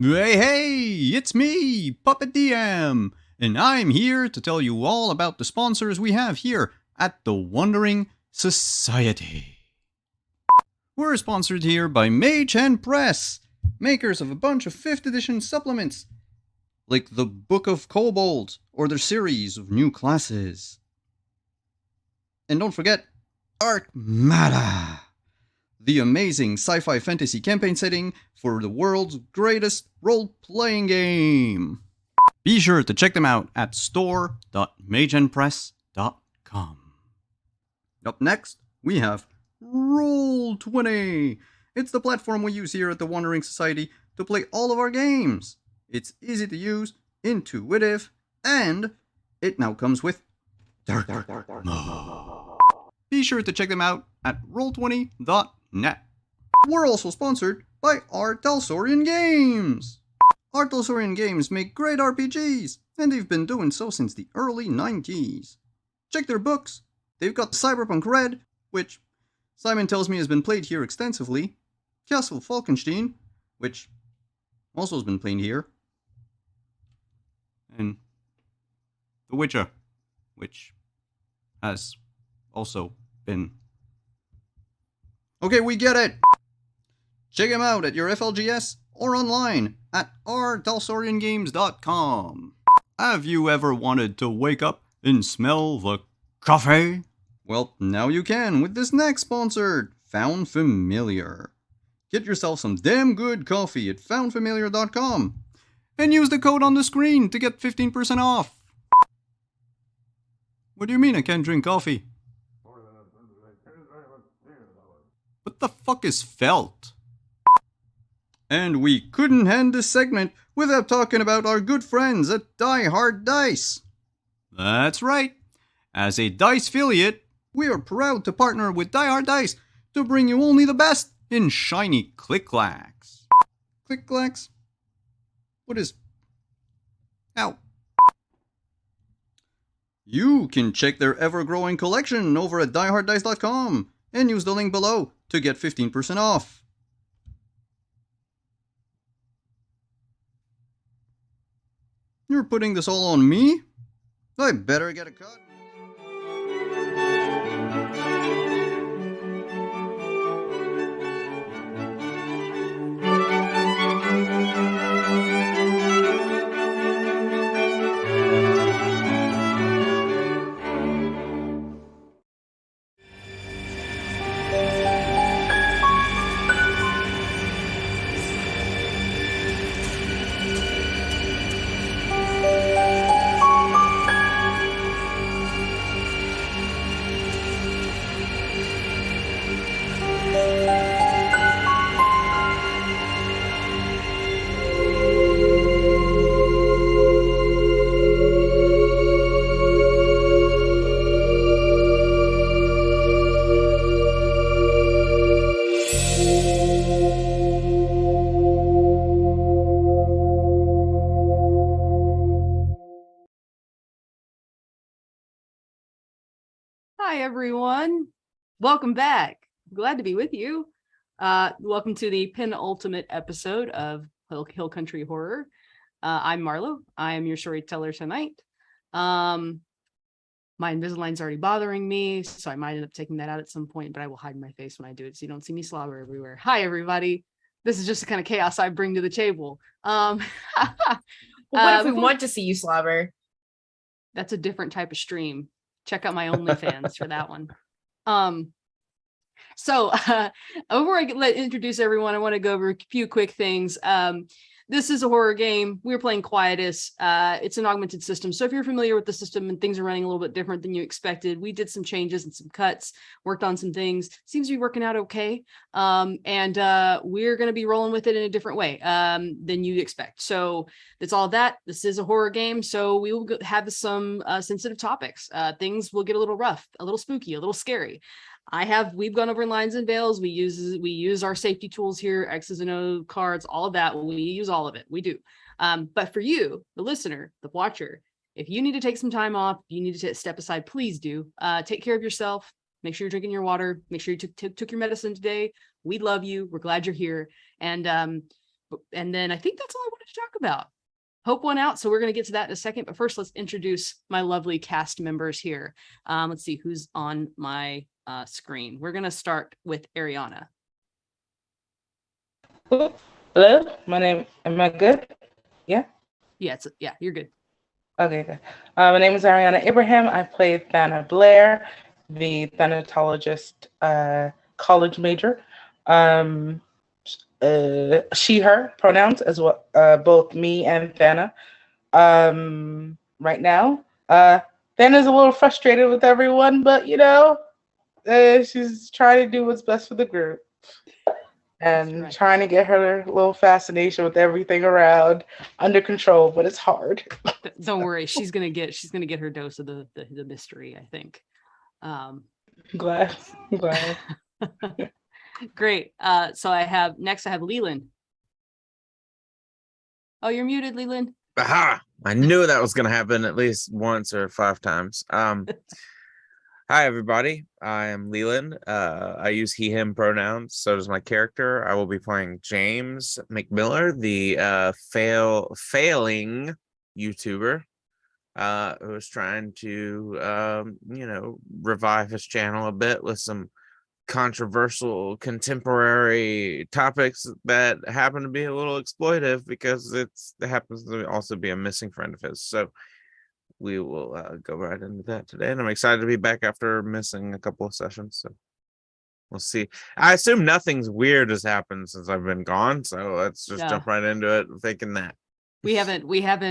Hey, it's me, Puppet DM, and I'm here to tell you all about the sponsors we have here at the Wandering Society. We're sponsored here by Mage Hand Press, makers of a bunch of 5th edition supplements, like the Book of Kobold or their series of new classes. And don't forget, Arcmada, the amazing sci-fi fantasy campaign setting for the world's greatest role-playing game. Be sure to check them out at store.mageandpress.com. Up next, we have Roll20. It's the platform we use here at the Wandering Society to play all of our games. It's easy to use, intuitive, and it now comes with dark mode. Be sure to check them out at roll20.net. We're also sponsored by Art Talsorian Games. Art Talsorian Games make great RPGs, and they've been doing so since the early 90s. Check their books. They've got Cyberpunk Red, which Simon tells me has been played here extensively, Castle Falkenstein, which also has been played here, and The Witcher, which has also been. Okay, we get it! Check them out at your FLGS or online at rtalsoriangames.com. Have you ever wanted to wake up and smell the coffee? Well, now you can with this next sponsor, Found Familiar. Get yourself some damn good coffee at foundfamiliar.com and use the code on the screen to get 15% off. What do you mean I can't drink coffee? What the fuck is felt? And we couldn't end this segment without talking about our good friends at Die Hard Dice. That's right. As a Dice affiliate, we are proud to partner with Die Hard Dice to bring you only the best in shiny click-clacks. Click-clacks? What is... Ow. You can check their ever-growing collection over at dieharddice.com and use the link below to get 15% off. You're putting this all on me? I better get a cut. Hi, everyone. Welcome back. Glad to be with you. Welcome to the penultimate episode of Hill Country Horror. I'm Marlo. I am your storyteller tonight. My Invisalign's already bothering me, so I might end up taking that out at some point, but I will hide my face when I do it so you don't see me slobber everywhere. Hi, everybody. This is just the kind of chaos I bring to the table. Well, what if we want to see you slobber? That's a different type of stream. Check out my OnlyFans for that one. So before I introduce everyone, I want to go over a few quick things. This is a horror game. We're playing Quietus. It's an augmented system. So if you're familiar with the system and things are running a little bit different than you expected, we did some changes and some cuts, worked on some things. Seems to be working out okay. And we're going to be rolling with it in a different way than you'd expect. So that's all that. This is a horror game. So we will have some sensitive topics. Things will get a little rough, a little spooky, a little scary. We've gone over lines and veils. We use our safety tools here, X's and O cards, all of that. We use all of it. We do. But for you, the listener, the watcher, if you need to take some time off, if you need to step aside, please do. Take care of yourself. Make sure you're drinking your water. Make sure you took your medicine today. We love you. We're glad you're here. And And then I think that's all I wanted to talk about. Hope won out, so we're going to get to that in a second. But first, let's introduce my lovely cast members here. Let's see who's on my screen. We're going to start with Ariana. Hello, my name. Am I good? Yeah. Yeah, you're good. Okay, good. My name is Ariana Abraham. I play Thana Blair, the thanatologist college major. She, her pronouns as well, both me and Thana. Right now, Thana's a little frustrated with everyone, but she's trying to do what's best for the group and trying to get her little fascination with everything around under control, but it's hard. Don't worry, she's gonna get her dose of the mystery, I think. Glad. Great. So I have Leland. Oh, you're muted, Leland. Aha! I knew that was going to happen at least once or 5 times. Hi, everybody. I am Leland. I use he, him pronouns. So does my character. I will be playing James McMiller, the failing YouTuber who is trying to, revive his channel a bit with some controversial contemporary topics that happen to be a little exploitive because it happens to also be a missing friend of his. So we will go right into that today, and I'm excited to be back after missing a couple of sessions. So we'll see. I assume nothing's weird has happened since I've been gone, so let's just jump right into it thinking that we haven't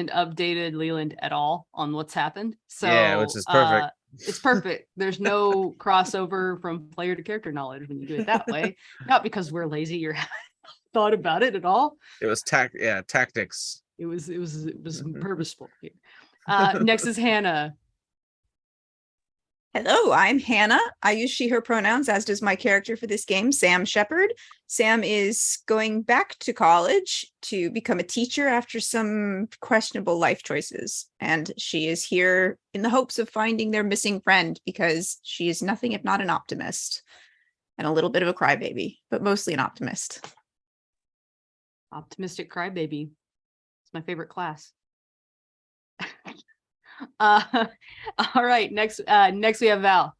updated Leland at all on what's happened. So yeah, which is perfect. It's perfect. There's no crossover from player to character knowledge when you do it that way. Not because we're lazy or haven't thought about it at all. It was tactics. It was purposeful here. Next is Hannah. Hello, I'm Hannah. I use she, her pronouns, as does my character for this game, Sam Shepard. Sam is going back to college to become a teacher after some questionable life choices. And she is here in the hopes of finding their missing friend because she is nothing if not an optimist and a little bit of a crybaby, but mostly an optimist. Optimistic crybaby. It's my favorite class. All right, next we have Val.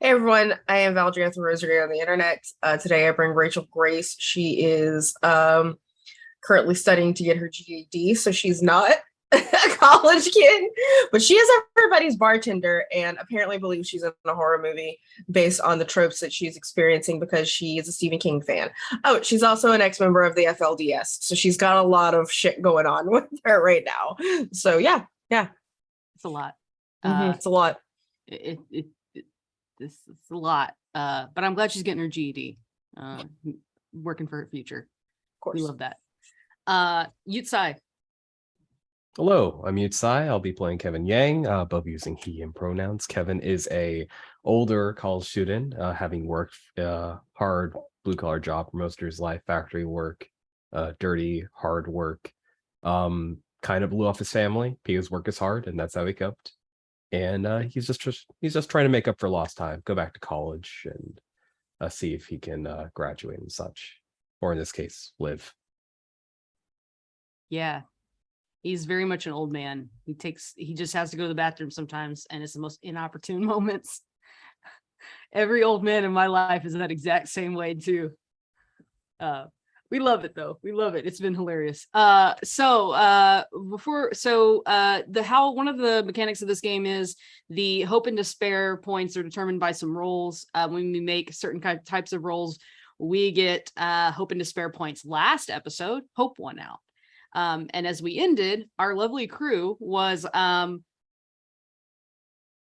Hey everyone, I am Valdria from Rosary on the internet. Today I bring Rachel Grace. She is currently studying to get her GED, so she's not a college kid, but she is everybody's bartender and apparently believes she's in a horror movie based on the tropes that she's experiencing because she is a Stephen King fan. Oh, she's also an ex-member of the FLDS, so she's got a lot of shit going on with her right now. So yeah. It's a lot. It's a lot. It's a lot. But I'm glad she's getting her GED. Working for her future. Of course. We love that. Yutsai. Hello, I'm Yutsai. I'll be playing Kevin Yang, both using he and pronouns. Kevin is a older college student, having worked hard blue-collar job for most of his life, factory work, dirty, hard work. Kind of blew off his family because work is hard and that's how he coped. And he's just trying to make up for lost time, go back to college and see if he can graduate and such, or in this case, live. Yeah, he's very much an old man. He just has to go to the bathroom sometimes, and it's the most inopportune moments. Every old man in my life is that exact same way too. We love it though. We love it. It's been hilarious. One of the mechanics of this game is the hope and despair points are determined by some rolls. When we make certain types of rolls, we get hope and despair points. Last episode, hope won out. And as we ended, our lovely crew was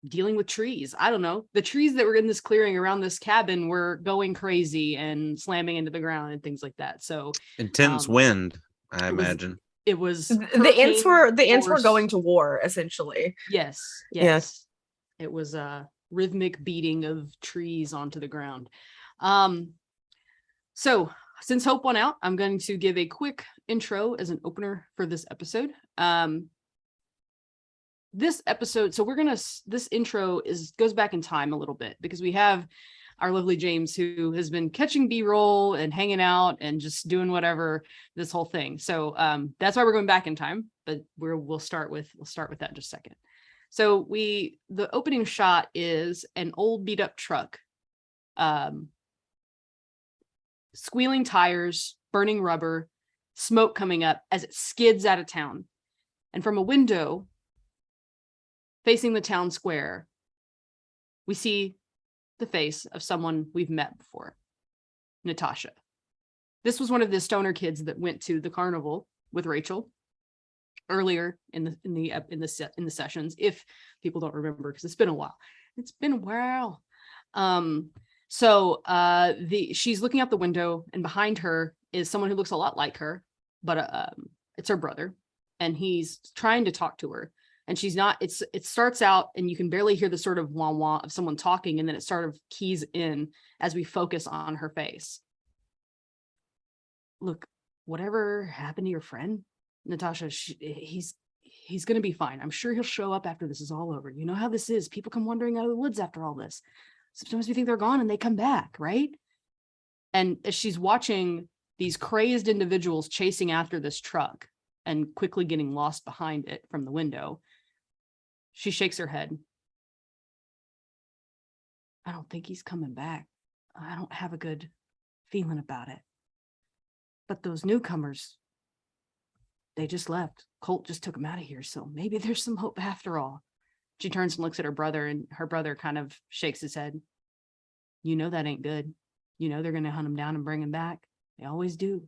dealing with trees. I don't know. The trees that were in this clearing around this cabin were going crazy and slamming into the ground and things like that. So intense wind, I imagine. It was the ants were going to war, essentially. Yes. It was a rhythmic beating of trees onto the ground. So since Hope won out, I'm going to give a quick intro as an opener for this episode. This episode, so this intro goes back in time a little bit because we have our lovely James, who has been catching B-roll and hanging out and just doing whatever this whole thing. So that's why we're going back in time, but we'll start with that in just a second. So the opening shot is an old beat up truck, squealing tires, burning rubber, smoke coming up as it skids out of town. And from a window facing the town square, we see the face of someone we've met before, Natasha. This was one of the stoner kids that went to the carnival with Rachel earlier in the sessions, if people don't remember, because it's been a while. She's looking out the window, and behind her is someone who looks a lot like her, but it's her brother, and he's trying to talk to her, and she's not. It starts out, and you can barely hear the sort of wah wah of someone talking, and then it sort of keys in as we focus on her face. Look, whatever happened to your friend, Natasha, he's gonna be fine. I'm sure he'll show up after this is all over. You know how this is. People come wandering out of the woods after all this. Sometimes we think they're gone and they come back, right? And as she's watching these crazed individuals chasing after this truck and quickly getting lost behind it from the window, she shakes her head. I don't think he's coming back. I don't have a good feeling about it. But those newcomers, they just left. Colt just took them out of here, so maybe there's some hope after all. She turns and looks at her brother, and her brother kind of shakes his head. You know that ain't good. You know they're going to hunt him down and bring him back. They always do.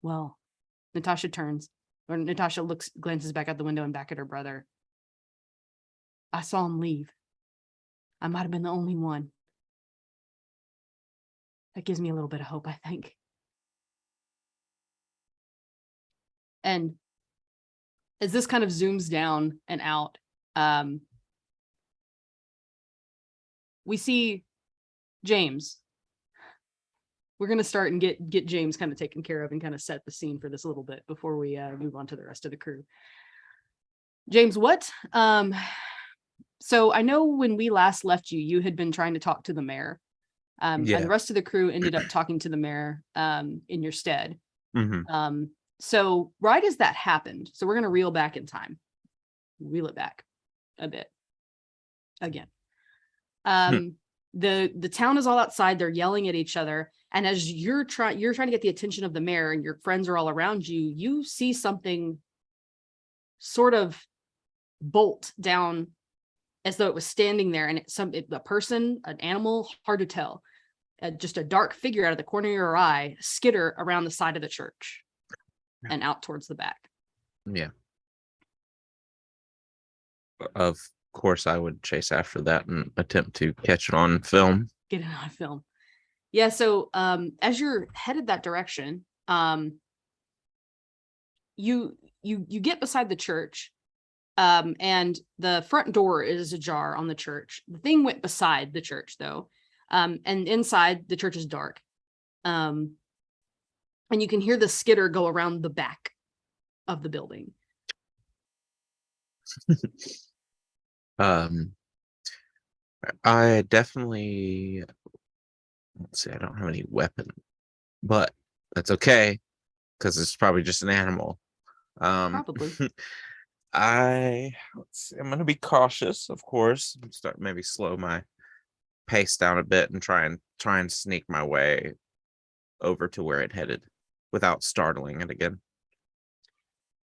Well, Natasha glances back out the window and back at her brother. I saw him leave. I might have been the only one. That gives me a little bit of hope, I think. And as this kind of zooms down and out, we see James. We're going to start and get James kind of taken care of and kind of set the scene for this a little bit before we move on to the rest of the crew. James, what? So I know when we last left you, you had been trying to talk to the mayor. And the rest of the crew ended up talking to the mayor in your stead. Mm-hmm. So right as that happened, so we're going to reel back in time. Reel it back a bit. Again. The town is all outside. They're yelling at each other. And as you're trying to get the attention of the mayor and your friends are all around you, you see something sort of bolt down as though it was standing there, and a person, an animal, hard to tell. Just a dark figure out of the corner of your eye, skitter around the side of the church and out towards the back. Yeah. Of course, I would chase after that and attempt to catch it on film. Get it on film. Yeah. So as you're headed that direction, you get beside the church, and the front door is ajar on the church. The thing went beside the church though, and inside the church is dark, and you can hear the skitter go around the back of the building. I definitely, let's see, I don't have any weapon, but that's okay because it's probably just an animal. Probably. I'm going to be cautious, of course. Start maybe slow my pace down a bit and try and sneak my way over to where it headed without startling it again.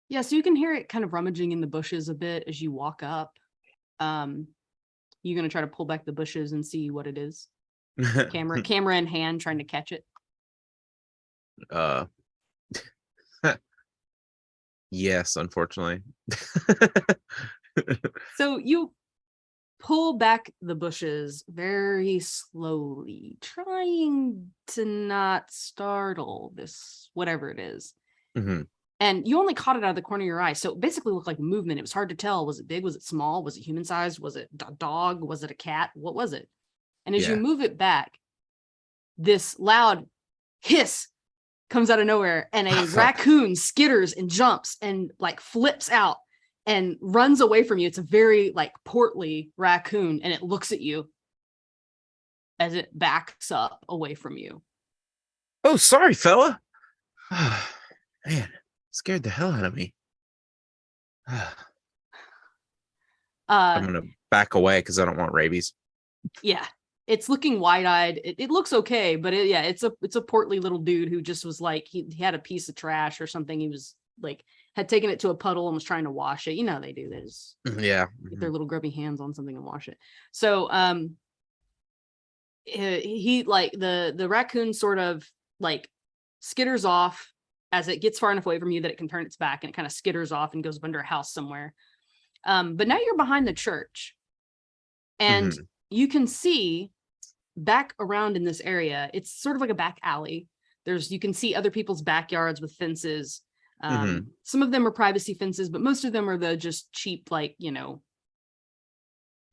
Yeah, so you can hear it kind of rummaging in the bushes a bit as you walk up. You gonna try to pull back the bushes and see what it is? Camera in hand, trying to catch it. Yes, unfortunately. So you pull back the bushes very slowly, trying to not startle this whatever it is. Mm-hmm. And you only caught it out of the corner of your eye. So it basically looked like movement. It was hard to tell. Was it big? Was it small? Was it human sized? Was it a dog? Was it a cat? What was it? And as you move it back, this loud hiss comes out of nowhere, and a raccoon skitters and jumps and like flips out and runs away from you. It's a very like portly raccoon, and it looks at you as it backs up away from you. Oh, sorry, fella. Man, scared the hell out of me. I'm gonna back away because I don't want rabies. Yeah, it's looking wide-eyed. It looks okay, but it's a portly little dude who just was like he had a piece of trash or something. He was like had taken it to a puddle and was trying to wash it. You know how they do. They just Yeah. get their little grubby hands on something and wash it. So he like the raccoon sort of like skitters off as it gets far enough away from you that it can turn its back, and it kind of skitters off and goes up under a house somewhere. But now you're behind the church, and you can see back around in this area. It's sort of like a back alley. You can see other people's backyards with fences. Some of them are privacy fences, but most of them are the just cheap, like, you know,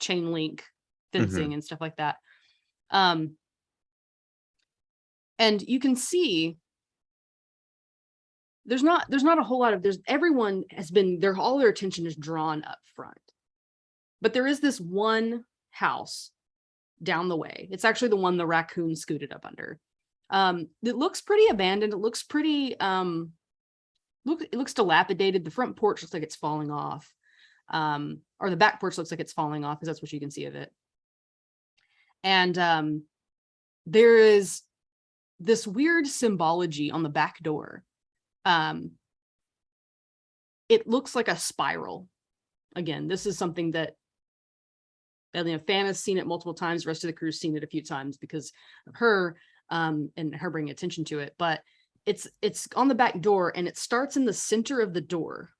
chain link fencing and stuff like that. And you can see there's not a whole lot of everyone has been there, all their attention is drawn up front. But there is this one house down the way. It's actually the one the raccoon scooted up under. It looks pretty abandoned. It looks pretty it looks dilapidated. The front porch looks like it's falling off. Or the back porch looks like it's falling off, because that's what you can see of it. And there is this weird symbology on the back door. It looks like a spiral. Again, this is something that Fan has seen it multiple times. The rest of the crew's seen it a few times because of her and her bringing attention to it. But it's on the back door, and it starts in the center of the door,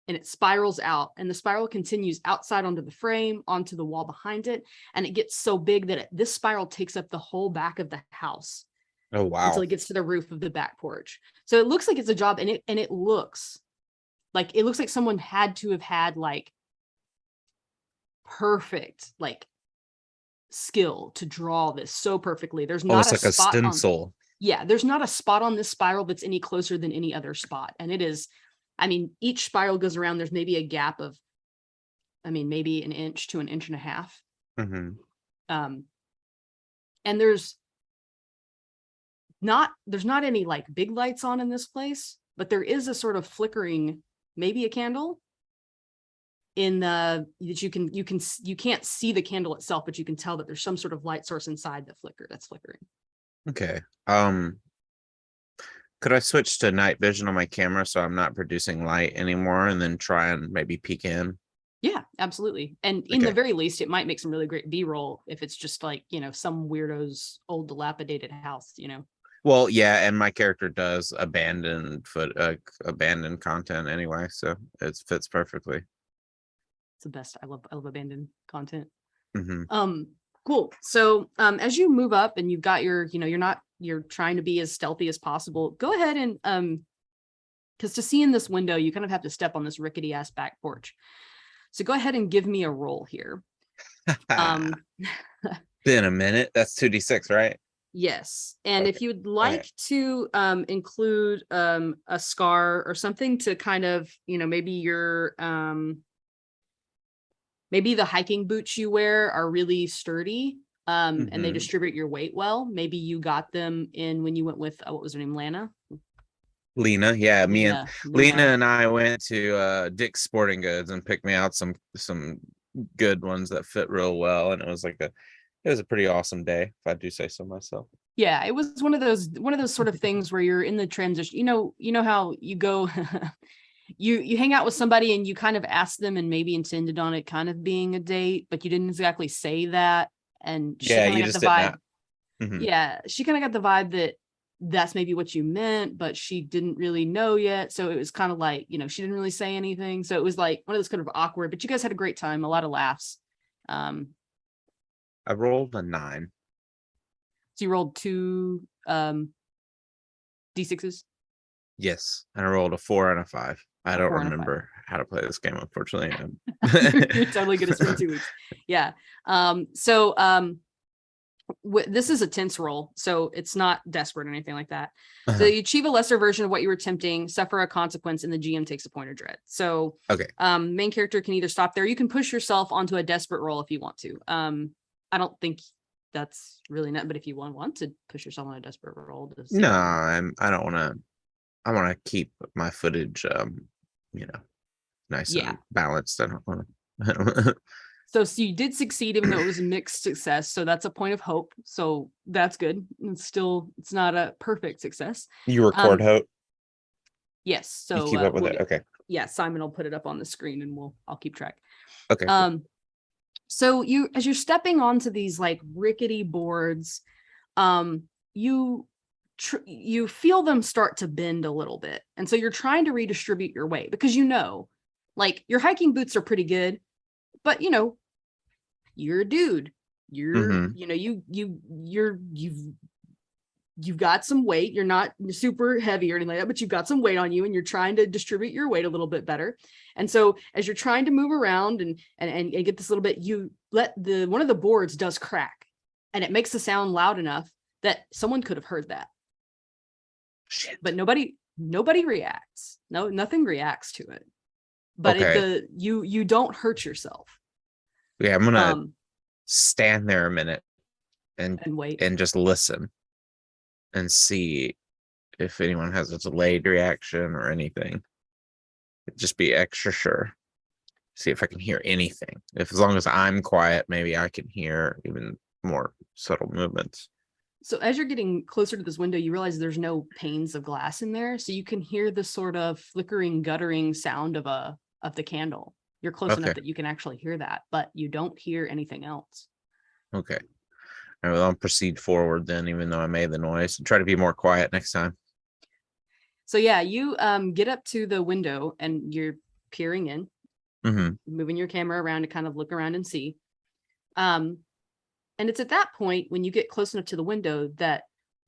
and it spirals out, and the spiral continues outside onto the frame, onto the wall behind it, and it gets so big that this spiral takes up the whole back of the house. Oh wow! Until it gets to the roof of the back porch. So it looks like it's a job, and it looks like someone had to have had like perfect like skill to draw this so perfectly. There's not almost like a stencil. There's not a spot on this spiral that's any closer than any other spot, and it is. I mean, each spiral goes around. There's maybe a gap of, maybe an inch to an inch and a half. And there's not any like big lights on in this place, but there is a sort of flickering, maybe a candle in that you can't see the candle itself, but you can tell that there's some sort of light source inside that's flickering. Okay. Could I switch to night vision on my camera so I'm not producing light anymore, and then try and maybe peek in? Yeah, absolutely. And in the very least, it might make some really great B-roll if it's just like, some weirdo's old dilapidated house, Well, yeah, and my character does abandoned content anyway, so it fits perfectly. It's the best. I love abandoned content. Mm-hmm. Cool. So as you move up and you've got your, you're trying to be as stealthy as possible, go ahead and because to see in this window, you kind of have to step on this rickety ass back porch. So go ahead and give me a roll here. Been a minute. That's 2d6, right? Yes. And if you would like to include a scar or something to kind of, maybe your maybe the hiking boots you wear are really sturdy and they distribute your weight well. Maybe you got them in when you went with, what was her name? Lena, yeah. Lena and I went to Dick's Sporting Goods and picked me out some good ones that fit real well. And it was a pretty awesome day, if I do say so myself. Yeah, it was one of those sort of things where you're in the transition. You know how you go you hang out with somebody and you kind of ask them and maybe intended on it kind of being a date, but you didn't exactly say that. And she kind of got the vibe. Yeah, she kind of got the vibe that that's maybe what you meant, but she didn't really know yet. So it was kind of like, she didn't really say anything. So it was like one of those kind of awkward, but you guys had a great time, a lot of laughs. I rolled a 9. So you rolled 2 D6s? Yes. And I rolled a 4 and a 5. I don't remember how to play this game, unfortunately. You're totally gonna spend 2 weeks. Yeah. So this is a tense roll, so it's not desperate or anything like that. So Uh-huh. you achieve a lesser version of what you were attempting, suffer a consequence, and the GM takes a point of dread. So Okay. main character can either stop there. You can push yourself onto a desperate roll if you want to. I don't think that's really not, but if you want to push yourself on a desperate roll to see No, what- I don't want to. I want to keep my footage, nice Yeah. and balanced. I don't want to. So you did succeed, even though it was a mixed success. So that's a point of hope. So that's good. It's not a perfect success. You record hope. Yes. So You keep up with we'll it. Okay. yeah, Simon will put it up on the screen and I'll keep track. Okay. Cool. So as you're stepping onto these like rickety boards, you feel them start to bend a little bit. And so you're trying to redistribute your weight because like your hiking boots are pretty good, but you're a dude. You're, you've got some weight. You're not super heavy or anything like that, but you've got some weight on you and you're trying to distribute your weight a little bit better. And so as you're trying to move around and get this little bit, you let one of the boards does crack and it makes the sound loud enough that someone could have heard that. Shit. But nobody reacts. Nothing reacts to it. But Okay. you don't hurt yourself. Yeah, I'm gonna stand there a minute and wait and just listen and see if anyone has a delayed reaction or anything. Just be extra sure. See if I can hear anything. As long as I'm quiet, maybe I can hear even more subtle movements. So as you're getting closer to this window, you realize there's no panes of glass in there, so you can hear the sort of flickering, guttering sound of the candle. You're close enough Okay. that you can actually hear that, but you don't hear anything else. Okay. All right, well, I'll proceed forward then, even though I made the noise, and try to be more quiet next time. So yeah, you get up to the window and you're peering in, moving your camera around to kind of look around and see. And it's at that point when you get close enough to the window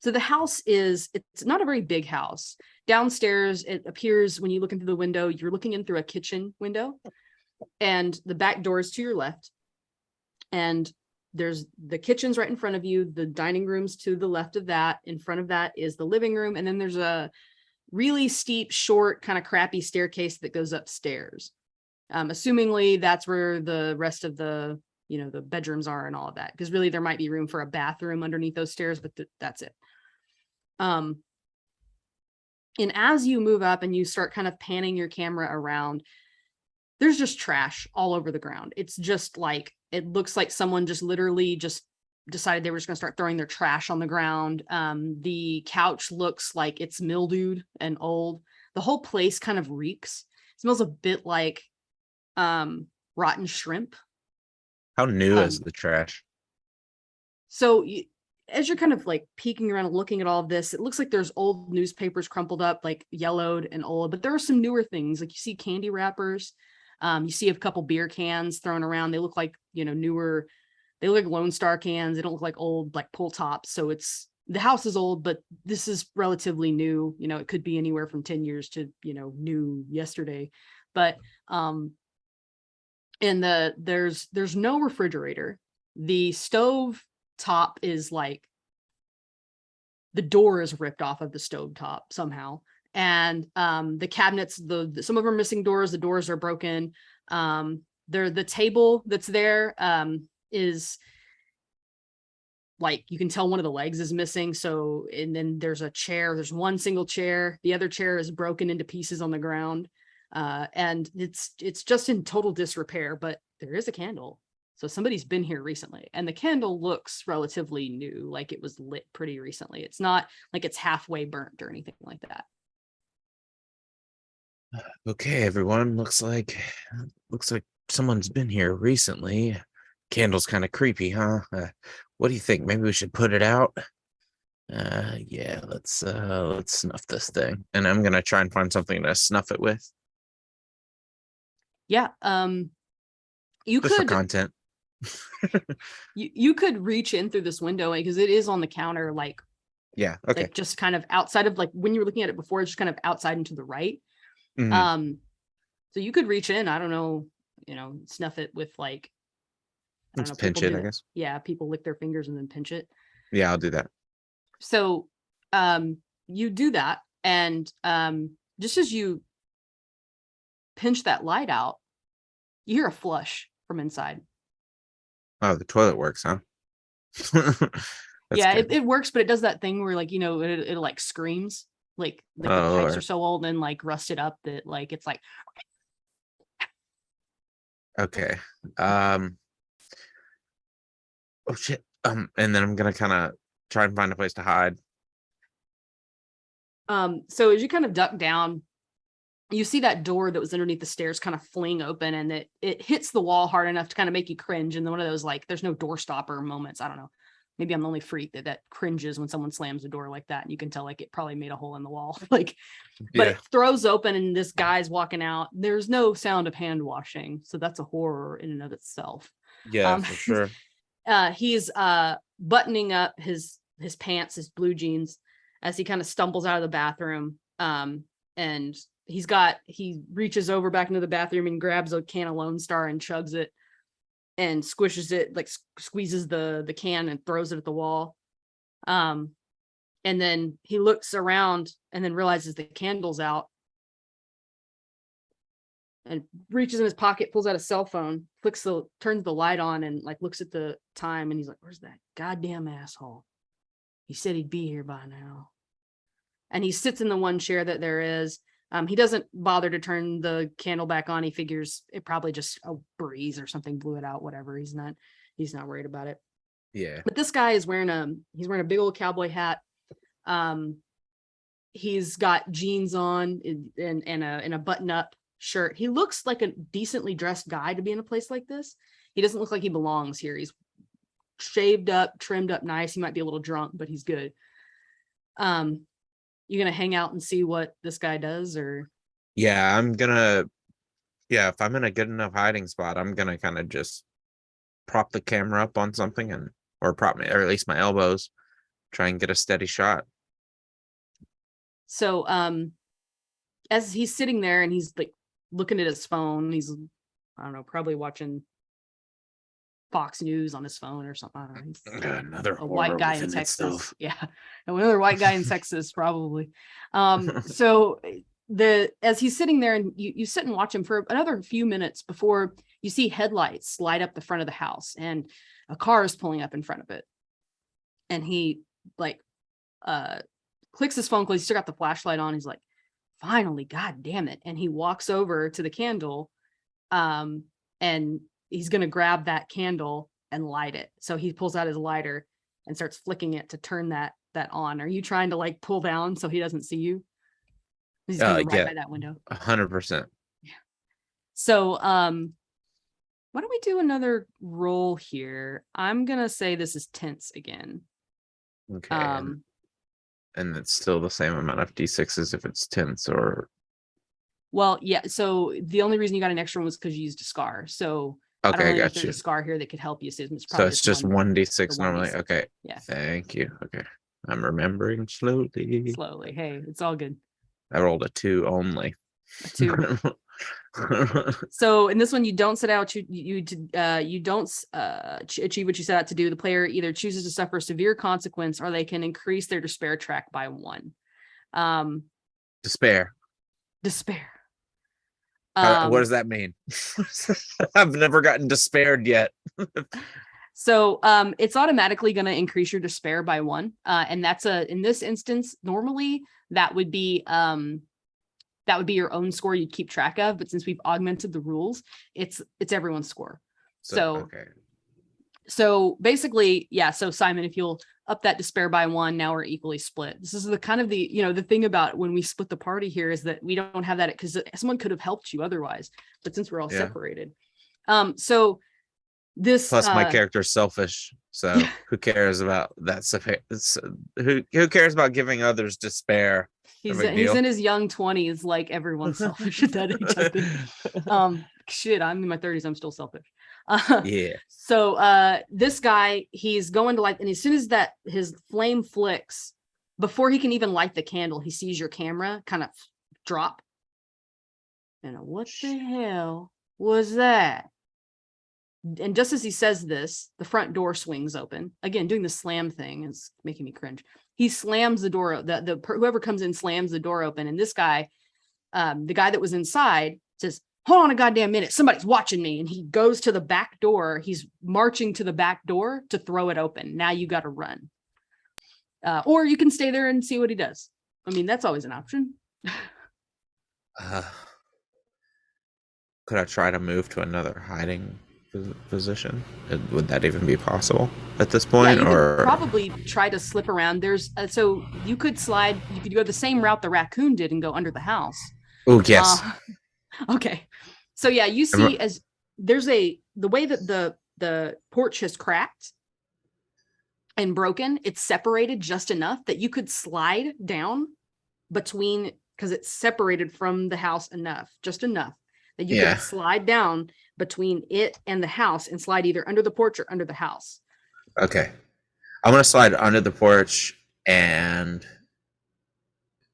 so the house it's not a very big house. Downstairs, it appears when you look into the window, you're looking in through a kitchen window and the back door is to your left. And there's the kitchen's right in front of you. The dining room's to the left of that. In front of that is the living room. And then there's a really steep, short, kind of crappy staircase that goes upstairs. Assumingly that's where the rest of the bedrooms are and all of that, because really there might be room for a bathroom underneath those stairs, but that's it. And as you move up and you start kind of panning your camera around, there's just trash all over the ground. It's just like, it looks like someone just literally just decided they were just going to start throwing their trash on the ground. The couch looks like it's mildewed and old. The whole place kind of reeks. It smells a bit like rotten shrimp. How new is the trash? So as you're kind of like peeking around and looking at all of this, it looks like there's old newspapers crumpled up, like yellowed and old, but there are some newer things. Like you see candy wrappers. You see a couple beer cans thrown around. They look like, newer. They look like Lone Star cans. They don't look like old, like pull tops. So the house is old, but this is relatively new. It could be anywhere from 10 years to, new yesterday. But, and there's no refrigerator. The stove top is like, the door is ripped off of the stove top somehow. And the cabinets, some of them are missing doors. The doors are broken. The table that's there is like, you can tell one of the legs is missing. So, and then there's a chair. There's one single chair. The other chair is broken into pieces on the ground. And it's just in total disrepair, but there is a candle. So somebody's been here recently, and the candle looks relatively new, like it was lit pretty recently. It's not like it's halfway burnt or anything like that. Okay, everyone. Looks like someone's been here recently. Candle's kind of creepy, huh? What do you think? Maybe we should put it out. Yeah, let's snuff this thing. And I'm gonna try and find something to snuff it with. Yeah. You Just for could content. you could reach in through this window because it is on the counter, like Yeah, okay. like just kind of outside of, like when you were looking at it before, it's just kind of outside and to the right. Mhm. So you could reach in, I don't know, snuff it with like I don't Let's know. pinch people it, do I that. guess. Yeah, people lick their fingers and then pinch it. Yeah, I'll do that. So you do that, and just as you pinch that light out, you hear a flush from inside. Oh, the toilet works, huh? That's Yeah, good. it works, but it does that thing where, like, it like screams, like the Oh, pipes are Lord. so old and like rusted up that like it's like, Okay. Oh shit. And then I'm gonna kind of try and find a place to hide. so as you kind of duck down, you see that door that was underneath the stairs kind of fling open, and it hits the wall hard enough to kind of make you cringe. And one of those, like, there's no door stopper moments. I don't know. Maybe I'm the only freak that cringes when someone slams a door like that. And you can tell, like, it probably made a hole in the wall. Like, but Yeah. it throws open and this guy's walking out. There's no sound of hand washing. So that's a horror in and of itself. Yeah, for sure. He's buttoning up his pants, his blue jeans, as he kind of stumbles out of the bathroom. And he reaches over back into the bathroom and grabs a can of Lone Star and chugs it and squishes it, like squeezes the can and throws it at the wall. And then he looks around and then realizes the candle's out and reaches in his pocket, pulls out a cell phone, turns the light on, and like looks at the time, and he's like, "Where's that goddamn asshole? He said he'd be here by now." And he sits in the one chair that there is. He doesn't bother to turn the candle back on. He figures it probably just a breeze or something blew it out, whatever. He's not worried about it. Yeah. But this guy is wearing a big old cowboy hat. He's got jeans on and a button-up shirt. He looks like a decently dressed guy to be in a place like this. He doesn't look like he belongs here. He's shaved up, trimmed up nice. He might be a little drunk, but he's good. You gonna hang out and see what this guy does, or? Yeah, if I'm in a good enough hiding spot, I'm gonna kind of just prop the camera up on something or at least my elbows, try and get a steady shot. So as he's sitting there and he's like looking at his phone, he's, I don't know, probably watching Fox News on his phone or something. I don't know. He's Another a white horror guy in within Texas. itself. Yeah. Another white guy in Texas, probably. So as he's sitting there, and you sit and watch him for another few minutes before you see headlights light up the front of the house, and a car is pulling up in front of it. And he like clicks his phone because he's still got the flashlight on. He's like, finally, god damn it. And he walks over to the candle, and he's gonna grab that candle and light it. So he pulls out his lighter and starts flicking it to turn that on. Are you trying to like pull down so he doesn't see you? He's going right by that window. 100%. Yeah. So why don't we do another roll here? I'm gonna say this is tense again. Okay. And it's still the same amount of d6s if it's tense or. Well, yeah. So the only reason you got an extra one was because you used a scar. So I don't Okay, really know if got there's you. a scar here that could help you. So It's just 1d6 the normally. 1d6. Okay. Yeah. Thank you. Okay. I'm remembering slowly. Slowly. Hey, it's all good. I rolled a 2 only. A 2. So in this one, you don't set out you don't achieve what you set out to do. The player either chooses to suffer a severe consequence, or they can increase their despair track by 1. Despair. Despair. What does that mean? I've never gotten despaired yet. So it's automatically going to increase your despair by 1. And that's in this instance, normally that would be your own score you'd keep track of. But since we've augmented the rules, it's everyone's score. Okay. So basically, yeah. So Simon, if you'll up that despair by 1, now we're equally split. This is the kind of the thing about when we split the party here is that we don't have that because someone could have helped you otherwise. But since we're all separated, so this plus my character's selfish, so who cares about that stuff? Who cares about giving others despair? He's in his young 20s, like everyone's selfish at that age, I think. Shit, I'm in my 30s, I'm still selfish. Yeah. So this guy, he's going to light, and as soon as his flame flicks, before he can even light the candle, he sees your camera kind of drop. And what the hell was that? And just as he says this, the front door swings open. Again, doing the slam thing is making me cringe. He slams the door. Whoever comes in slams the door open, and this guy, the guy that was inside, says, "Hold on a goddamn minute, somebody's watching me." And he goes to the back door. He's marching to the back door to throw it open. Now you got to run, or you can stay there and see what he does. I mean, that's always an option. Could I try to move to another hiding position? Would that even be possible at this point? Yeah, you or could probably try to slip around. There's so you could slide. You could go the same route the raccoon did and go under the house. Oh yes. Okay. So yeah, you see as there's the way that the porch has cracked and broken, it's separated just enough that you could slide down between, because it's separated from the house just enough that you can slide down between it and the house and slide either under the porch or under the house. Okay. I'm going to slide under the porch and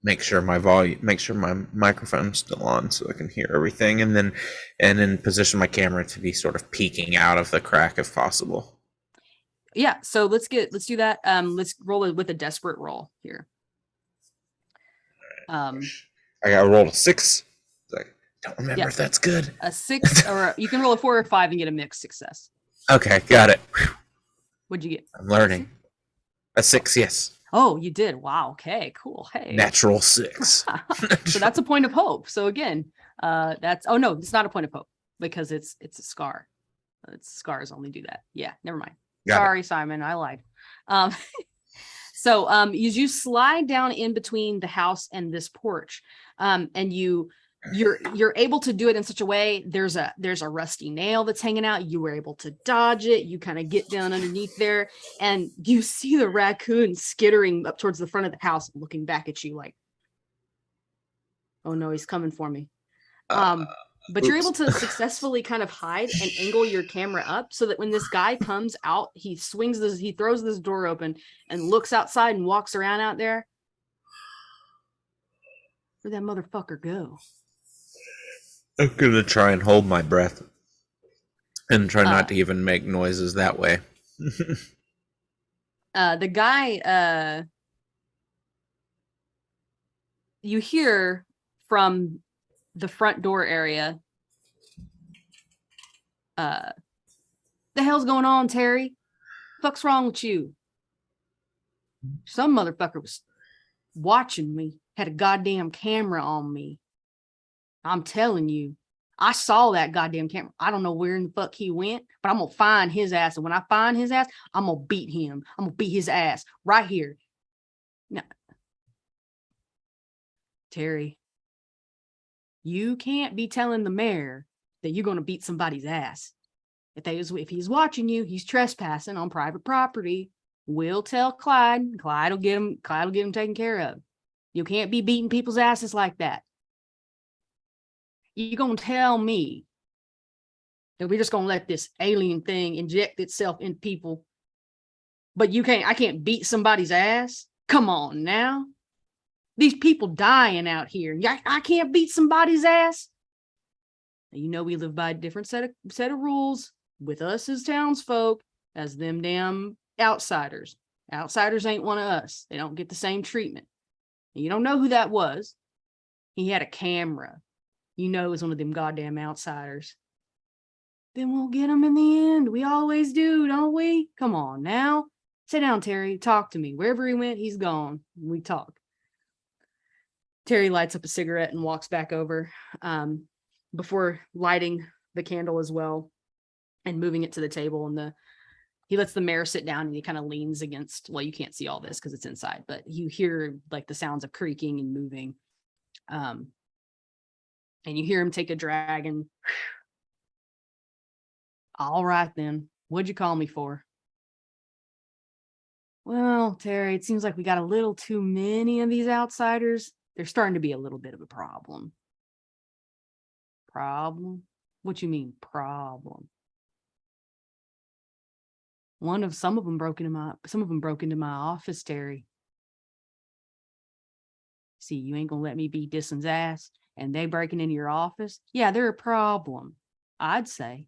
make sure my microphone's still on so I can hear everything, and then position my camera to be sort of peeking out of the crack if possible. Yeah, so let's do that. Let's roll it with a desperate roll here. I got to roll a 6. I don't remember if that's good. A 6, or you can roll a 4 or 5 and get a mixed success. Okay, got it. What'd you get? I'm learning. A 6, yes. Oh, you did. Wow. Okay, cool. Hey. Natural 6. So that's a point of hope. So again, oh no, it's not a point of hope because it's a scar. Scars only do that. Yeah, never mind. Sorry, Simon, I lied. So as you slide down in between the house and this porch, and you're able to do it in such a way, there's a rusty nail that's hanging out. You were able to dodge it. You kind of get down underneath there, and you see the raccoon skittering up towards the front of the house, looking back at you like, "Oh no, he's coming for me." But you're able to successfully kind of hide and angle your camera up so that when this guy comes out, he throws this door open and looks outside and walks around out there. Where'd that motherfucker go? I'm gonna try and hold my breath and try not to even make noises that way. The guy, you hear from the front door area, the hell's going on, Terry? Fuck's wrong with you? Some motherfucker was watching me, had a goddamn camera on me. I'm telling you, I saw that goddamn camera. I don't know where in the fuck he went, but I'm gonna find his ass. And when I find his ass, I'm gonna beat him. I'm gonna beat his ass right here. Now, Terry, you can't be telling the mayor that you're gonna beat somebody's ass. If he's watching you, he's trespassing on private property. We'll tell Clyde. Clyde will get him taken care of. You can't be beating people's asses like that. You're going to tell me that we're just going to let this alien thing inject itself in people, but I can't beat somebody's ass? Come on now. These people dying out here. I can't beat somebody's ass? You know, we live by a different set of rules with us as townsfolk as them damn outsiders. Outsiders ain't one of us. They don't get the same treatment. And you don't know who that was. He had a camera. You know it was one of them goddamn outsiders. Then we'll get him in the end. We always do, don't we? Come on now. Sit down, Terry. Talk to me. Wherever he went, he's gone. We talk. Terry lights up a cigarette and walks back over before lighting the candle as well and moving it to the table. And he lets the mayor sit down and he kind of leans against, well, you can't see all this because it's inside, but you hear like the sounds of creaking and moving. And you hear him take a drag and, all right then, what'd you call me for? Well, Terry, it seems like we got a little too many of these outsiders. They're starting to be a little bit of a problem. Problem? What you mean problem? Some of them broke into my office, Terry. See, you ain't gonna let me beat Disson's ass, and they breaking into your office? Yeah, they're a problem, I'd say.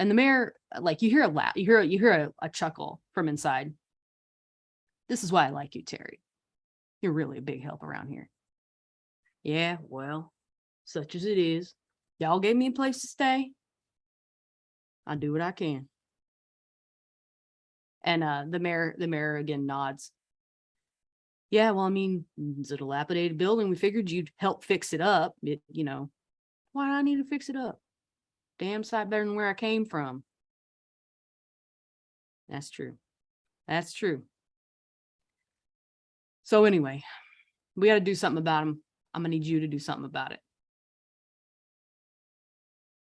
And the mayor, like, you hear a laugh, you hear a chuckle from inside. This is why I like you, Terry. You're really a big help around here. Yeah, well, such as it is. Y'all gave me a place to stay. I do what I can. And the mayor again nods. Yeah, well, I mean, it's a dilapidated building. We figured you'd help fix it up. Why do I need to fix it up? Damn sight better than where I came from. That's true. That's true. So anyway, we got to do something about him. I'm gonna need you to do something about it.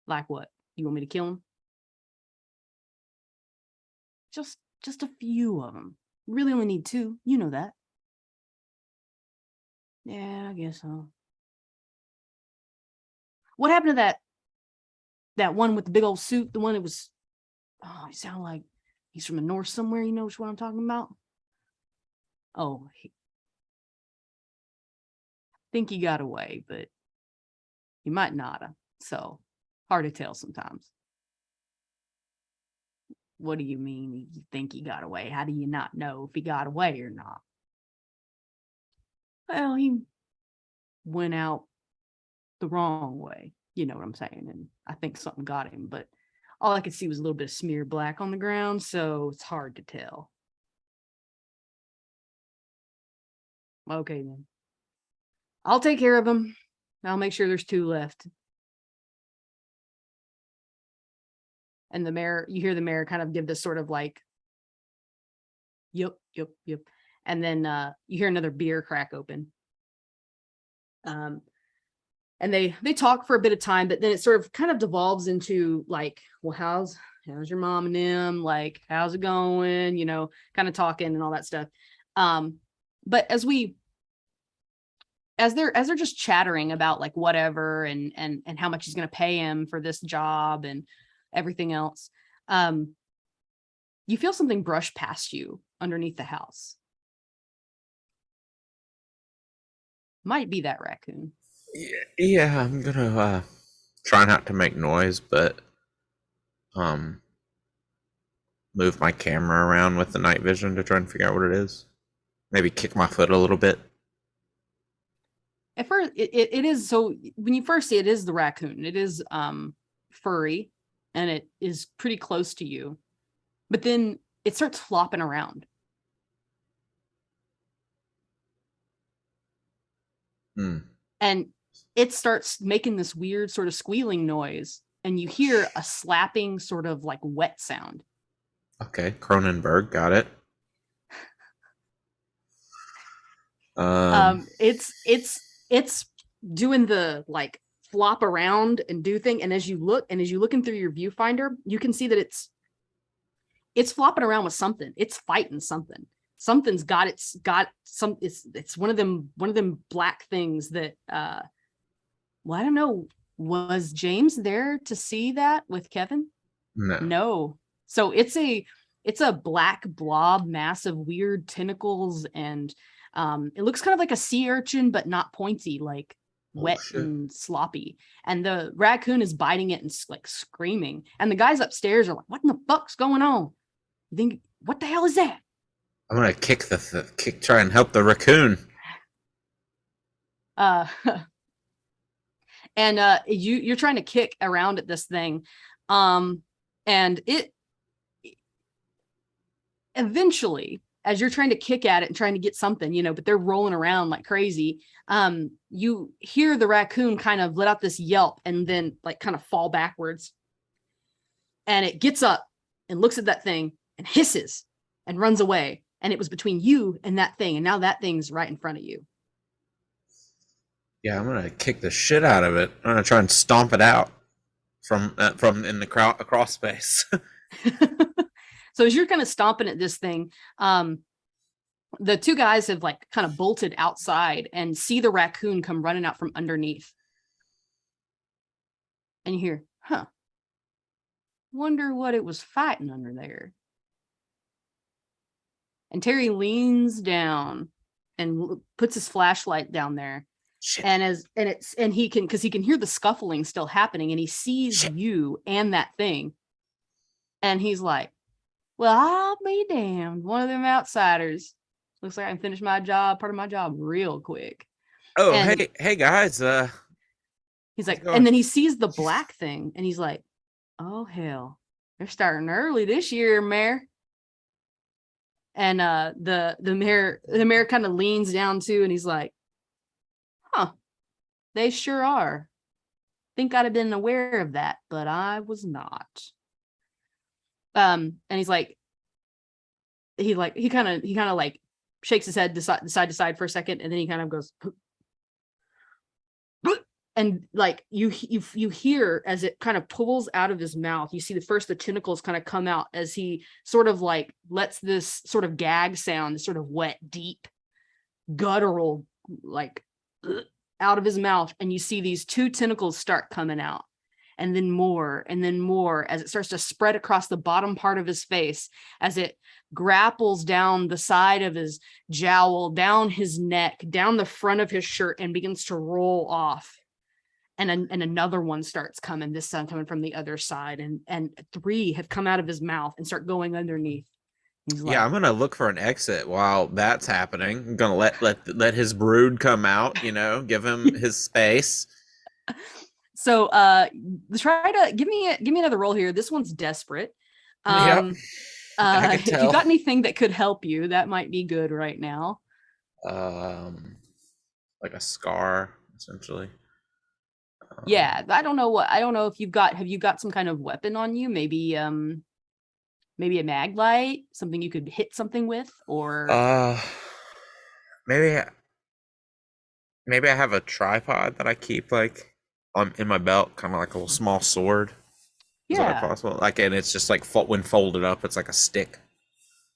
Like what? You want me to kill him? Just a few of them. Really only need 2. You know that. Yeah, I guess so. What happened to that one with the big old suit? The one that was, oh, he sounded like he's from the north somewhere. You know which one I'm talking about? Oh, I think he got away, but he might not have. So hard to tell sometimes. What do you mean you think he got away? How do you not know if he got away or not? Well, he went out the wrong way. You know what I'm saying? And I think something got him, but all I could see was a little bit of smear black on the ground, so it's hard to tell. Okay, then. I'll take care of him. I'll make sure there's 2 left. And the mayor, you hear the mayor kind of give this sort of like, yep. And then you hear another beer crack open. And they talk for a bit of time, but then it sort of kind of devolves into like, well, how's your mom and them? Like, how's it going? Kind of talking and all that stuff. But as they're just chattering about like whatever and how much he's going to pay him for this job and everything else, you feel something brush past you underneath the house. Might be that raccoon. Yeah, I'm gonna try not to make noise, but move my camera around with the night vision to try and figure out what it is. Maybe kick my foot a little bit. At first, it is, so when you first see it, is the raccoon. It is furry, and it is pretty close to you. But then it starts flopping around. And it starts making this weird sort of squealing noise, and you hear a slapping sort of like wet sound. Okay, Cronenberg, got it. It's doing the like flop around and do thing, and as you looking through your viewfinder, you can see that it's flopping around with something. It's fighting something. Something's got it's one of them black things that well, I don't know. Was James there to see that with Kevin? No. So it's a black blob mass of weird tentacles, and it looks kind of like a sea urchin, but not pointy, like wet and sloppy. And the raccoon is biting it and like screaming. And the guys upstairs are like, "What in the fuck's going on? You think, what the hell is that?" I'm gonna try and help the raccoon. And you're trying to kick around at this thing, and it eventually, as you're trying to kick at it and trying to get something, but they're rolling around like crazy. You hear the raccoon kind of let out this yelp and then like kind of fall backwards, and it gets up and looks at that thing and hisses and runs away. And it was between you and that thing, and now that thing's right in front of you. Yeah, I'm gonna kick the shit out of it. I'm gonna try and stomp it out from in the across space. So as you're kind of stomping at this thing, the 2 guys have like kind of bolted outside and see the raccoon come running out from underneath. And you hear, wonder what it was fighting under there. And Terry leans down and puts his flashlight down there. Shit. And he can, because he can hear the scuffling still happening, and he sees you and that thing. And he's like, well, I'll be damned. One of them outsiders. Looks like I can finish my job, part of my job real quick. Oh, And hey guys. he's like, going? and then he sees the black thing and he's like, oh hell, they're starting early this year, Mayor. And the mayor kind of leans down too, and he's like, huh, they sure are. Think I'd have been aware of that, but I was not. And he's like, he kind of like shakes his head side to side for a second, and then he kind of goes, and like you hear as it kind of pulls out of his mouth, you see the tentacles kind of come out as he sort of like lets this sort of gag sound, this sort of wet, deep, guttural, like out of his mouth, and you see these 2 tentacles start coming out, and then more as it starts to spread across the bottom part of his face, as it grapples down the side of his jowl, down his neck, down the front of his shirt, and begins to roll off. And another one starts coming, this time coming from the other side, and 3 have come out of his mouth and start going underneath. He's like, Yeah, I'm gonna look for an exit while that's happening. I'm gonna let his brood come out, give him his space. so try to give me another roll here. This one's desperate. Yep. I can If you tell. got anything that could help you, that might be good right now. Like a scar, essentially. Yeah, I don't know if have you got some kind of weapon on you? Maybe maybe a mag light, something you could hit something with, or Maybe I have a tripod that I keep like in my belt, kind of like a little small sword. Is that yeah, possible? Like, and it's just like when folded up, it's like a stick.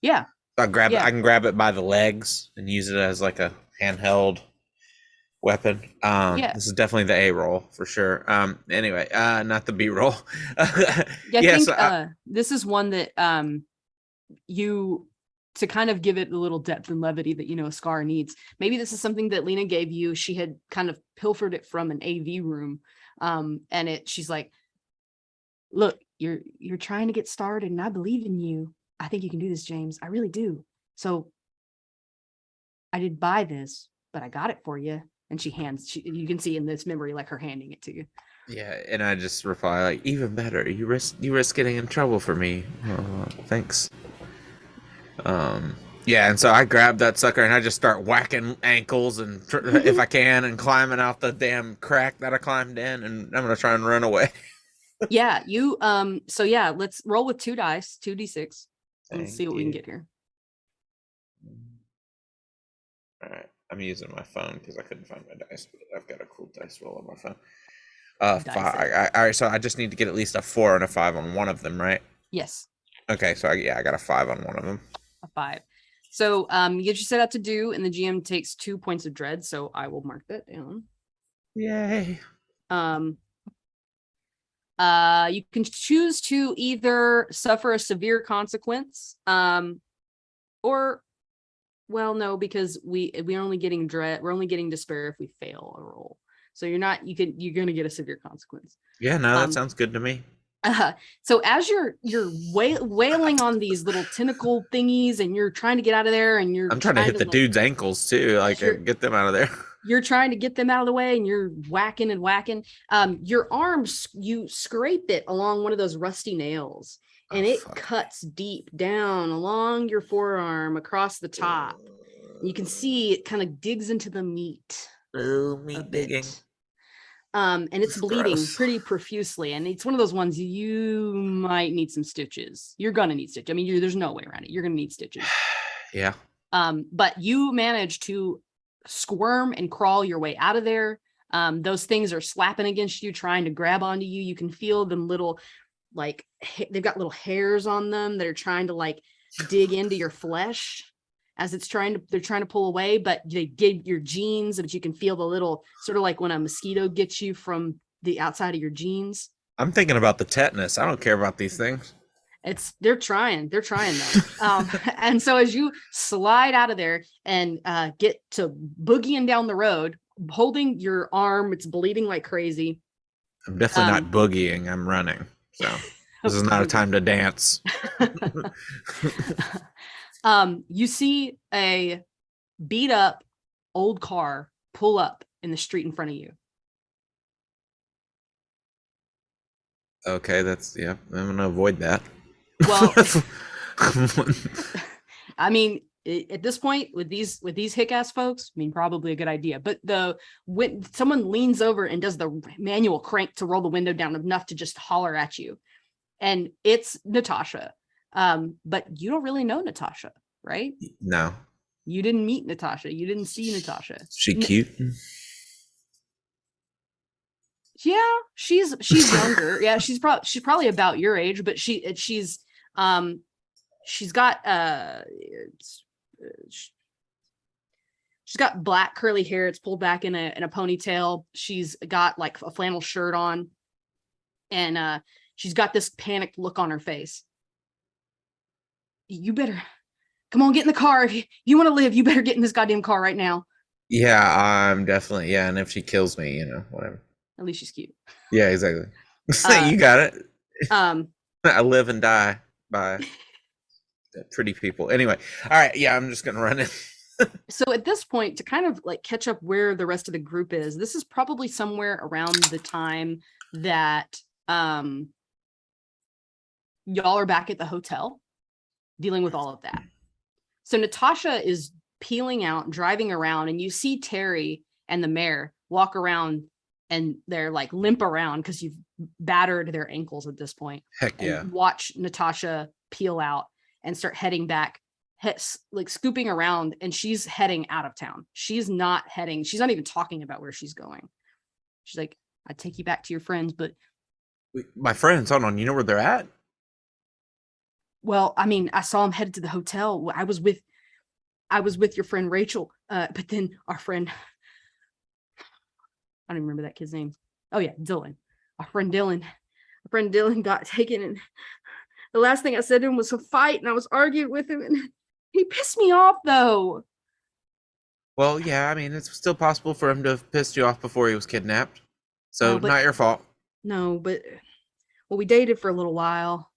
yeah. I grab it. Yeah. I can grab it by the legs and use it as like a handheld weapon. Yeah. This is definitely the A roll for sure. Anyway, not the B roll. Yeah, I think so this is one that you, to kind of give it a little depth and levity that a Scar needs. Maybe this is something that Lena gave you. She had kind of pilfered it from an AV room, and she's like, "Look, you're trying to get started, and I believe in you. I think you can do this, James. I really do. So I did buy this, but I got it for you." And you can see in this memory like her handing it to you. yeah, and I just reply like, "Even better. You risk getting in trouble for me. Thanks." Yeah, and so I grab that sucker and I just start whacking ankles and if I can, and climbing out the damn crack that I climbed in, and I'm gonna try and run away. Yeah, you so yeah, let's roll with 2 dice, 2d6. Let's see what we can get here. All right, I'm using my phone because I couldn't find my dice, but I've got a cool dice roll on my phone. Dice 5. All right, so I just need to get at least a 4 and a 5 on one of them, right? Yes, Okay, so I got a 5 on one of them. a 5. So you get your set out to do, and the GM takes 2 points of dread. So I will mark that down. Yay! You can choose to either suffer a severe consequence, or, well, no, because we're only getting dread. We're only getting despair if we fail a roll. So you're going to get a severe consequence. Yeah, no, that sounds good to me. So as you're wailing on these little tentacle thingies, and you're trying to get out of there, and I'm trying to hit the dude's ankles too, like get them out of there. You're trying to get them out of the way, and you're whacking and whacking. Your arms, you scrape it along one of those rusty nails, and it cuts deep down along your forearm across the top. You can see it kind of digs into the meat. Oh, meat digging. And it's bleeding Gross. pretty profusely, and it's one of those ones you might need some stitches. You're gonna need stitches. I mean, there's no way around it. You're gonna need stitches. Yeah. But you manage to squirm and crawl your way out of there. Those things are slapping against you, trying to grab onto you. You can feel them little, like, they've got little hairs on them that are trying to like dig into your flesh as they're trying to pull away, but they get your jeans, but you can feel the little, sort of like when a mosquito gets you from the outside of your jeans. I'm thinking about the tetanus. I don't care about these things. They're trying though. And so as you slide out of there and get to boogieing down the road, holding your arm, it's bleeding like crazy. I'm definitely not boogieing. I'm running. So This is not a time to dance. You see a beat up old car pull up in the street in front of you. Okay, I'm gonna avoid that. Well, I mean, at this point with these hick ass folks, I mean, probably a good idea. But when someone leans over and does the manual crank to roll the window down enough to just holler at you, and it's Natasha. But you don't really know Natasha, right? No. You didn't meet Natasha. You didn't see Natasha. She cute? Yeah, she's younger. Yeah, she's probably about your age, but she's got she's got black curly hair. It's pulled back in a ponytail. She's got like a flannel shirt on, and she's got this panicked look on her face. You better come on, get in the car. If you want to live, you better get in this goddamn car right now. Yeah, I'm definitely. Yeah, and if she kills me, whatever. At least she's cute. Yeah, exactly. You got it. Um, I live and die by pretty people. Anyway, all right. Yeah, I'm just gonna run in. So at this point, to kind of like catch up where the rest of the group is, this is probably somewhere around the time that y'all are back at the hotel dealing with all of that. So Natasha is peeling out, driving around, and you see Terry and the mayor walk around, and they're like limp around because you've battered their ankles at this point. Heck yeah. And watch Natasha peel out and start heading back, like scooping around, and she's heading out of town. She's not even talking about where she's going. She's like, I'd take you back to your friends, but My friends, hold on, you know where they're at? well, I mean, I saw them headed to the hotel. I was with your friend Rachel, but then our friend, I don't even remember that kid's name. Oh yeah, Dylan. Our friend Dylan got taken, and the last thing I said to him was a fight, and I was arguing with him, and he pissed me off though. Well, yeah, I mean, it's still possible for him to have pissed you off before he was kidnapped. So, No, but- not your fault. No, but well, we dated for a little while,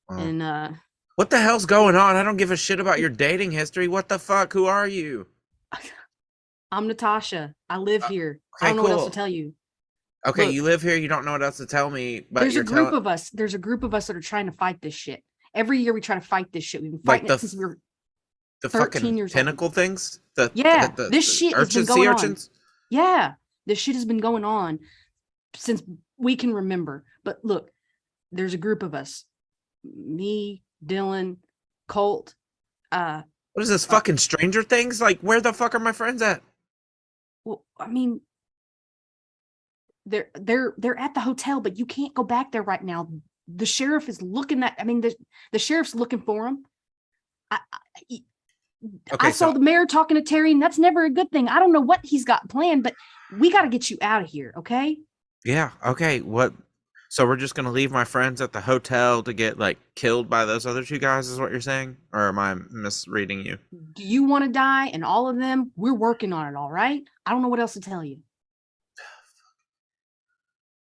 Oh. and What the hell's going on? I don't give a shit about your dating history. What the fuck? Who are you? I'm Natasha. I live here. I okay, don't know what else cool. to tell you. Okay, Look, you live here. You don't know what else to tell me. But There's a you're group telling of us. There's a group of us that are trying to fight this shit. Every year we try to fight this shit. We've been Like fighting the it since we were the 13 fucking years old. tentacle things. Yeah, this shit has been urchins, going sea on. urchins. Yeah, this shit has been going on since we can remember. But look, there's a group of us. Me, Dylan, Colt. What is this fucking Stranger Things? Like, where the fuck are my friends at? Well, I mean, they're at the hotel, but you can't go back there right now. The sheriff is looking at. I mean, the sheriff's looking for him. Okay, I saw so the mayor talking to Terry, and that's never a good thing. I don't know what he's got planned, but we got to get you out of here, okay? yeah, okay. What? So we're just gonna leave my friends at the hotel to get like killed by those other two guys? Is what you're saying, or am I misreading you? Do you want to die? And all of them, we're working on it, all right? I don't know what else to tell you.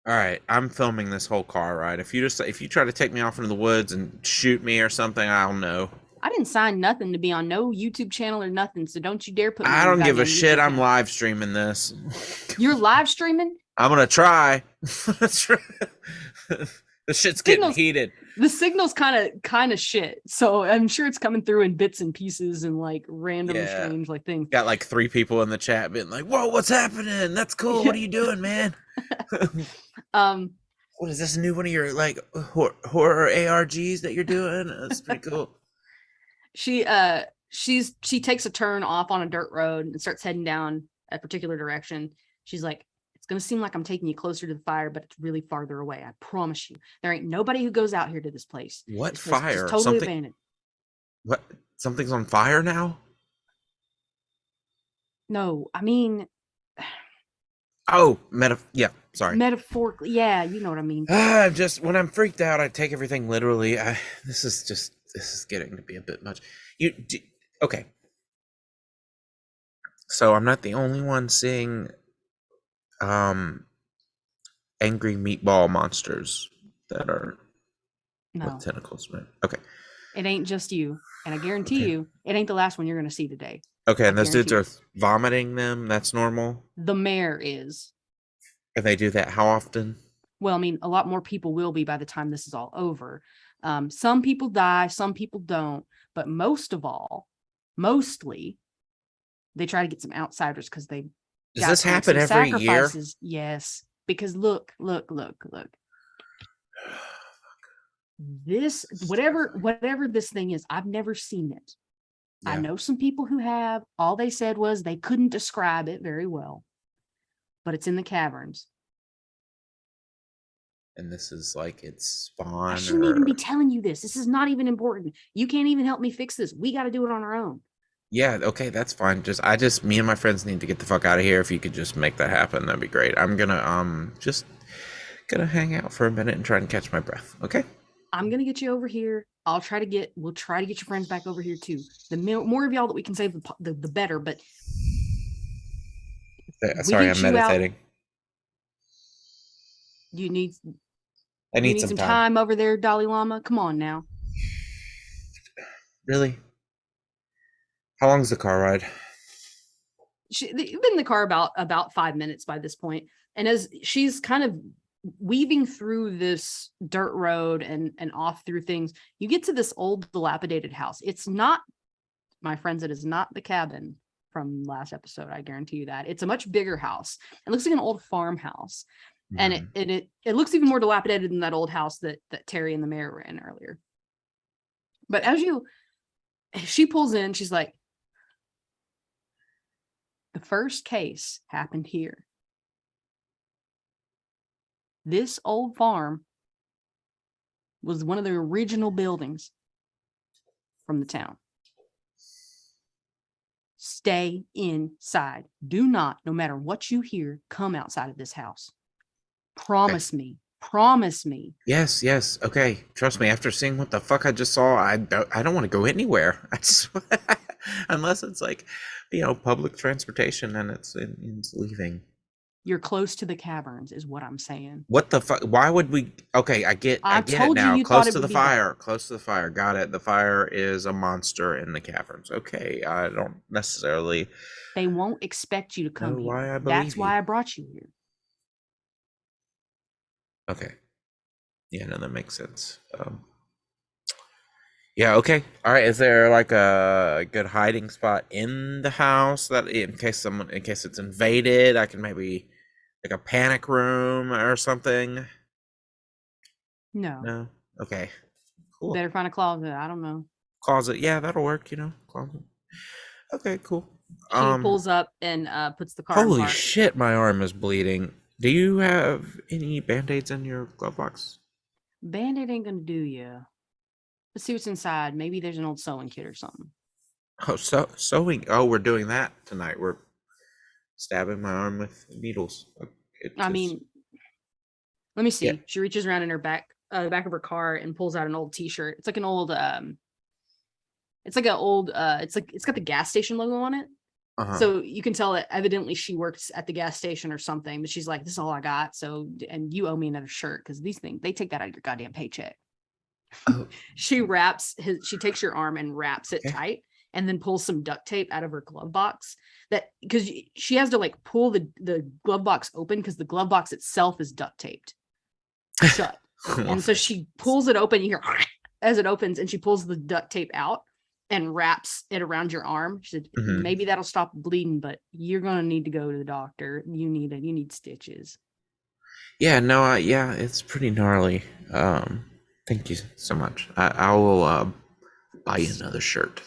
All right, I'm filming this whole car ride. If you try to take me off into the woods and shoot me or something, I'll know. I didn't sign nothing to be on no YouTube channel or nothing, so don't you dare put me I on don't your give a goddamn shit. YouTube I'm channel. live streaming this. You're live streaming? I'm gonna try. The shit's getting Signals- heated. The signal's kind of shit, so I'm sure it's coming through in bits and pieces and like random Yeah. strange like things. Got like 3 people in the chat being like, "Whoa, what's happening? That's cool. What are you doing, man? What is this, a new one of your like horror ARGs that you're doing? That's pretty cool." She takes a turn off on a dirt road and starts heading down a particular direction. She's like, it's gonna seem like I'm taking you closer to the fire, but it's really farther away. I promise you. There ain't nobody who goes out here to this place. What This place is fire? totally Something? abandoned. What? Something's on fire now? No, I mean Oh, yeah. Sorry. metaphorically. Yeah, you know what I mean. Just when I'm freaked out, I take everything literally. This is getting to be a bit much. Okay. So I'm not the only one seeing angry meatball monsters that are No, with tentacles, right? Okay. it ain't just you. And I guarantee Okay. you, it ain't the last one you're going to see today. Okay, I and those dudes guarantee are vomiting them. That's normal. The mayor is. If they do that, how often? Well, I mean, a lot more people will be by the time this is all over. Some people die, some people don't. But mostly, they try to get some outsiders because they Does got this to make happen some every year? sacrifices. Yes. Because look. This, whatever this thing is, I've never seen it. I Yeah. know some people who have. All they said was they couldn't describe it very well, but it's in the caverns. And this is like its I spawn shouldn't even be or telling you this. This is not even important. You can't even help me fix this. We got to do it on our own. yeah, okay, that's fine. Me and my friends need to get the fuck out of here. If you could just make that happen, that'd be great. I'm gonna just gonna hang out for a minute and try and catch my breath. Okay. I'm gonna get you over here. We'll try to get your friends back over here too. The more of y'all that we can save, the better. But we Sorry, get I'm you out- meditating. you need I you need need some time. time over there, Dalai Lama. Come on now. Really? How long's the car ride? You've been in the car about 5 minutes by this point, and as she's kind of weaving through this dirt road and off through things, you get to this old dilapidated house. It's not, my friends, it is not the cabin from last episode. I guarantee you that. It's a much bigger house. It looks like an old farmhouse, and Mhm. it looks even more dilapidated than that old house that Terry and the mayor were in earlier. But she pulls in, she's like, the first case happened here. This old farm was one of the original buildings from the town. Stay inside. Do not, no matter what you hear, come outside of this house. Promise me. Promise me. Yes, yes. Okay. Trust me, after seeing what the fuck I just saw, I don't want to go anywhere. I just unless it's like, public transportation and it's leaving. You're close to the caverns, is what I'm saying. What the fuck? Why would we? Okay, I get it told you now. you thought Close it to would the be that. fire. Close to the fire. Got it. The fire is a monster in the caverns. Okay, I don't necessarily They won't expect you to come know here. why I That's believe why you. I brought you here. Okay. Yeah, no, that makes sense. Yeah, okay. All right. Is there like a good hiding spot in the house that in case it's invaded, I can maybe like a panic room or something? No. No. Okay. Cool. Better find a closet. I don't know. Closet. Yeah, that'll work, closet. Okay, cool. She pulls up and puts the car in Holy park. shit, my arm is bleeding. Do you have any band-aids in your glove box? Band-Aid ain't gonna do you. Let's see what's inside. Maybe there's an old sewing kit or something. Oh, sewing. Oh, we're doing that tonight. We're stabbing my arm with needles. I mean, let me see. Yeah. She reaches around in her back of her car and pulls out an old t-shirt. It's like an old it's got the gas station logo on it. Uh-huh. So you can tell that evidently she works at the gas station or something, but she's like, this is all I got. So, and you owe me another shirt because these things, they take that out of your goddamn paycheck. Oh. She takes your arm and wraps it tight and then pulls some duct tape out of her glove box because she has to like pull the glove box open because the glove box itself is duct taped shut. And so she pulls it open, you hear as it opens, and she pulls the duct tape out and wraps it around your arm. She said, maybe that'll stop bleeding, but you're going to need to go to the doctor. You need stitches. Yeah, no, yeah, it's pretty gnarly. Thank you so much. I will buy you another shirt.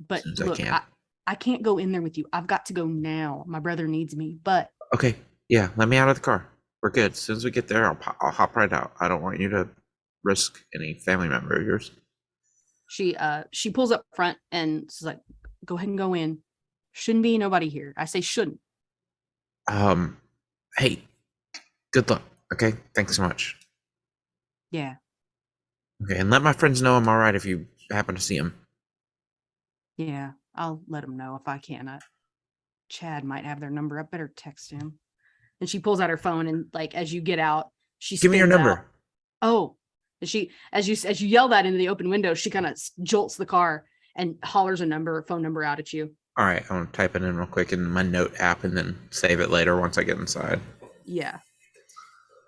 But as soon as look, I can. I can't go in there with you. I've got to go now. My brother needs me, but Okay, yeah, let me out of the car. We're good. As soon as we get there, I'll hop right out. I don't want you to risk any family member of yours. she pulls up front and she's like, go ahead and go in. Shouldn't be nobody here. I say shouldn't. Hey, good luck. Okay, thanks so much. Yeah. Okay, and let my friends know I'm all right if you happen to see them. Yeah. I'll let him know if I can. Chad might have their number. I better text him. And she pulls out her phone and like as you get out, she Give me your spins number. out. Oh, And she, as you yell that into the open window, she kind of jolts the car and hollers a phone number out at you. All right, I'm gonna type it in real quick in my note app and then save it later once I get inside. Yeah.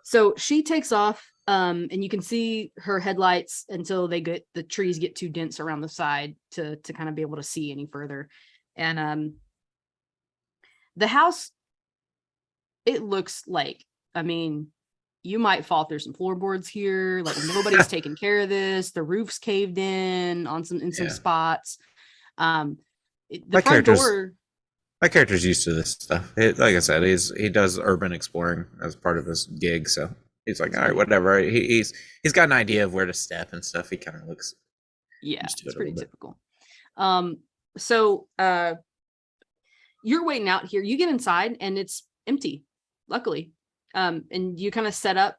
So she takes off, and you can see her headlights until the trees get too dense around the side to kind of be able to see any further. And the house, it looks like, I mean, you might fall through some floorboards here. Like nobody's taking care of this. The roof's caved in some spots. The front door. My character's used to this stuff. Like I said, he does urban exploring as part of his gig, so he's like, all right, whatever. He's got an idea of where to step and stuff. He kind of looks. Yeah, it's pretty typical. So you're waiting out here. You get inside and it's empty, luckily. And you kind of set up,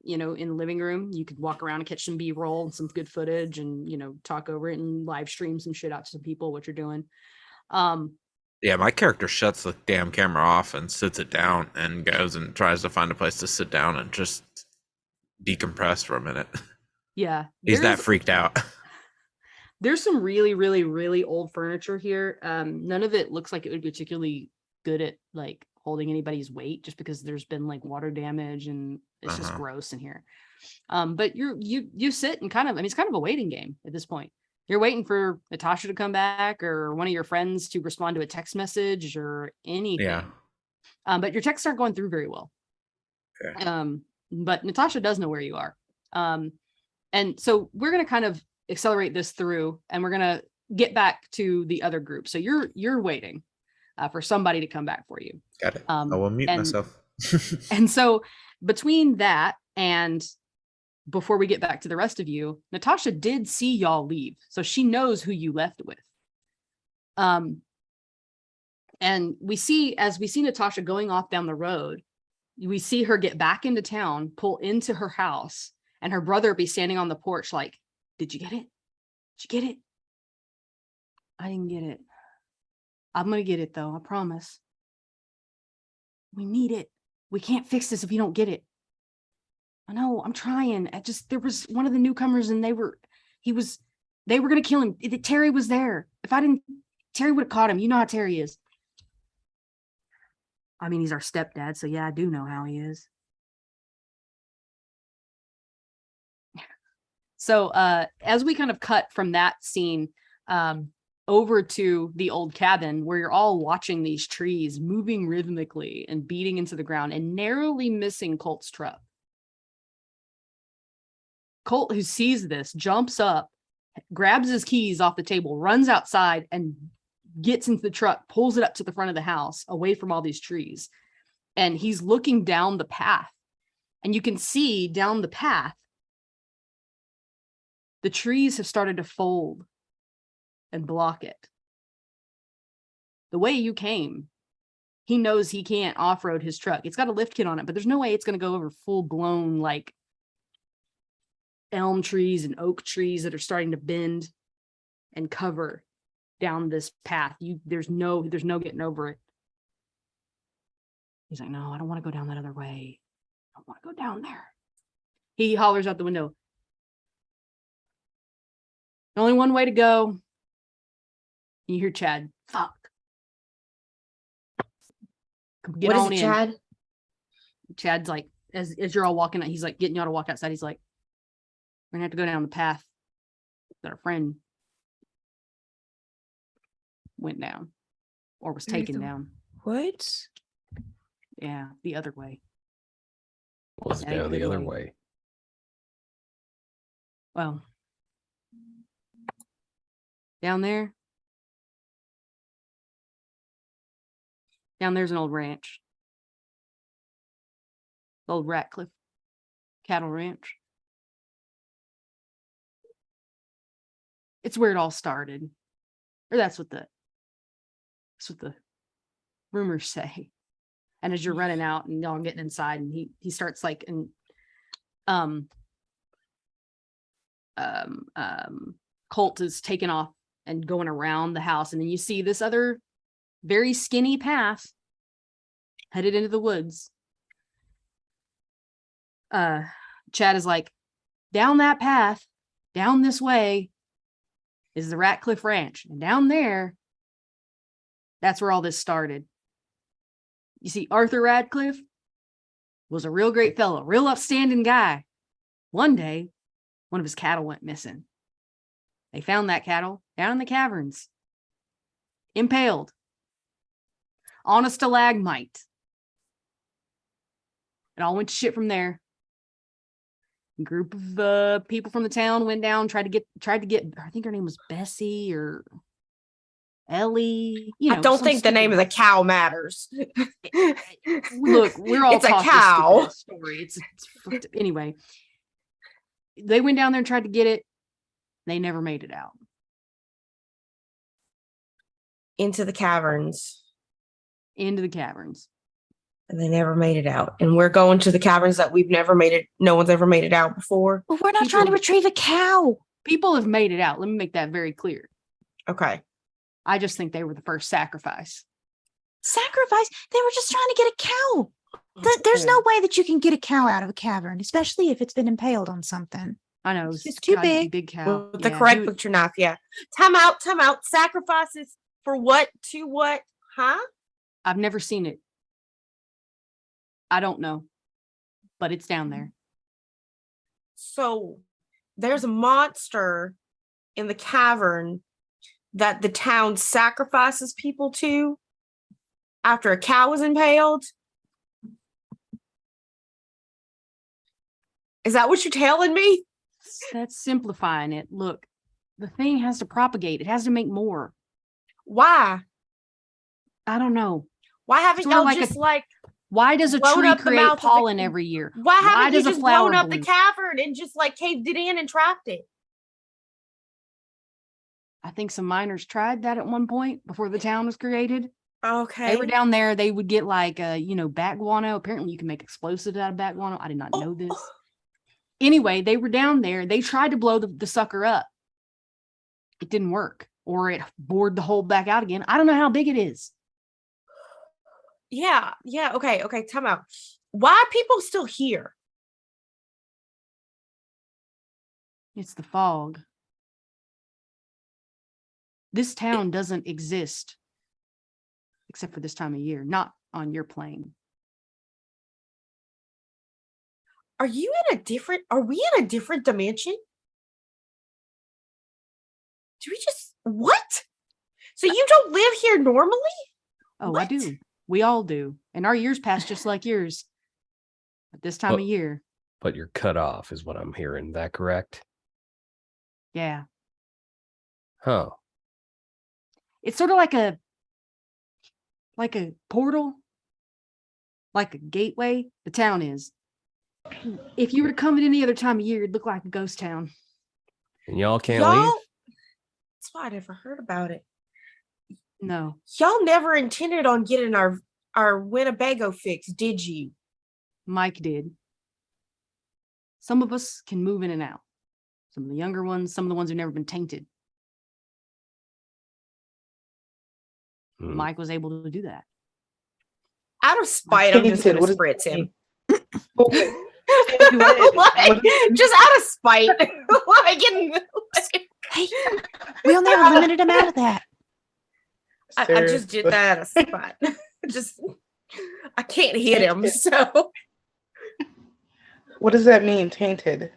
in the living room. You could walk around and catch some B-roll and some good footage and, talk over it and live stream some shit out to some people, what you're doing. Yeah, my character shuts the damn camera off and sits it down and goes and tries to find a place to sit down and just decompress for a minute. Yeah. He's that freaked out. There's some really, really, really old furniture here. None of it looks like it would be particularly good at like holding anybody's weight, just because there's been like water damage and it's just gross in here. But you sit and it's kind of a waiting game at this point. You're waiting for Natasha to come back or one of your friends to respond to a text message or anything. Yeah. But your texts aren't going through very well. Okay. But Natasha does know where you are. And so we're going to kind of accelerate this through and we're going to get back to the other group. So you're waiting for somebody to come back for you. Got it. I will mute myself. And so between that and before we get back to the rest of you, Natasha did see y'all leave. So she knows who you left with. And as we see Natasha going off down the road, we see her get back into town, pull into her house, and her brother be standing on the porch like, did you get it? Did you get it? I didn't get it. I'm going to get it though. I promise. We need it. We can't fix this if you don't get it. I know, I'm trying. There was one of the newcomers and they were going to kill him. Terry was there. Terry would have caught him. You know how Terry is. I mean, he's our stepdad. So yeah, I do know how he is. So as we kind of cut from that scene over to the old cabin where you're all watching these trees moving rhythmically and beating into the ground and narrowly missing Colt's truck. Colt, who sees this, jumps up, grabs his keys off the table, runs outside and gets into the truck, pulls it up to the front of the house away from all these trees. And he's looking down the path and you can see down the path, the trees have started to fold and block it. The way you came, he knows he can't off-road his truck. It's got a lift kit on it, but there's no way it's going to go over full-blown like elm trees and oak trees that are starting to bend and cover down this path. There's no getting over it. He's like, no, I don't want to go down that other way. I don't want to go down there. He hollers out the window. Only one way to go. And you hear Chad, fuck. Get what on is it, in. Chad? Chad's like, as you're all walking out, he's like getting y'all to walk outside. He's like, we're gonna have to go down the path that our friend went down or was taken down. What? Yeah, the other way. Was down the other way. Well, down there's an old ranch. Old Ratcliffe Cattle Ranch. It's where it all started. Or that's what the rumors say. And as you're running out and y'all getting inside and he starts like Colt is taking off and going around the house, and then you see this other very skinny path headed into the woods. Chad is like, down that path, down this way, is the Ratcliffe Ranch. And down there, that's where all this started. You see, Arthur Radcliffe was a real great fellow, real upstanding guy. One day, one of his cattle went missing. They found that cattle down in the caverns, impaled on a stalagmite. It all went to shit from there. A group of people from the town went down, tried to get. I think her name was Bessie or Ellie. I don't think the name of the cow matters. Look, we're all It's a taught this cow. stupid story. It's anyway. They went down there and tried to get it. They never made it out. Into the caverns. Into the caverns. And they never made it out. And we're going to the caverns that we've never made it. No one's ever made it out before. Well, we're not trying to retrieve a cow. People have made it out. Let me make that very clear. Okay. I just think they were the first sacrifice. Sacrifice? They were just trying to get a cow. There's no way that you can get a cow out of a cavern, especially if it's been impaled on something. I know. It's too gotta be big. Big cow. With the Yeah, correct dude, butcher knife, yeah. Time out. Sacrifices for what? To what? Huh? I've never seen it. I don't know. But it's down there. So there's a monster in the cavern that the town sacrifices people to after a cow was impaled. Is that what you're telling me? That's simplifying it. Look, the thing has to propagate. It has to make more. Why? I don't know. Why haven't Sorta y'all like a- just like Why does a Blown tree up the create mouth of the- pollen every year? why haven't you does a just flower blown up the bloom? cavern and just like caved it in and trapped it? I think some miners tried that at one point before the town was created. Okay. They were down there. They would get like, bat guano. Apparently, you can make explosives out of bat guano. I did not know this. Anyway, they were down there. They tried to blow the sucker up. It didn't work, or it bored the hole back out again. I don't know how big it is. Yeah. Okay. Time out. Why are people still here? It's the fog. This town doesn't exist except for this time of year, not on your plane. Are we in a different dimension? Do we just, what? So you don't live here normally? Oh, What? I do. We all do. And our years pass just like yours at this time But- of year. But you're cut off, is what I'm hearing. Is that correct? Yeah. Huh. It's sort of like a portal, like a gateway. The town is. If you were to come at any other time of year, it'd look like a ghost town. And y'all can't Y'all, leave? that's why I never heard about it. No. Y'all never intended on getting our Winnebago fix, did you? Mike did. Some of us can move in and out. Some of the younger ones, some of the ones who've never been tainted. Hmm. Mike was able to do that. Out of spite, I'm just Tainted, gonna what does spritz him. Okay. Like, just out of spite. Hey, we only have a limited amount of that. I just did that out of spite. Just, I can't hit him, so. What does that mean, tainted?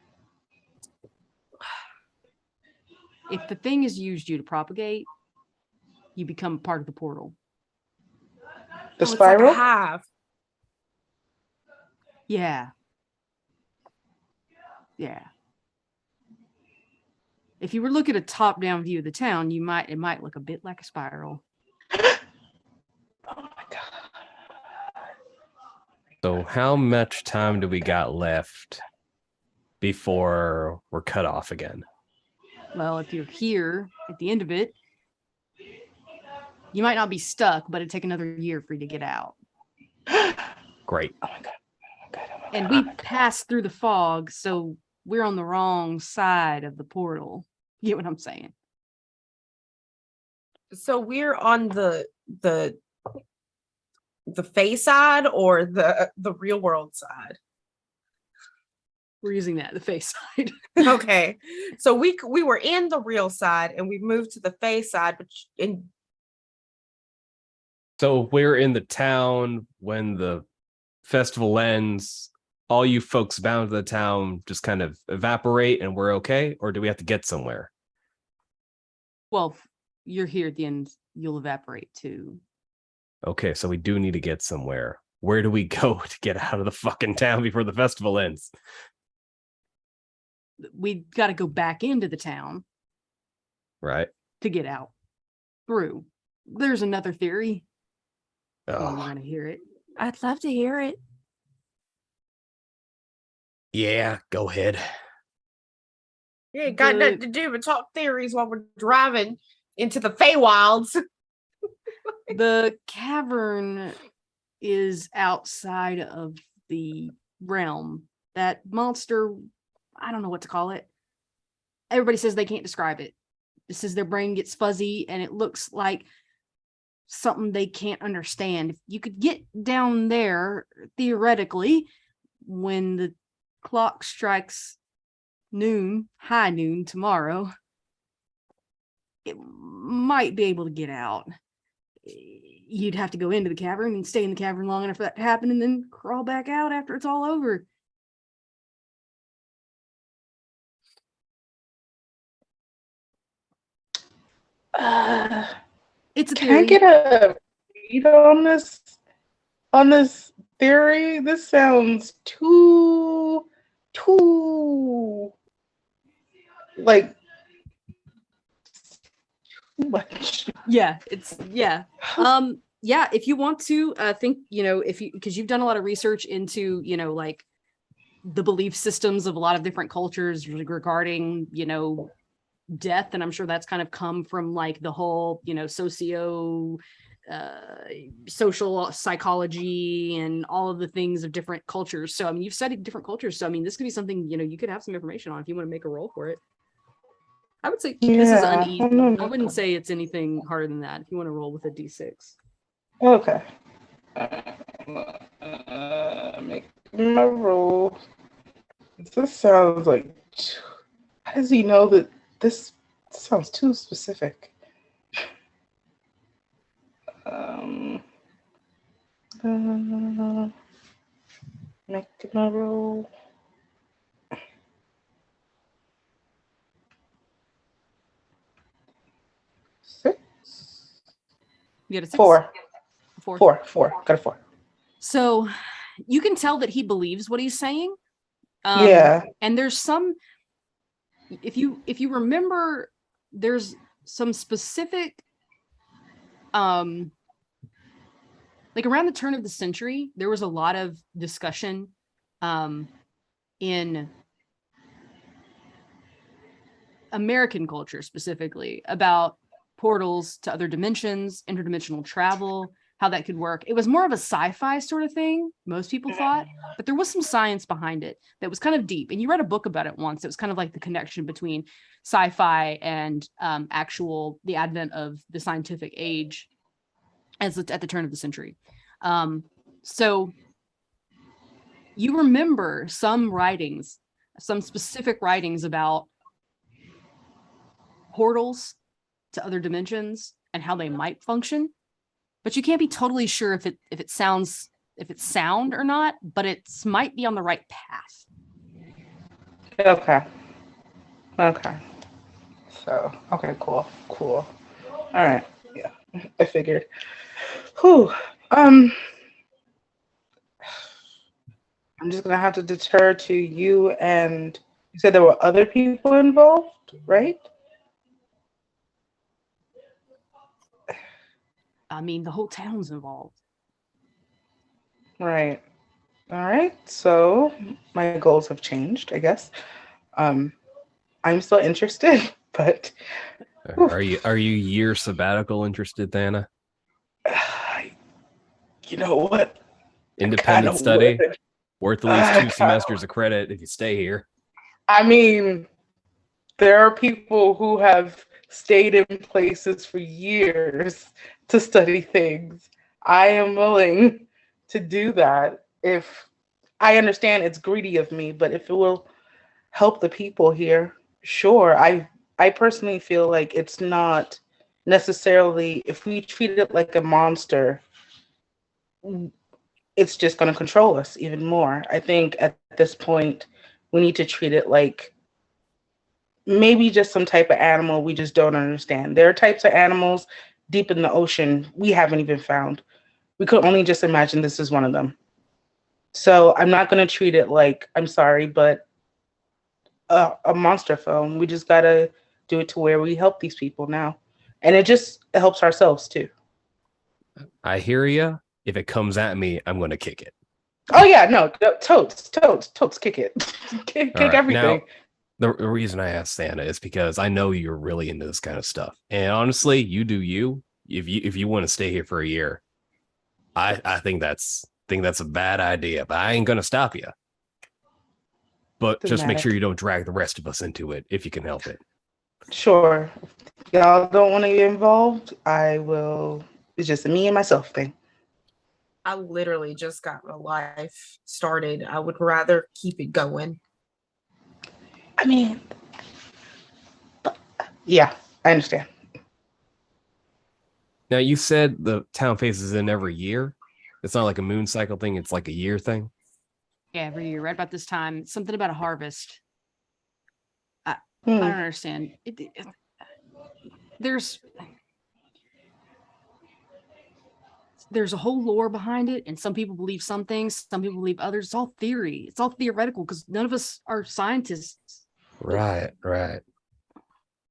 If the thing has used you to propagate, you become part of the portal. The It's like spiral? a hive. Yeah. Yeah. If you were looking at a top-down view of the town, it might look a bit like a spiral. Oh my god. So how much time do we got left before we're cut off again? Well, if you're here at the end of it, you might not be stuck, but it'd take another year for you to get out. Great. Oh my god. Oh my god. Oh my And god. we passed through the fog, so we're on the wrong side of the portal. You get what I'm saying? So we're on the face side or the real world side? We're using that, the face side. Okay. So we were in the real side and we moved to the face side, but in So we're in the town when the festival ends. All you folks bound to the town just kind of evaporate and we're okay? Or do we have to get somewhere? Well, you're here at the end, you'll evaporate too. Okay, so we do need to get somewhere. Where do we go to get out of the fucking town before the festival ends? We got to go back into the town Right? to get out through. There's another theory. Oh, you Oh, want to hear it? I'd love to hear it. yeah, go ahead. yeah, got The- nothing to do but talk theories while we're driving into the Feywilds. The cavern is outside of the realm. That monster, I don't know what to call it. Everybody says they can't describe it. This is their brain gets fuzzy and it looks like something they can't understand. If you could get down there, theoretically, when the clock strikes noon, high noon tomorrow, it might be able to get out. You'd have to go into the cavern and stay in the cavern long enough for that to happen and then crawl back out after it's all over. It's a Can I theory. get a read on this theory? This sounds too like too much. Yeah, it's yeah. Yeah, if you want to think, if you because you've done a lot of research into, like the belief systems of a lot of different cultures regarding, death, and I'm sure that's kind of come from like the whole, social psychology and all of the things of different cultures. So I mean, you've studied different cultures, so I mean, this could be something, you could have some information on if you want to make a roll for it. I would say this is Yeah, uneasy. I wouldn't say it's anything harder than that if you want to roll with a d6. Okay. Make my roll. This sounds like. How does he know that this sounds too specific? Make my roll. Six. You got a 6? Four. Four. Four. Got a 4. So you can tell that he believes what he's saying. Yeah. And there's some, if you remember, there's some specific, like around the turn of the century, there was a lot of discussion in American culture specifically about portals to other dimensions, interdimensional travel, how that could work. It was more of a sci-fi sort of thing, most people thought, but there was some science behind it that was kind of deep. And you read a book about it once. It was kind of like the connection between sci-fi and the advent of the scientific age at the turn of the century. So you remember some specific writings about portals to other dimensions and how they might function, but you can't be totally sure if it's sound or not, but it might be on the right path. Okay. So, okay, cool. All right. Yeah, I figured. Whew. I'm just gonna have to defer to you, and you said there were other people involved, right? I mean, the whole town's involved. Right. All right. So my goals have changed, I guess. I'm still interested, but Are you year sabbatical interested, Thana? you know what? Independent Kinda study, would. worth at least 2 kinda- semesters of credit if you stay here. I mean, there are people who have stayed in places for years to study things. I am willing to do that if I understand it's greedy of me, but if it will help the people here, sure. I personally feel like it's not necessarily, if we treat it like a monster, it's just going to control us even more. I think at this point we need to treat it like maybe just some type of animal we just don't understand. There are types of animals deep in the ocean we haven't even found. We could only just imagine this is one of them. So I'm not going to treat it like, I'm sorry, but a monster film. We just got to do it to where we help these people now. And it just helps ourselves too. I hear you. If it comes at me, I'm going to kick it. Oh yeah, no, totes, kick it. kick All right, everything. Now, the reason I asked Santa is because I know you're really into this kind of stuff. And honestly, you do you. If you want to stay here for a year, I think that's a bad idea, but I ain't gonna stop you. But just make sure you don't drag the rest of us into it if you can help it. Sure. If y'all don't want to get involved, I will. It's just a me and myself thing. I literally just got my life started. I would rather keep it going. I mean, yeah, I understand. Now, you said the town phases in every year. It's not like a moon cycle thing. It's like a year thing. Yeah, every year, right about this time, something about a harvest. I don't understand. There's a whole lore behind it, and some people believe some things, some people believe others. It's all theory. It's all theoretical because none of us are scientists. Right.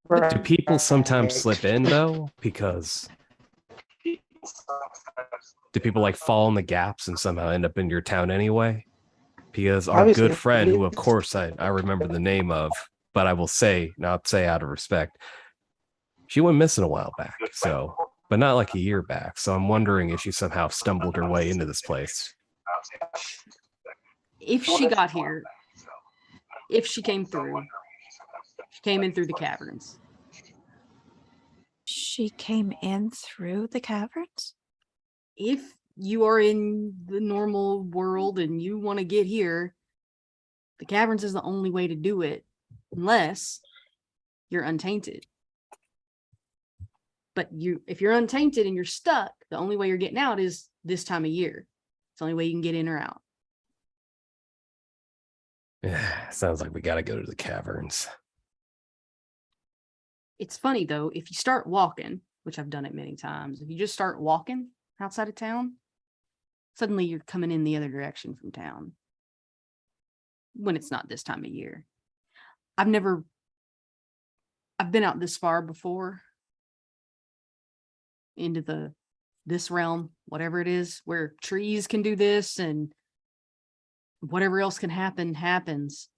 Do people sometimes slip in though? Because do people like fall in the gaps and somehow end up in your town anyway? Because our Obviously. good friend, who of course I remember the name of, but I will not say out of respect, she went missing a while back. So, but not like a year back. So I'm wondering if she somehow stumbled her way into this place. If she got here, if she came through, she came in through the caverns. She came in through the caverns? If you are in the normal world and you want to get here, the caverns is the only way to do it, unless you're untainted. But if you're untainted and you're stuck, the only way you're getting out is this time of year. It's the only way you can get in or out. Yeah, sounds like we got to go to the caverns. It's funny though, if you start walking, which I've done it many times, if you just start walking outside of town, suddenly you're coming in the other direction from town when it's not this time of year. I've been out this far before into this realm, whatever it is, where trees can do this and whatever else can happen happens.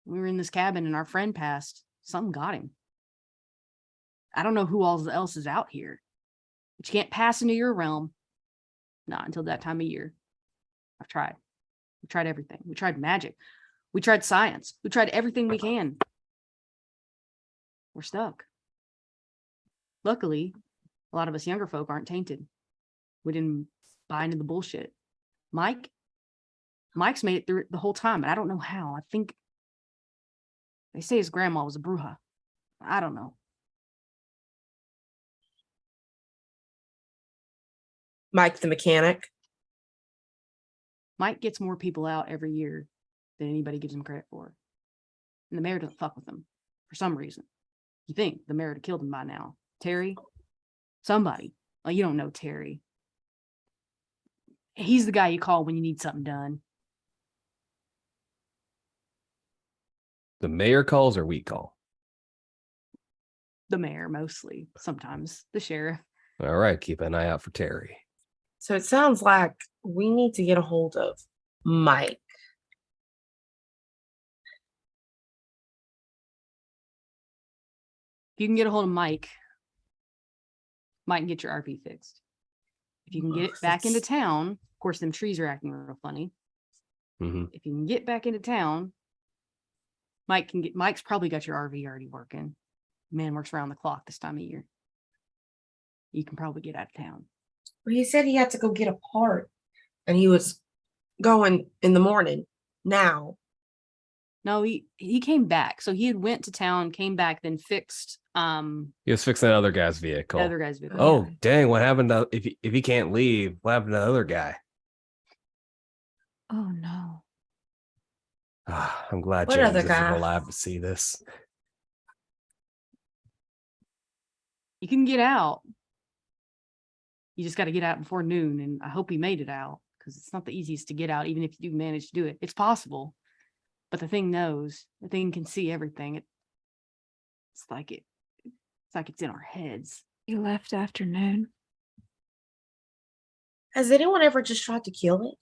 We were in this cabin and our friend passed. Something got him. I don't know who else is out here, but you can't pass into your realm. Not until that time of year. I've tried. We tried everything. We tried magic. We tried science. We tried everything we can. We're stuck. Luckily, a lot of us younger folk aren't tainted. We didn't buy into the bullshit. Mike's made it through it the whole time, and I don't know how. I think they say his grandma was a bruja. I don't know. Mike the mechanic. Mike gets more people out every year than anybody gives him credit for. And the mayor doesn't fuck with him for some reason. You think the mayor would have killed him by now. Terry? Somebody. Oh, you don't know Terry. He's the guy you call when you need something done. The mayor calls or we call? The mayor, mostly. Sometimes the sheriff. All right, keep an eye out for Terry. So it sounds like we need to get a hold of Mike. If you can get a hold of Mike can get your RP fixed. If you can get it back into town, of course, them trees are acting real funny. Mm-hmm. If you can get back into town, Mike's probably got your RV already working. Man works around the clock this time of year. You can probably get out of town. Well, he said he had to go get a part and he was going in the morning now. No, he came back. So he had went to town, came back, then fixed He was fixing that other guy's the vehicle. other guy's vehicle. Oh, dang. What happened to if he can't leave? What happened to the other guy? Oh no. I'm glad What James other isn't guy? alive to see this. You can get out. You just got to get out before noon, and I hope he made it out because it's not the easiest to get out, even if you do manage to do it. It's possible, but the thing knows. The thing can see everything. It's like it's in our heads. You left afternoon. Has anyone ever just tried to kill it?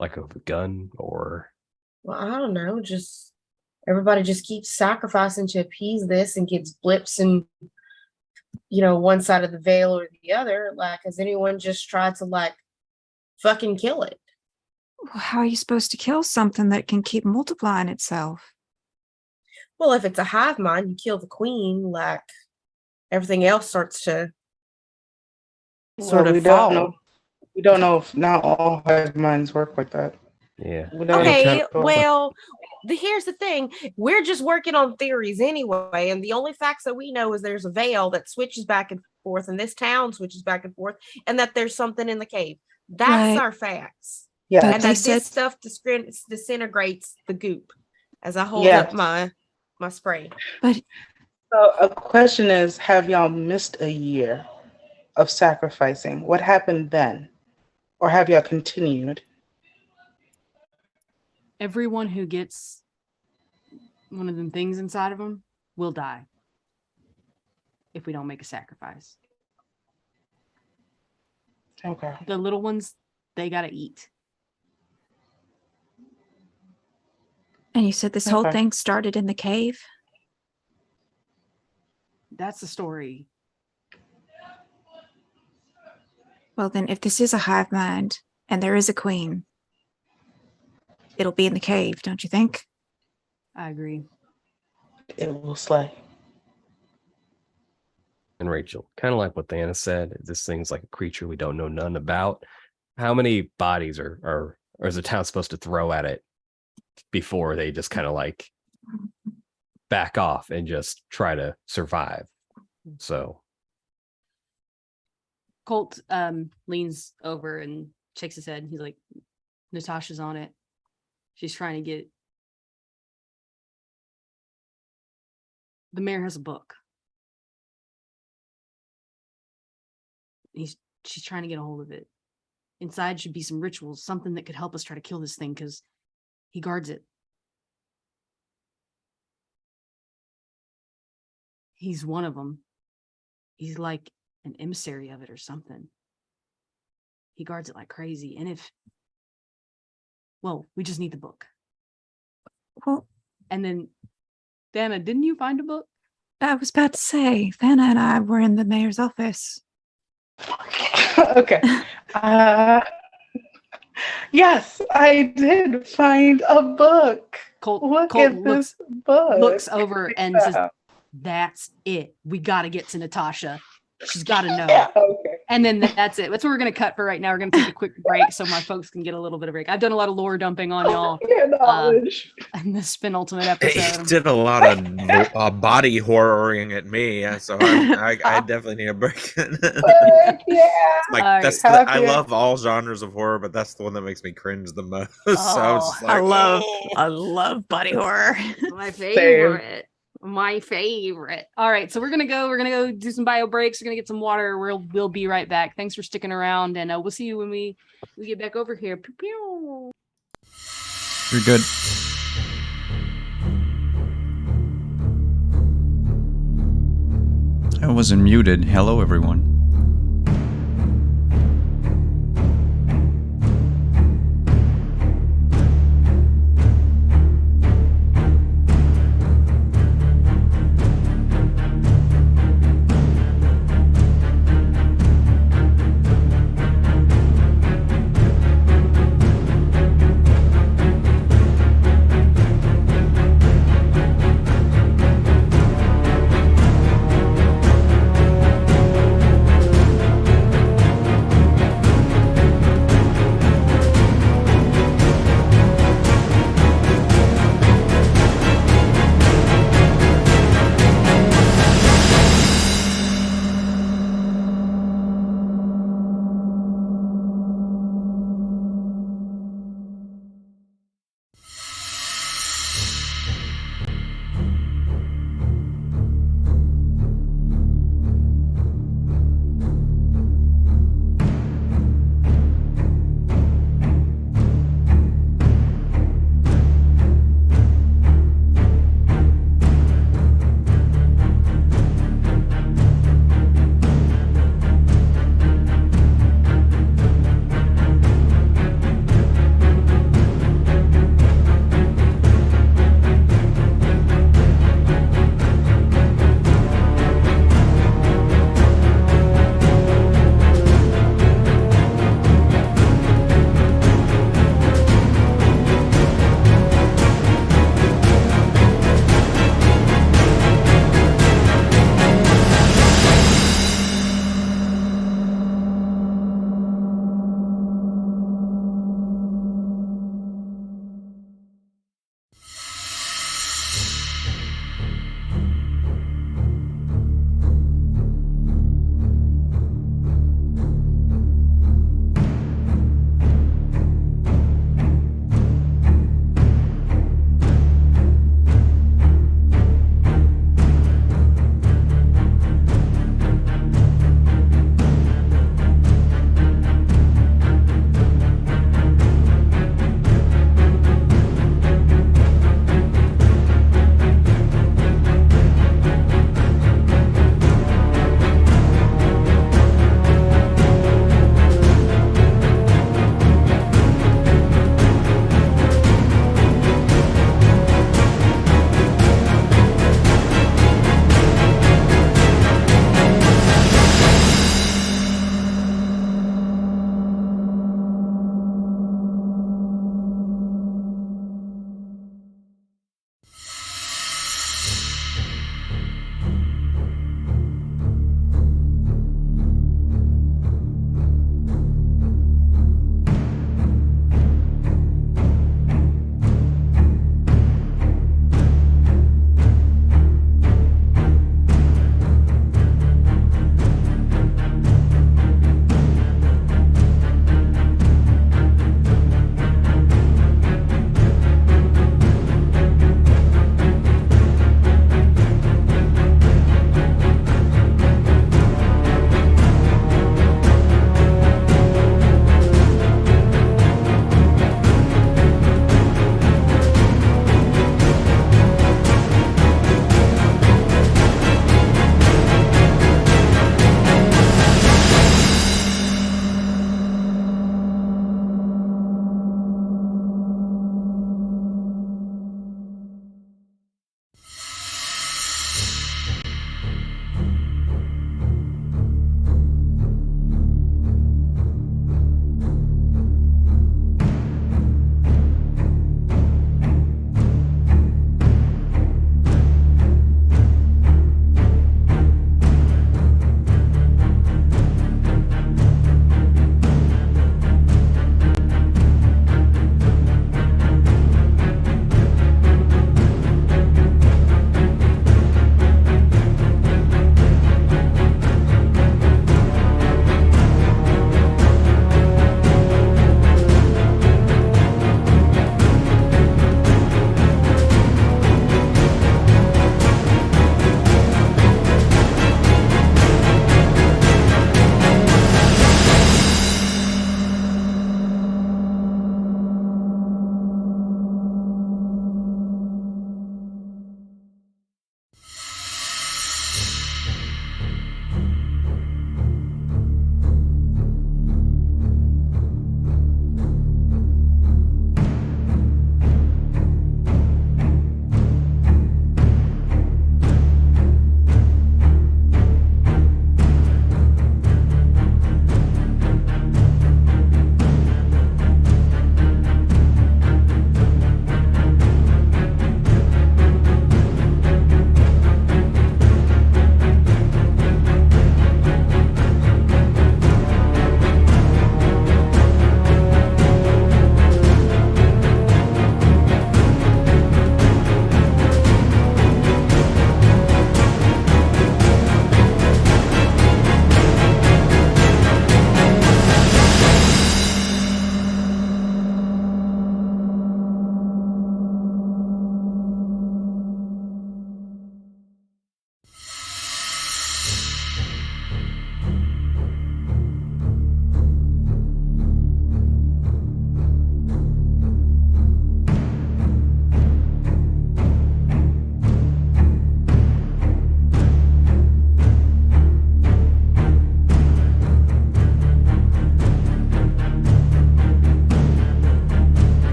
Like a gun or Well, I don't know. Just everybody just keeps sacrificing to appease this and gets blips and one side of the veil or the other. Like, has anyone just tried to like fucking kill it? Well, how are you supposed to kill something that can keep multiplying itself? Well, if it's a hive mind, you kill the queen, like everything else starts to sort of we fall. don't know. We don't know if not all hive minds work like that. yeah. We don't Okay, know. well, here's the thing. We're just working on theories anyway, and the only facts that we know is there's a veil that switches back and forth, and this town switches back and forth, and that there's something in the cave. That's Right. our facts. Yeah. But And they that said- this stuff disintegrates the goop as I hold Yeah. up my spray. So a question is, have y'all missed a year of sacrificing? What happened then? Or have y'all continued? Everyone who gets one of them things inside of them will die if we don't make a sacrifice. Okay. The little ones, they gotta eat. And you said this whole Okay. thing started in the cave? That's the story. Well, then, if this is a hive mind and there is a queen, it'll be in the cave, don't you think? I agree. It will slay. And Rachel, kind of like what Thana said, this thing's like a creature we don't know none about. How many bodies are is the town supposed to throw at it before they just kind of like back off and just try to survive? So Colt leans over and shakes his head. He's like, Natasha's on it. She's trying to get. The mayor has a book. She's trying to get a hold of it. Inside should be some rituals, something that could help us try to kill this thing because he guards it. He's one of them. He's like an emissary of it or something. He guards it like crazy. And we just need the book. Well, And then, Dana, didn't you find a book? I was about to say, Vanna and I were in the mayor's office. Okay. Yes, I did find a book. Colt Look at looks, this book. looks over and says, Yeah. that's it. We got to get to Natasha. She's got to know. Yeah, okay. And then that's it. That's what we're going to cut for right now. We're going to take a quick break so my folks can get a little bit of break. I've done a lot of lore dumping on y'all Your knowledge. in this penultimate He episode. did a lot of body horroring at me, so I definitely need a break. Heck yeah. Like All right. that's I love all genres of horror, but that's the one that makes me cringe the most. So I was just like, I love body horror. My favorite. My favorite. All right, so we're gonna go do some bio breaks. We're gonna get some water. We'll be right back. Thanks for sticking around, and we'll see you when we get back over here. Pew, pew. You're good. I wasn't muted. Hello, everyone.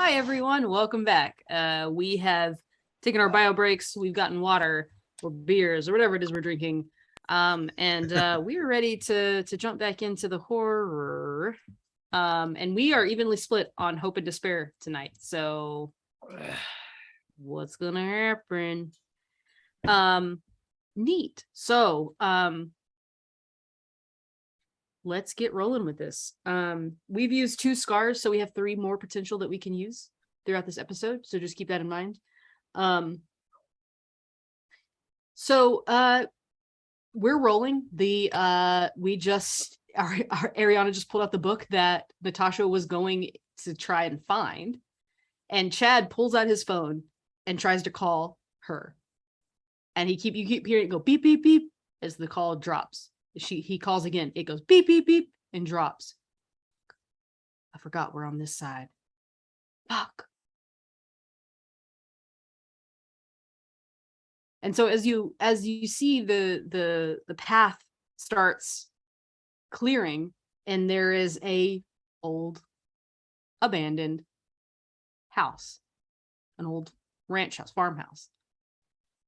Hi everyone, welcome back. We have taken our bio breaks. We've gotten water or beers or whatever it is we're drinking. And we are ready to jump back into the horror. And we are evenly split on hope and despair tonight. So what's gonna happen? Neat. So let's get rolling with this. We've used 2 scars, so we have 3 more potential that we can use throughout this episode. So just keep that in mind. We're rolling. Our Ariana just pulled out the book that Natasha was going to try and find, and Chad pulls out his phone and tries to call her. And you keep hearing it go beep beep beep as the call drops. He calls again. It goes beep beep beep and drops. I forgot we're on this side. Fuck. And so as you see the path starts clearing, and there is a old abandoned house, an old ranch house, farmhouse,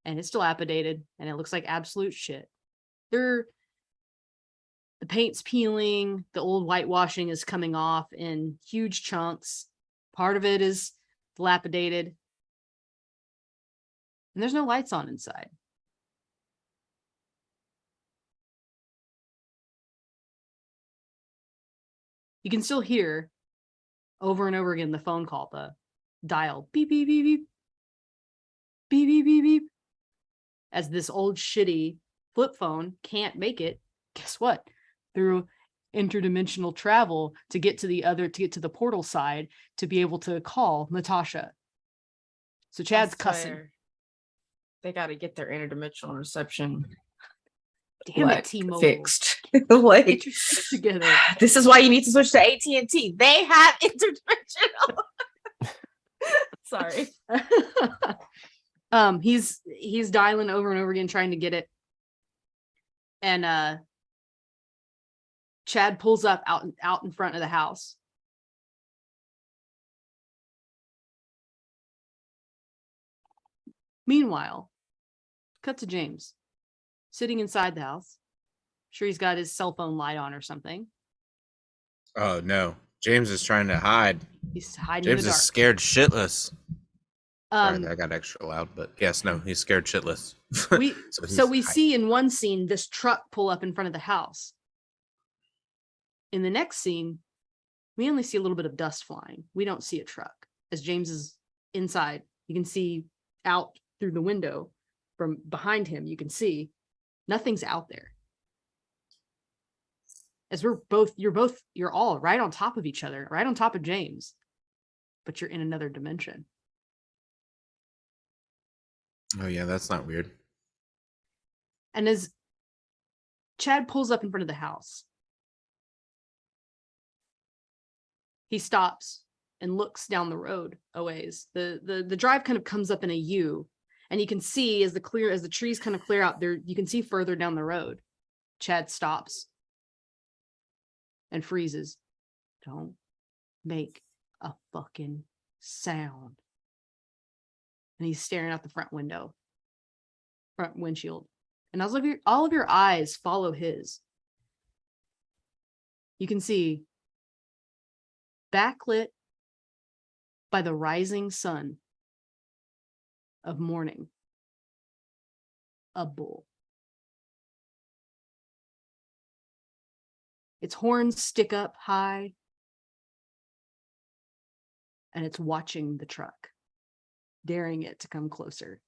and it's dilapidated and it looks like absolute shit. The paint's peeling, the old whitewashing is coming off in huge chunks. Part of it is dilapidated. And there's no lights on inside. You can still hear over and over again the phone call, the dial beep, beep, beep, beep, beep, beep, beep, beep. As this old shitty flip phone can't make it, guess what? Through interdimensional travel to get to the portal side to be able to call Natasha. So Chad's cussing. They got to get their interdimensional reception Damn it, T-Mobile. fixed. Like, get your shit together. This is why you need to switch to AT&T. They have interdimensional. Sorry. He's dialing over and over again trying to get it. And Chad pulls up out in front of the house. Meanwhile, cut to James sitting inside the house. Sure, he's got his cell phone light on or something. Oh no, James is trying to hide. He's hiding James in the dark. is scared shitless. Sorry, Um, I got extra loud, but yes, no, he's scared shitless. we So we he's see in one scene this truck pull up in front of the house. In the next scene, we only see a little bit of dust flying. We don't see a truck. As James is inside, you can see out through the window from behind him. You can see nothing's out there. As you're all right on top of each other, right on top of James, but you're in another dimension. Oh yeah, that's not weird. And as Chad pulls up in front of the house, he stops and looks down the road a ways. The drive kind of comes up in a U, and you can see as the trees kind of clear out there, you can see further down the road. Chad stops and freezes. Don't make a fucking sound. And he's staring out the front windshield. And all of your eyes follow his. You can see, backlit by the rising sun of morning, a bull. Its horns stick up high, and it's watching the truck, daring it to come closer.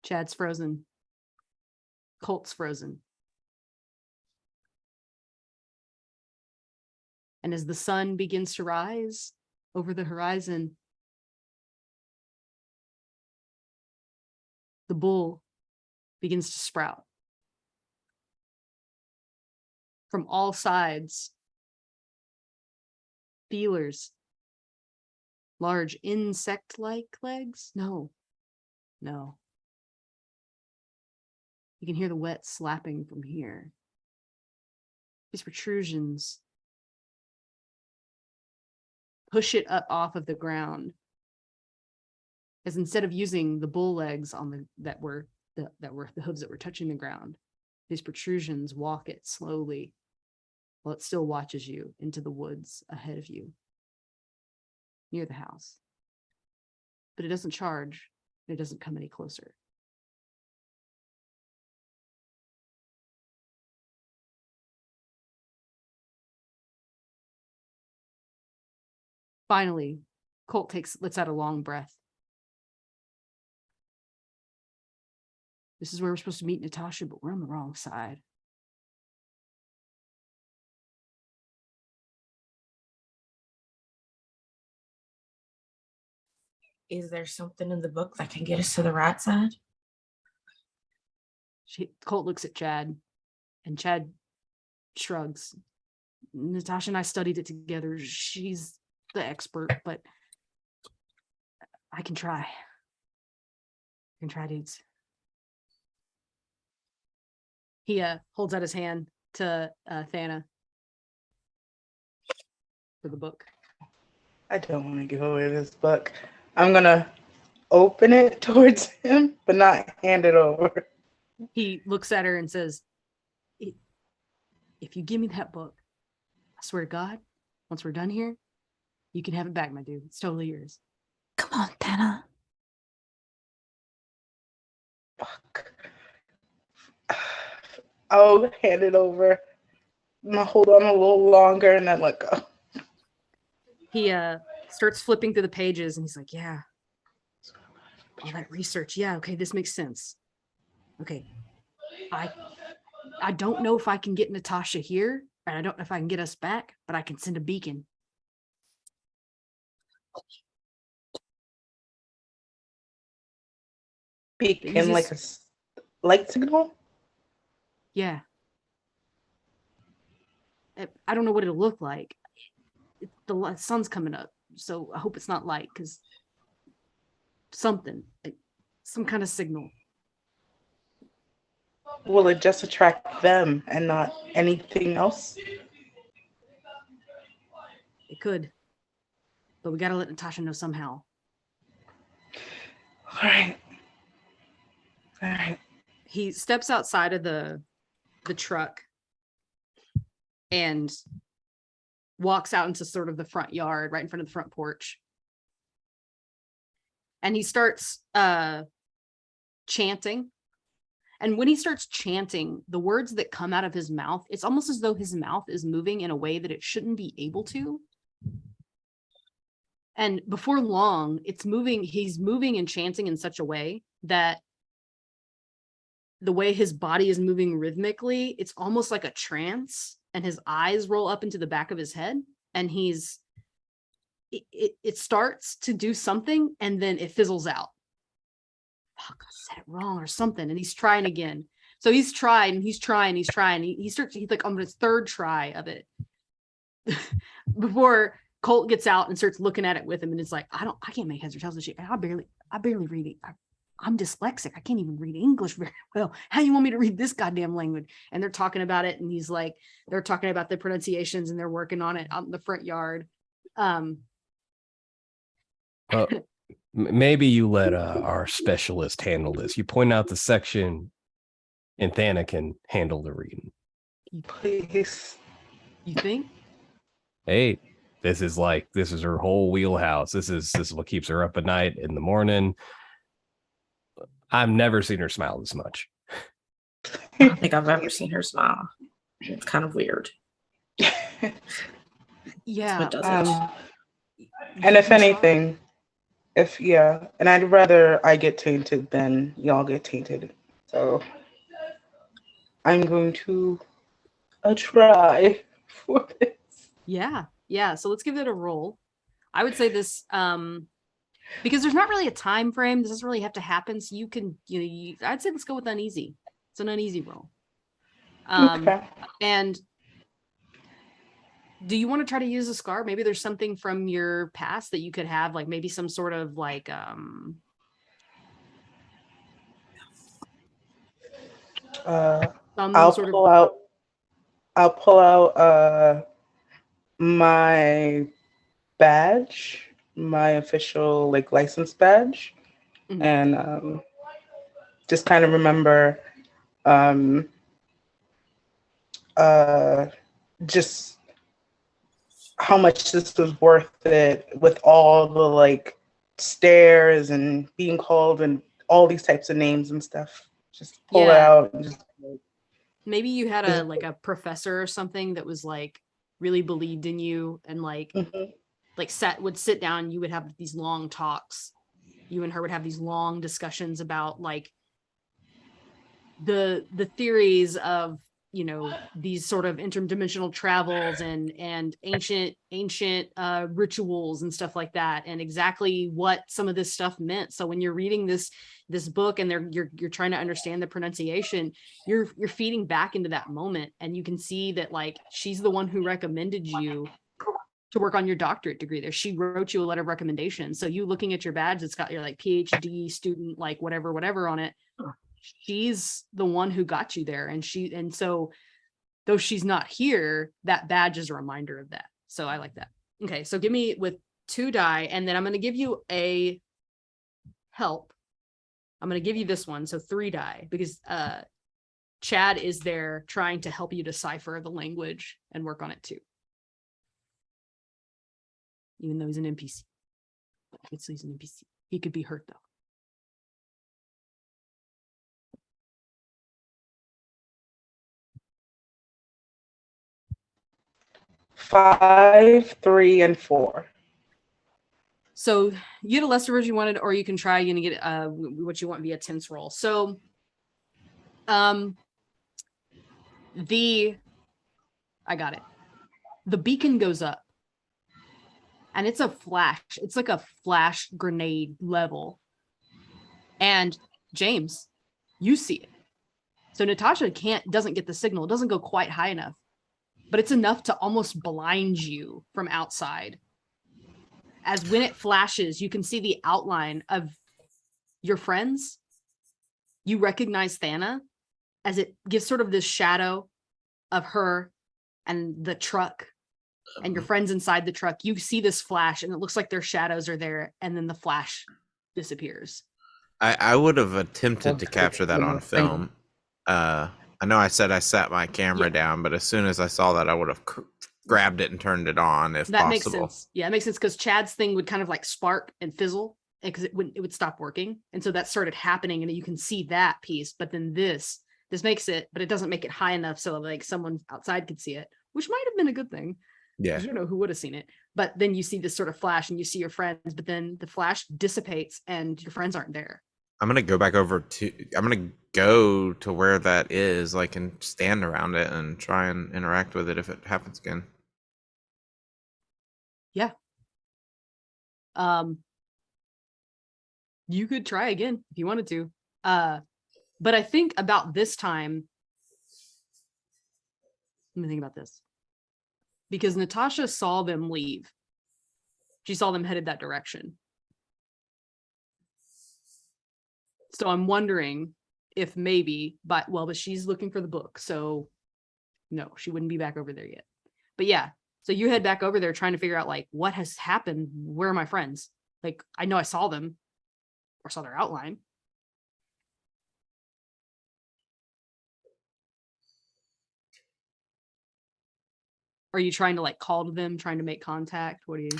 Chad's frozen. Colt's frozen. And as the sun begins to rise over the horizon, the bull begins to sprout. From all sides, feelers, large insect-like legs? No. You can hear the wet slapping from here. These protrusions push it up off of the ground. As instead of using the bull legs on that were the hooves that were touching the ground, these protrusions walk it slowly while it still watches you into the woods ahead of you, near the house. But it doesn't charge. It doesn't come any closer. Finally, Colt lets out a long breath. This is where we're supposed to meet Natasha, but we're on the wrong side. Is there something in the book that can get us to the right side? Colt looks at Chad, and Chad shrugs. Natasha and I studied it together. She's the expert, but I can try. I can try, dudes. He holds out his hand to Thana for the book. I don't want to give away this book. I'm gonna open it towards him, but not hand it over. He looks at her and says, if you give me that book, I swear to God, once we're done here, you can have it back, my dude. It's totally yours. Come on, Thana. Fuck. I'll hand it over. I'm gonna hold on a little longer and then let go. He starts flipping through the pages and he's like, yeah, all that research. Yeah, okay, this makes sense. Okay, I don't know if I can get Natasha here, and I don't know if I can get us back, but I can send a beacon. Beacon like a light signal? Yeah. I don't know what it'll look like. The sun's coming up, so I hope it's not light, because something, some kind of signal. Will it just attract them and not anything else? It could, but we got to let Natasha know somehow. All right. He steps outside of the truck and walks out into sort of the front yard, right in front of the front porch. And he starts chanting. And when he starts chanting, the words that come out of his mouth, it's almost as though his mouth is moving in a way that it shouldn't be able to. And before long, he's moving and chanting in such a way that the way his body is moving rhythmically, it's almost like a trance, and his eyes roll up into the back of his head, and it starts to do something, and then it fizzles out. Fuck, I said it wrong or something. And he's trying again. So he's tried and he's trying. He's like on his third try of it before Colt gets out and starts looking at it with him. And it's like, I can't make heads or tails of shit. I barely read it. I'm dyslexic. I can't even read English very well. How you want me to read this goddamn language? And they're talking about it. And he's like, they're talking about the pronunciations and they're working on it out in the front yard. Maybe you let our specialist handle this. You point out the section and Thana can handle the reading. Please. You think? Hey, this is her whole wheelhouse. This is what keeps her up at night in the morning. I've never seen her smile this much. I don't think I've ever seen her smile. It's kind of weird. Yeah. What does it? And if anything, and I'd rather I get tainted than y'all get tainted. So I'm going to try for this. Yeah. So let's give it a roll. I would say this, because there's not really a time frame. This doesn't really have to happen. So you can, I'd say let's go with uneasy. It's an uneasy roll. Okay. And do you want to try to use a scar? Maybe there's something from your past that you could have, like maybe some sort of like Some I'll sort of pull out. I'll pull out my badge, my official like license badge, Mhm. and just kind of remember um, just how much this was worth it with all the like stares and being called and all these types of names and stuff. Just pull it Yeah. out and just maybe you had Is- a like a professor or something that was like really believed in you and Mhm. like would sit down, you would have these long talks. You and her would have these long discussions about like the theories of, you know, these sort of interdimensional travels and ancient rituals and stuff like that, and exactly what some of this stuff meant. So when you're reading this book and you're trying to understand the pronunciation, you're feeding back into that moment, and you can see that like she's the one who recommended you to work on your doctorate degree there. She wrote you a letter of recommendation. So you looking at your badge, it's got your like PhD student, like whatever on it. She's the one who got you there. And so though she's not here, that badge is a reminder of that. So I like that. Okay. So give me with 2 die, and then I'm going to give you a help. I'm going to give you this one. So 3 die, because Chad is there trying to help you decipher the language and work on it too. Even though he's an NPC. He's an NPC. He could be hurt though. Five, 3, and 4. So you get a lesser version you wanted, or you can try and get what you want via tense roll. So I got it. The beacon goes up. And it's a flash. It's like a flash grenade level. And James, you see it. So Natasha doesn't get the signal. It doesn't go quite high enough, but it's enough to almost blind you from outside. As when it flashes, you can see the outline of your friends. You recognize Thana as it gives sort of this shadow of her and the truck and your friends inside the truck. You see this flash and it looks like their shadows are there, and then the flash disappears. I would have attempted to capture that on film. I know I said I sat my camera down, but as soon as I saw that, I would have grabbed it and turned it on if that possible. Makes sense. Yeah, it makes sense, because Chad's thing would kind of like spark and fizzle because it would stop working. And so that started happening, and you can see that piece. But then this makes it, but it doesn't make it high enough so like someone outside could see it, which might have been a good thing. Yeah. You don't know who would have seen it. But then you see this sort of flash and you see your friends, but then the flash dissipates and your friends aren't there. I'm gonna go back over to. I'm gonna go to where that is, like, and stand around it and try and interact with it if it happens again. Yeah. You could try again if you wanted to. But I think about this time. Let me think about this. Because Natasha saw them leave. She saw them headed that direction. So I'm wondering if maybe, but she's looking for the book. So no, she wouldn't be back over there yet. But yeah, so you head back over there trying to figure out like what has happened. Where are my friends? Like, I know I saw them or saw their outline. Are you trying to like call to them, trying to make contact? What do you?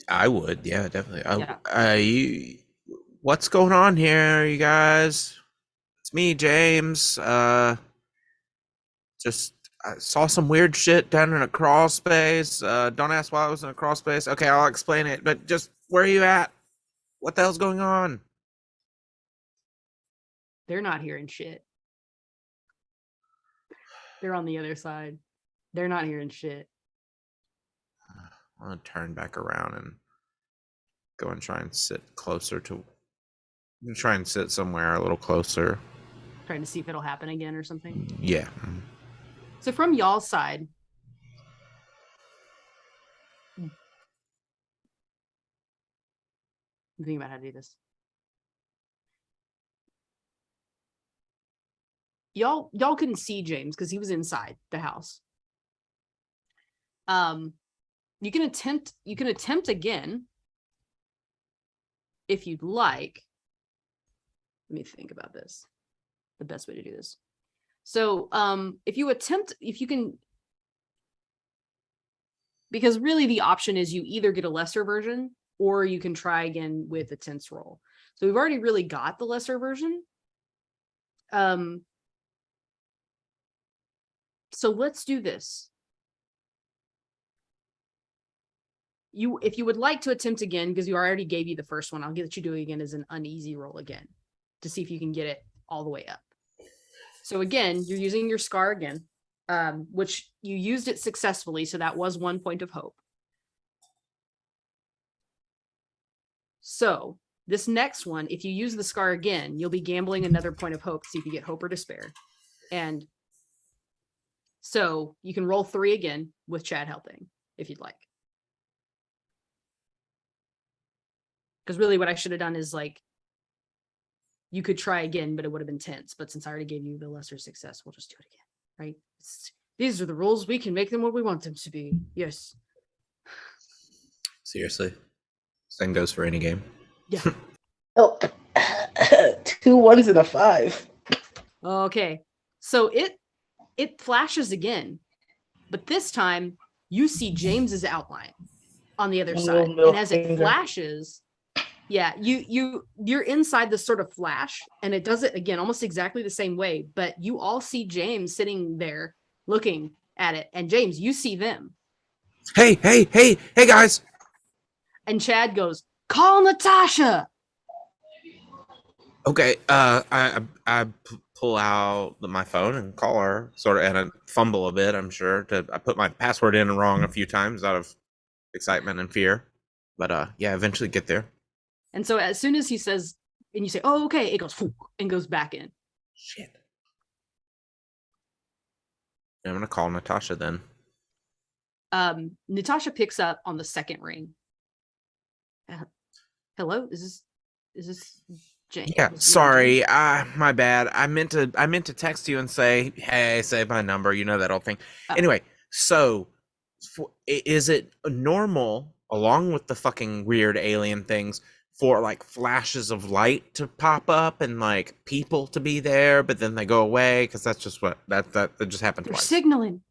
I would, yeah, definitely. Yeah. What's going on here, you guys? It's me, James. Just I saw some weird shit down in a crawl space. Don't ask why I was in a crawl space. Okay, I'll explain it. But just where are you at? What the hell's going on? They're not hearing shit. They're on the other side. They're not hearing shit. I'm gonna turn back around and go and try and sit closer to. I'm gonna try and sit somewhere a little closer. Trying to see if it'll happen again or something. Yeah. So from y'all's side, I'm thinking about how to do this. y'all couldn't see James because he was inside the house. You can attempt again if you'd like. Let me think about this. The best way to do this. So if you can, because really the option is you either get a lesser version or you can try again with a tense roll. So we've already really got the lesser version. So let's do this. If you would like to attempt again, because you already gave you the first one, I'll let you do it again as an uneasy roll again to see if you can get it all the way up. So again, you're using your scar again, which you used it successfully. So that was 1 point of hope. So this next one, if you use the scar again, you'll be gambling another point of hope to see if you get hope or despair. And so you can roll 3 again with Chad helping if you'd like. Because really what I should have done is like, you could try again, but it would have been tense. But since I already gave you the lesser success, we'll just do it again, right? These are the rules. We can make them what we want them to be. Yes. Seriously? Same goes for any game. Yeah. Oh, 2 1s and a 5. Okay. So it flashes again, but this time you see James's outline on the other side. And as it flashes, yeah, you're inside this sort of flash, and it does it again almost exactly the same way, but you all see James sitting there looking at it, and James, you see them. Hey, guys. And Chad goes, "Call Natasha." Okay, I pull out my phone and call her, sort of, and I fumble a bit, I'm sure. I put my password in wrong a few times out of excitement and fear, but yeah, eventually get there. And so as soon as he says, and you say, "Oh, okay," it goes and goes back in. Shit. I'm gonna call Natasha then. Natasha picks up on the second ring. Hello, is this Jane? Yeah, sorry. My bad. I meant to text you and say, "Hey, save my number." You know that old thing. Oh. Anyway, so is it normal, along with the fucking weird alien things, for like flashes of light to pop up and like people to be there, but then they go away? Because that's just what that just happened They're twice. signaling.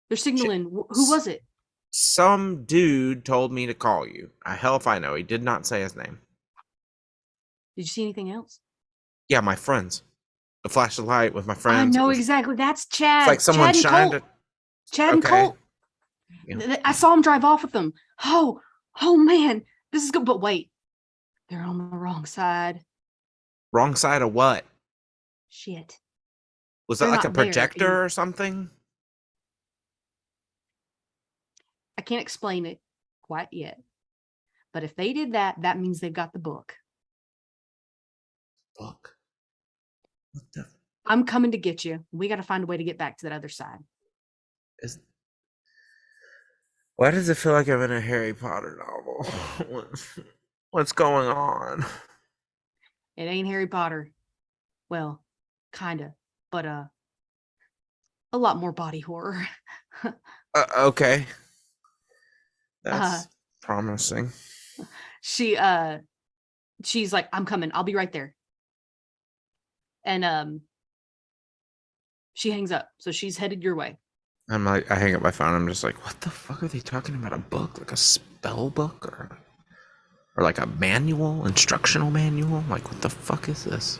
They're signaling. Who was it? Some dude told me to call you. Hell if I know. He did not say his name. Did you see anything else? Yeah, my friends. The flash of light with my friends. I know exactly. That's Chad. It's like someone shined it. Chad and Colt. Yeah. I saw him drive off with them. Oh man, this is good. But wait, they're on the wrong side. Wrong side of what? Shit. Was that They're like a not there. projector or something? I can't explain it quite yet. But if they did that, that means they've got the book. Book? What the? I'm coming to get you. We got to find a way to get back to that other side. Why does it feel like I'm in a Harry Potter novel? What's going on? It ain't Harry Potter. Well, kinda, but a lot more body horror. Okay. That's promising. She's like, "I'm coming. I'll be right there." And she hangs up. So she's headed your way. I'm like, I hang up my phone. I'm just like, what the fuck are they talking about? A book? Like a spell book? Or like a manual? Instructional manual? Like, what the fuck is this?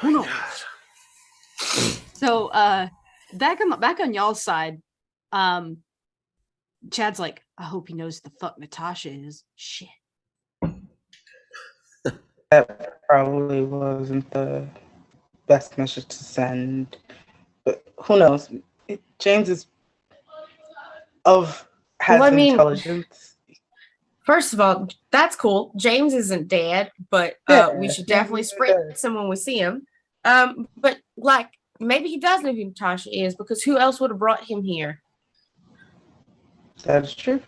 Who knows? So back on y'all's side, Chad's like, "I hope he knows who the fuck Natasha is." Shit. That probably wasn't the best message to send. But who knows? James has intelligence. First of all, that's cool. James isn't dead, but we should definitely spread someone we see him. But like, maybe he does know who Natasha is, because who else would have brought him here? That is true.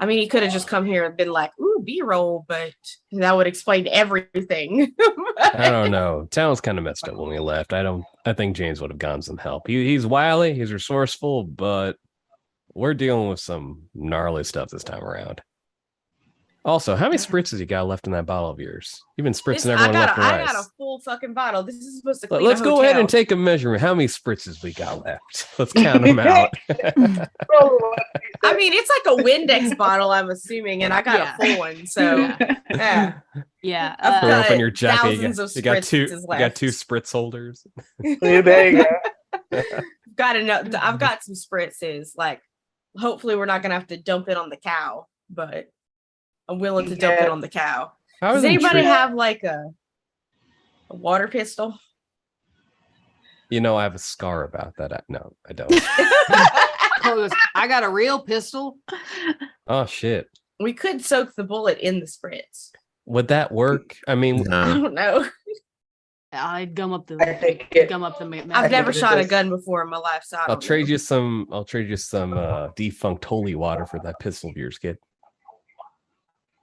I mean, he could have just come here and been like, "Ooh, some B-roll, but that would explain everything. I don't know. Town's kind of messed up when we left. I think James would have gotten some help. He's wily, he's resourceful, but we're dealing with some gnarly stuff this time around. Also, how many spritzes you got left in that bottle of yours? You've been spritzing everyone left and I right. got a full fucking bottle. This is supposed to clean Let's a go ahead hotel. and take a measurement. How many spritzes we got left? Let's count them out. I mean, it's like a Windex bottle, I'm assuming, and I got a full one. So yeah. Yeah. I've Throw up got in your jacket. thousands of You got two. spritzes You got two left. spritz holders. There you go. Got enough. I've got some spritzes. Like, hopefully, we're not gonna have to dump it on the cow, but I'm willing to dump it on the cow. How Does are them anybody treat- have like a water pistol? You know, I have a scar about that. No, I don't. Cole goes, I got a real pistol. Oh shit. We could soak the bullet in the spritz. Would that work? I mean, I No. don't know. I'd gum up I the think it, I've never think it shot a is. gun before in my life, so I I'll don't trade know. you some. I'll trade you some defunct holy water for that pistol of yours, kid.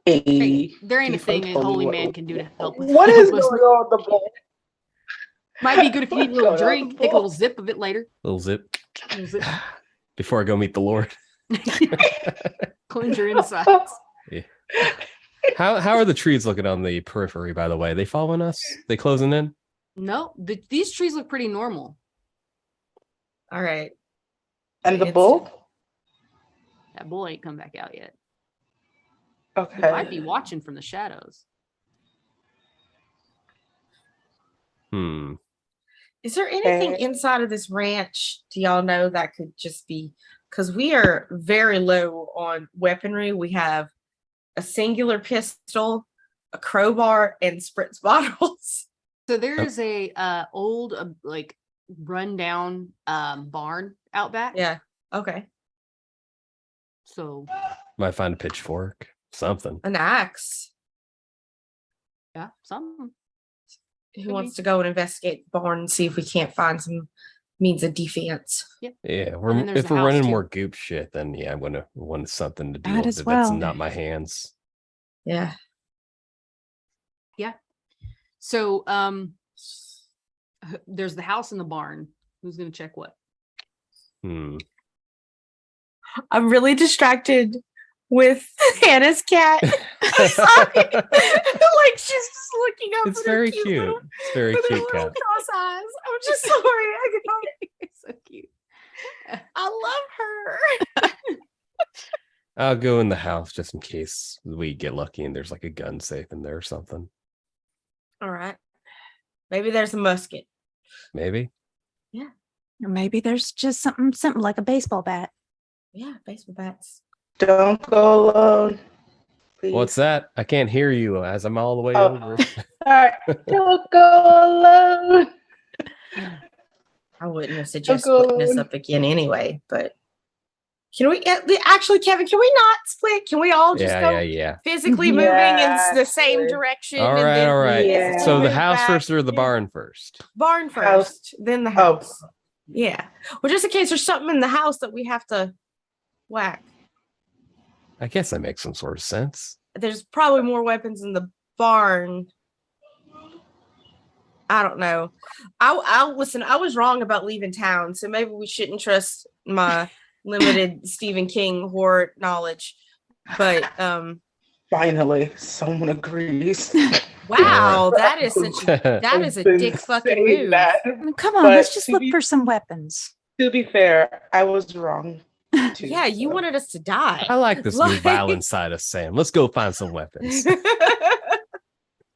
Hey, there ain't a Defunct thing a holy holy man water. can do to help with What is with- going on the bowl? Might be good if you need a little What's going on drink, the take a bowl? little zip of it later. Little zip. Little zip. Before I go meet the Lord. Cleanse your insides. How are the trees looking on the periphery? By the way, they following us? They closing in? No, these trees look pretty normal. All right. And the It's- bull? That bull ain't come back out yet. He Okay. might be watching from the shadows. Hmm. Is there anything Okay. inside of this ranch? Do y'all know that could just be because we are very low on weaponry? We have a singular pistol, a crowbar, and spritz bottles. So there is a old like rundown barn out back. Yeah. Okay. So Might find a pitchfork. Something. An axe. yeah, some. Who wants to go and investigate the barn and see if we can't find some means of defense? Yeah, then there's if the we're house, running too. more goop shit, then yeah, I'm gonna want something to do Might with as it. That's well. not my hands. Yeah. So there's the house and the barn. Who's gonna check what? Hmm. I'm really distracted with Hannah's cat. Sorry. Like she's just looking up. It's at her very cute. cute. little- It's very with her cute little cat. cross eyes. I'm just sorry. It's so cute. I love her. I'll go in the house just in case we get lucky and there's like a gun safe in there or something. All right. Maybe there's a musket. Maybe. Or maybe there's just something simple like a baseball bat. Yeah, baseball bats. Don't go alone. Please. What's that? I can't hear you as I'm all the way Oh. over. All right. Don't go alone. I wouldn't have suggested go splitting this alone. up again anyway, but can we actually, Kevin, can we not split? Can we all just go Yeah. physically moving in Yeah, the same actually. direction? All and right, then all right. Yeah. So the move house back? first or the Yeah. barn first? Barn House. first, then the Oh. house. Yeah. Well, just in case there's something in the house that we have to whack. I guess that makes some sort of sense. There's probably more weapons in the barn. I don't know. I'll listen. I was wrong about leaving town, so maybe we shouldn't trust my limited Stephen King horror knowledge. But Finally, someone agrees. wow, that is such a that is a Been dick fucking saying move. that. I mean, come on, But let's just to look be- for some weapons. To be fair, I was wrong. Too, Yeah, you so. wanted us to die. I like this new Like- violent side of Sam. Let's go find some weapons.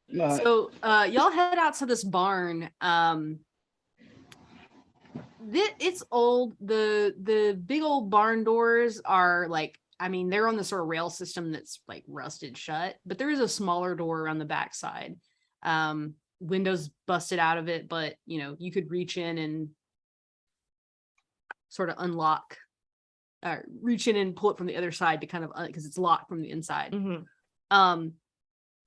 Not- So y'all head out to this barn. It's old. The big old barn doors are like, I mean, they're on the sort of rail system that's like rusted shut, but there is a smaller door around the backside. Windows busted out of it, but you know, you could reach in and sort of unlock or reach in and pull it from the other side to kind of because it's locked from the inside. Mhm.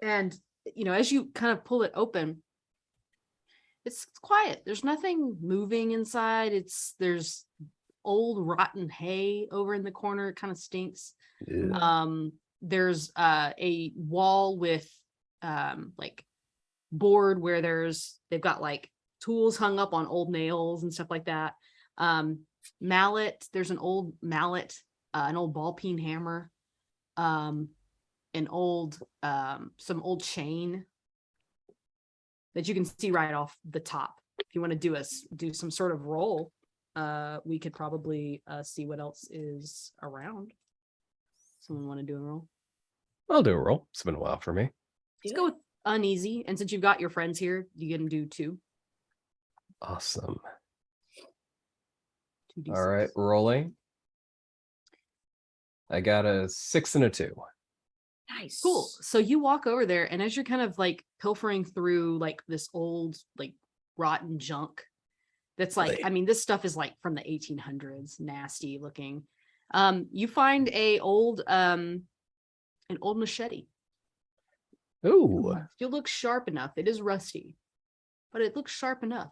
And you know, as you kind of pull it open, it's quiet. There's nothing moving inside. There's old rotten hay over in the corner. It kind of stinks. Ew. there's a wall with like board where they've got like tools hung up on old nails and stuff like that. Mallet, there's an old mallet, an old ball peen hammer, an old some old chain that you can see right off the top. If you want to do some sort of roll, we could probably see what else is around. Someone want to do a roll? I'll do a roll. It's been a while for me. Let's go with uneasy, and since you've got your friends here, you can do 2. Awesome. 2d6. All right, rolling. I got a 6 and a 2. Nice. Cool. So you walk over there, and as you're kind of like pilfering through like this old, like rotten junk that's like, I mean, this stuff is like from the 1800s, nasty looking. You find an old machete. Ooh, It looks sharp enough. It is rusty, but it looks sharp enough.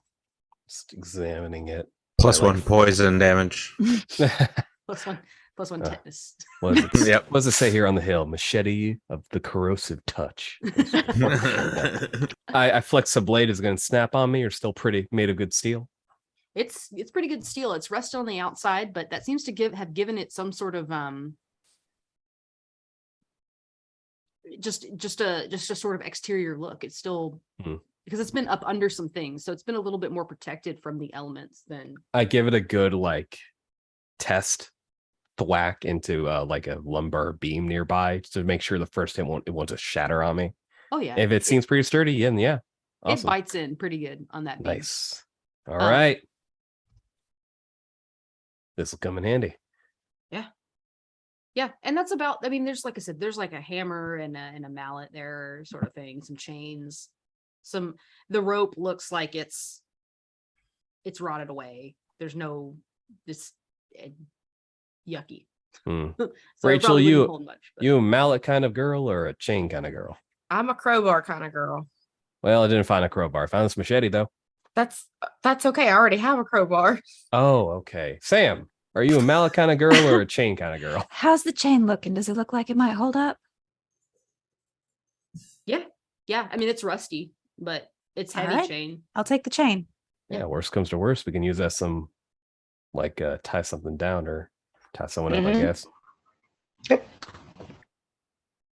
just examining it. +1 poison damage. Plus one Uh, tetanus. What does it, Yep. what does it say here on the hill? Machete of the corrosive touch. I flex a blade. Is it going to snap on me, or still pretty made of good steel? It's pretty good steel. It's rusted on the outside, but that seems to have given it some sort of just a sort of exterior look. It's still because it's been up under some things, so it's been a little bit more protected from the elements than. I give it a good like test thwack into like a lumber beam nearby to make sure the first hit won't just shatter on me. Oh yeah, If it seems pretty sturdy, then yeah, it awesome, bites in pretty good on that beam. nice. All right, this will come in handy. Yeah, and that's about. I mean, there's like I said, there's like a hammer and a mallet there, sort of thing. Some chains, the rope looks like it's rotted away. There's no yucky. Hmm. So it Rachel, probably wouldn't you hold much, but- you a mallet kind of girl or a chain kind of girl? I'm a crowbar kind of girl. Well, I didn't find a crowbar. I found this machete though. That's okay. I already have a crowbar. Oh, okay. Sam, are you a mallet kind of girl or a chain kind of girl? How's the chain looking? Does it look like it might hold up? Yeah, I mean it's rusty, but it's heavy Alright. chain. I'll take the chain. Yeah, worst comes to worst, we can use that some like tie something down or tie someone up, I Mhm. guess. Yep.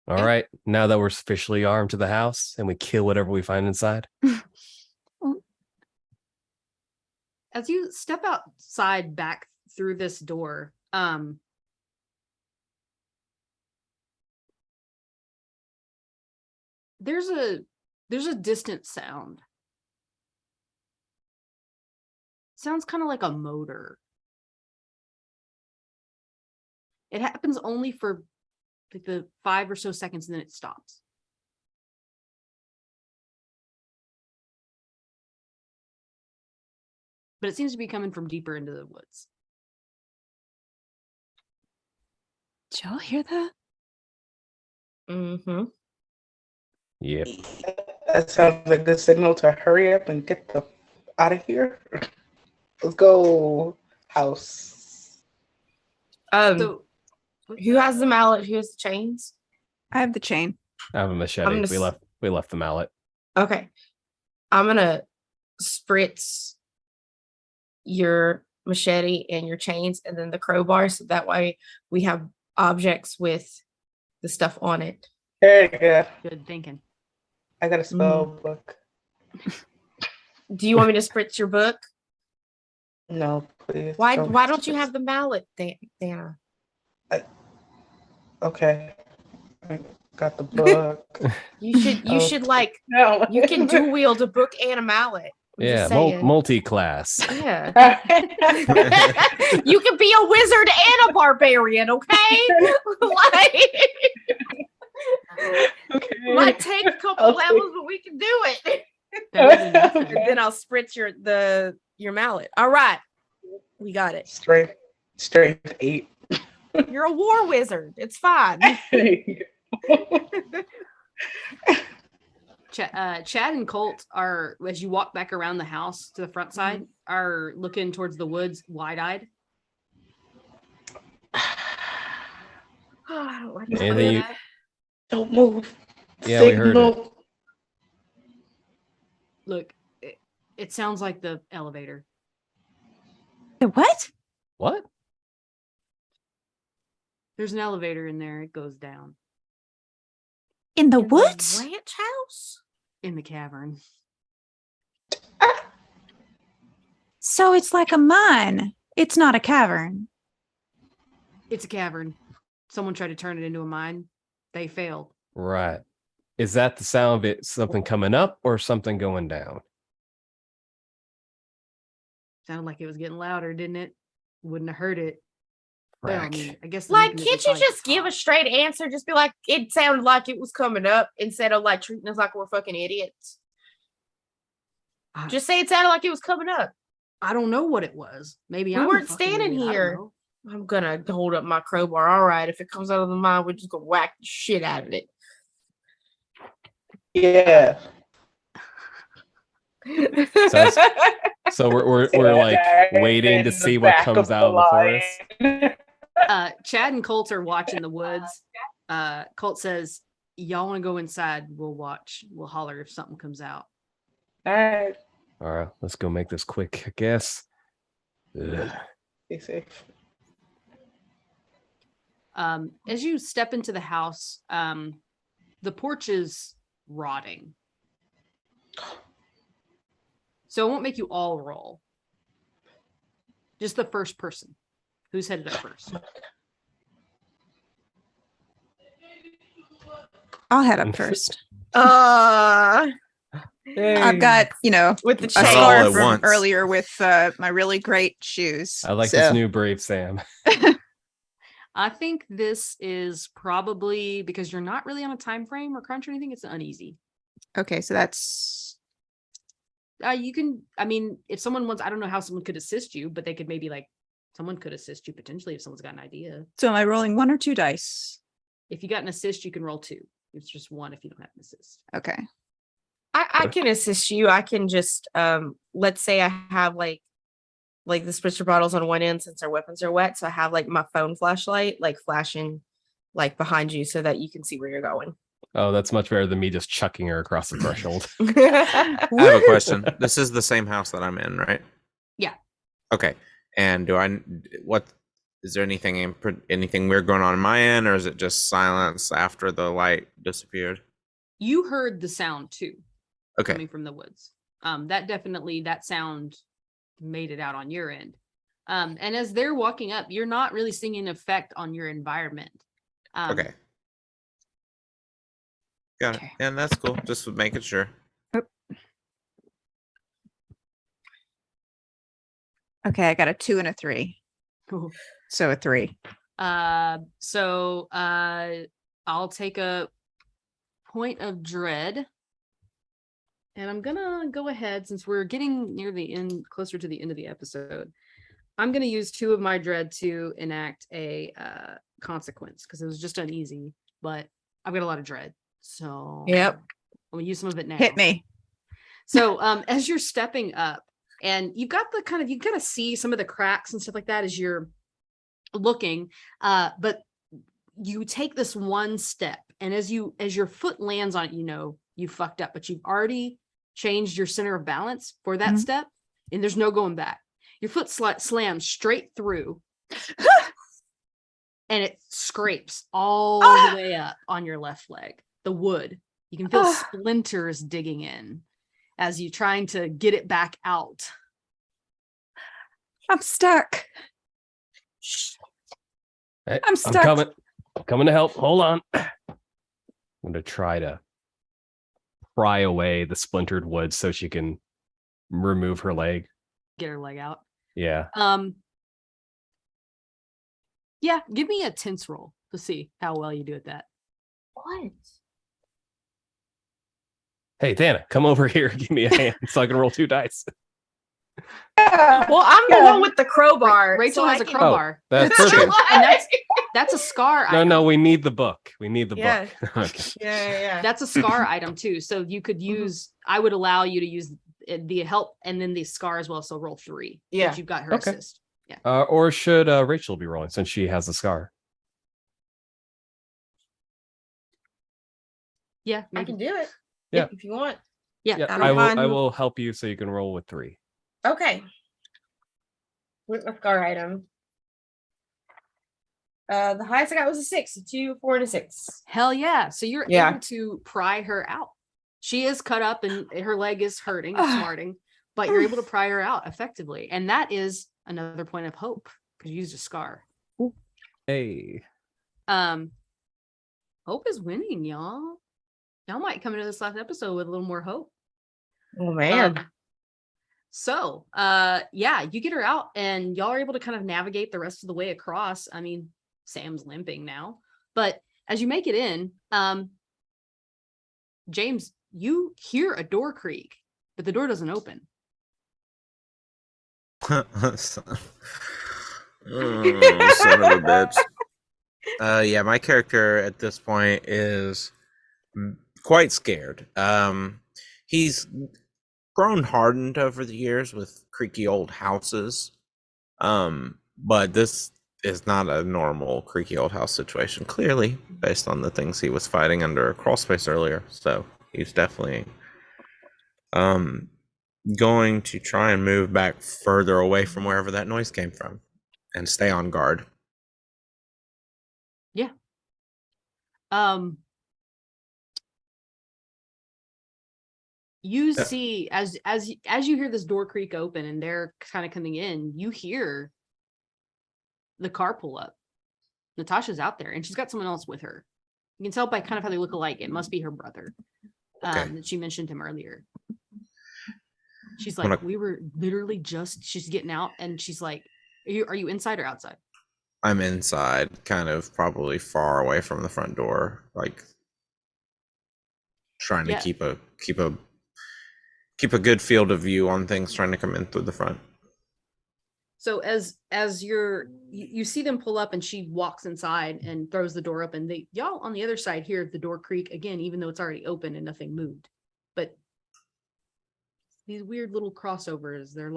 All right. Now that we're officially armed to the house and we kill whatever we find inside. As you step outside back through this door, there's a distant sound. Sounds kind of like a motor. It happens only for like the 5 or so seconds and then it stops. But it seems to be coming from deeper into the woods. Did y'all hear that? Mm-hmm. Yep. That sounds like a good signal to hurry up and get the out of here. Let's go, house. So Who has the mallet? Who has the chains? I have the chain. I have a machete. I'm gonna We left the mallet. Okay. I'm gonna spritz your machete and your chains and then the crowbar so that way we have objects with the stuff on it. There you go. good thinking. I got a spell book. Do you want me to spritz your book? No, please. Why don't you have the mallet, Dana? Okay. I got the book. You should like No. you can dual wield a book and a mallet. I'm Yeah, just saying. multi-class. Yeah. You can be a wizard and a barbarian, okay? Like, Okay. might take a couple Okay. levels, but we can do it. Better than nothing. And then I'll spritz your mallet. All right. We got it. Strength 8. You're a war wizard. It's fine. Chad and Colt are, as you walk back around the house to the front side, are looking towards the woods wide-eyed. I don't like Anything you that. Don't move. Yeah, we heard it. Signal. Look, it sounds like the elevator. The what? What? There's an elevator in there. It goes down In the In woods? ranch house? in the cavern. So it's like a mine. It's not a cavern. It's a cavern. Someone tried to turn it into a mine. They failed. Right. Is that the sound of it? Something coming up or something going down? Sounded like it was getting louder, didn't it? Wouldn't have heard it. Well, I Frack. mean, I guess the Like, mechanism can't you probably just give a stopped. straight answer? Just be like, it sounded like it was coming up instead of like treating us like we're fucking idiots. I- Just say it sounded like it was coming up. I don't know what it was. Maybe We I'm the weren't fucking standing idiot. I don't here. know. I'm gonna hold up my crowbar. All right, if it comes out of the mine, we're just gonna whack the shit out of it. Yeah. Sounds- So we're like Yeah, waiting to in the see what back comes of out of the forest. line. Chad and Colt are watching the woods. Colt says, "Y'all want to go inside? We'll watch. We'll holler if something comes out." All right. All right, let's go make this quick, I guess. Ugh. Stay safe. As you step into the house, the porch is rotting. So it won't make you all roll. Just the first person. Who's headed up first? I'll head up first. uh I've got, with the a chain. Not all scarf at from once. earlier with my really great shoes. I like this So- new Brave Sam. I think this is probably because you're not really on a time frame or crunch or anything. It's uneasy. Okay, so that's You can, I mean, if someone wants, I don't know how someone could assist you, but they could maybe someone could assist you potentially if someone's got an idea. so am I rolling 1 or 2 dice? If you got an assist, you can roll 2. It's just 1 if you don't have an assist. Okay. I can assist you. I can just let's say I have like the spritzer bottles on one end since our weapons are wet. So I have like my phone flashlight like flashing like behind you so that you can see where you're going. Oh, that's much better than me just chucking her across the threshold. I have a question. This is the same house that I'm in, right? Yeah. Okay. And what is there anything weird going on my end, or is it just silence after the light disappeared? You heard the sound too, Okay. coming from the woods. That sound made it out on your end. And as they're walking up, you're not really seeing an effect on your environment. Okay. Got it. Okay. Yeah, that's cool. Just making sure. Okay, I got a 2 and a 3. Cool. So a 3. So I'll take a point of dread. And I'm gonna go ahead, since we're getting near the end, closer to the end of the episode. I'm gonna use 2 of my dread to enact a consequence because it was just uneasy, but I've got a lot of dread. So Yep. I'm gonna use some of it now. Hit me. So as you're stepping up and you've got you kind of see some of the cracks and stuff like that as you're looking, but you take this one step, and as your foot lands on it, you fucked up, but you've already changed your center of balance for that Mhm. step, and there's no going back. Your foot slams straight through and it scrapes all the way up on your left leg, the wood. You can feel splinters digging in as you trying to get it back out. I'm stuck. Hey, I'm stuck. I'm coming to help. Hold on. I'm gonna try to pry away the splintered wood so she can remove her leg. Get her leg out. Yeah. Yeah, give me a tense roll to see how well you do at that. What? Hey, Dana, come over here. Give me a hand so I can roll 2 dice. Well, I'm the one with the crowbar. Rachel so has I a can- crowbar. That's That's perfect. why. That's a scar No, item. no, we need the book. We need the Yeah. book. Okay. Yeah. That's a scar item too. So you could use, I would allow you to use the help and then the scar as well. So roll 3. Yeah. Since you've got her Okay. assist. Yeah. Or should Rachel be rolling since she has the scar? Yeah, I can do it. Yeah. If you want. Yeah, Yeah, That'll I be will. I fun. will help you so you can roll with 3. Okay. With my scar item. The highest I got was a 6, a 2, 4, and a 6. hell yeah. So you're Yeah. able to pry her out. She is cut up and her leg is hurting, it's smarting, but you're able to pry her out effectively. And that is another point of hope because you used a scar. Hey. Hope is winning, y'all. Y'all might come into this last episode with a little more hope. Oh man. So yeah, you get her out and y'all are able to kind of navigate the rest of the way across. I mean, Sam's limping now, but as you make it in, James, you hear a door creak, but the door doesn't open. Son of a bitch. Yeah, my character at this point is quite scared. He's grown hardened over the years with creaky old houses. But this is not a normal creaky old house situation, clearly, based on the things he was fighting under a crawl space earlier. So he's definitely going to try and move back further away from wherever that noise came from and stay on guard. Yeah. You see as you hear this door creak open and they're kind of coming in, you hear the car pull up. Natasha's out there and she's got someone else with her. You can tell by kind of how they look alike. It must be her brother. Okay. That she mentioned him earlier. She's like, we were literally just, she's getting out and she's like, are you inside or outside? I'm inside, kind of probably far away from the front door, like trying to keep a good field of view on things trying to come in through the front. So as you see them pull up and she walks inside and throws the door open. Y'all on the other side hear the door creak again, even though it's already open and nothing moved. But these weird little crossovers, they're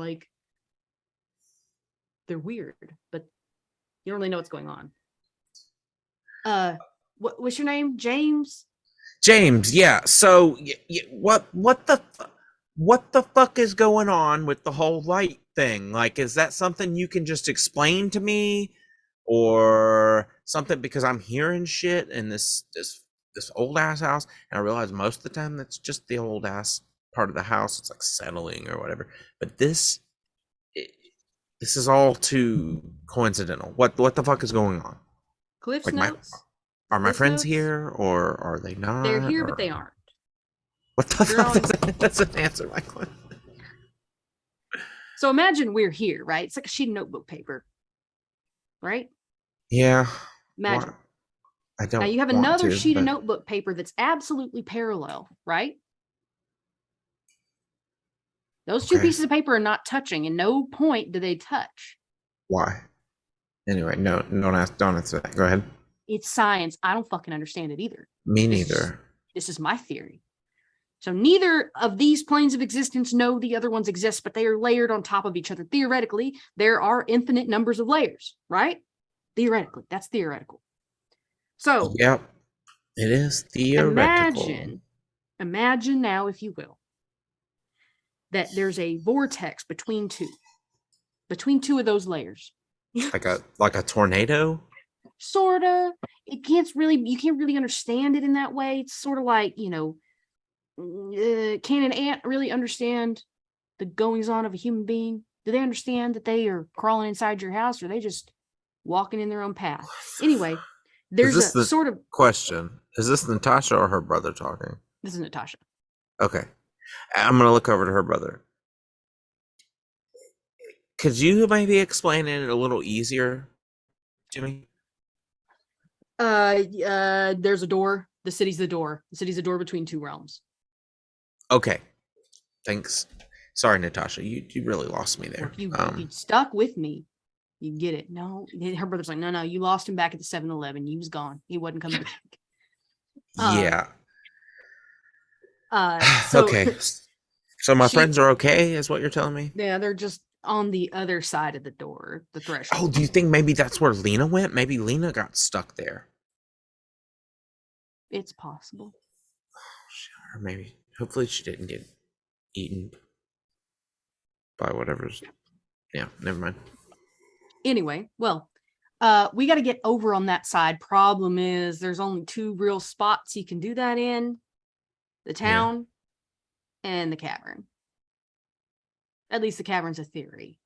weird, but you don't really know what's going on. What's your name? James? James, yeah. So what the fuck is going on with the whole light thing? Like, is that something you can just explain to me, or something? Because I'm hearing shit in this old ass house, and I realize most of the time that's just the old ass part of the house. It's like settling or whatever. But this is all too coincidental. What the fuck is going on? Cliff's Like notes. Are my Cliff's friends notes? here, or are they not? They're here, or- but they aren't. What the You're fuck? on- That's an answer, my question. So imagine we're here, right? It's like a sheet of notebook paper, right? Yeah. Imagine. Why- I don't. Now you have want another to, sheet of but- notebook paper that's absolutely parallel, right? Those two Okay. pieces of paper are not touching, and no point do they touch. Why? Anyway, no, don't answer that. Go ahead. It's science. I don't fucking understand it either. Me This is- neither. This is my theory. So neither of these planes of existence know the other ones exist, but they are layered on top of each other. Theoretically, there are infinite numbers of layers, right? Theoretically, that's theoretical. So Yep. It is theoretical. imagine now, if you will, that there's a vortex between two of those layers. Like a tornado. Sorta. You can't really understand it in that way. It's sort of like, can an ant really understand the goings on of a human being? Do they understand that they are crawling inside your house, or are they just walking in their own path? Anyway, there's this a the- sort of, Question: is this Natasha or her brother talking? this is Natasha. Okay, I'm gonna look over to her brother. Could you maybe explain it a little easier to me? There's a door. The city's the door. The city's a door between two realms. Okay, thanks. Sorry, Natasha, you really lost me there. If you stuck with me, you get it. No, her brother's like, no, you lost him back at the 7-Eleven. He was gone. He wasn't coming back. Yeah. So, Okay. So my she- friends are okay, is what you're telling me? Yeah, they're just on the other side of the door, the threshold. Oh, do you think maybe that's where Lena went? Maybe Lena got stuck there. It's possible. Or maybe, hopefully, she didn't get eaten by whatever's. Yeah, never mind. Anyway, well, we got to get over on that side. Problem is, there's only 2 real spots you can do that in: the town and the cavern. At least the cavern's a theory.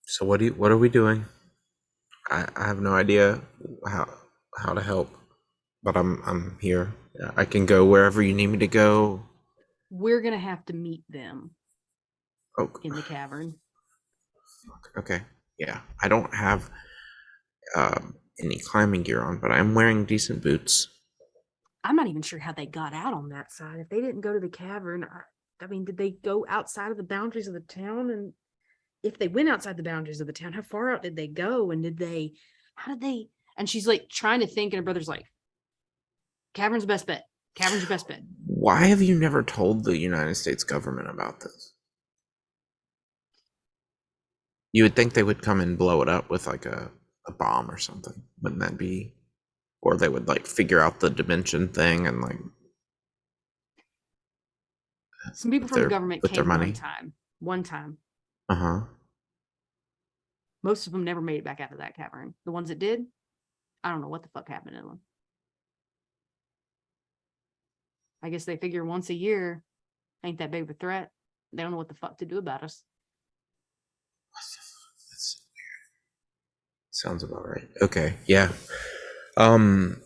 So what are we doing? I have no idea how to help, but I'm here. I can go wherever you need me to go. We're gonna have to meet them Oh, in the cavern. okay. Yeah, I don't have any climbing gear on, but I'm wearing decent boots. I'm not even sure how they got out on that side. If they didn't go to the cavern, I mean, did they go outside of the boundaries of the town? And if they went outside the boundaries of the town, how far out did they go? And how did they? And she's like trying to think, and her brother's like, cavern's best bet. Cavern's your best bet. Why have you never told the United States government about this? You would think they would come and blow it up with like a bomb or something. Wouldn't that be? Or they would like figure out the dimension thing and like. Some people from the government with their came money. One time. Uh-huh. Most of them never made it back out of that cavern. The ones that did, I don't know what the fuck happened to them. I guess they figure once a year ain't that big of a threat. They don't know what the fuck to do about us. That's weird. Sounds about right. Okay. Yeah. I'm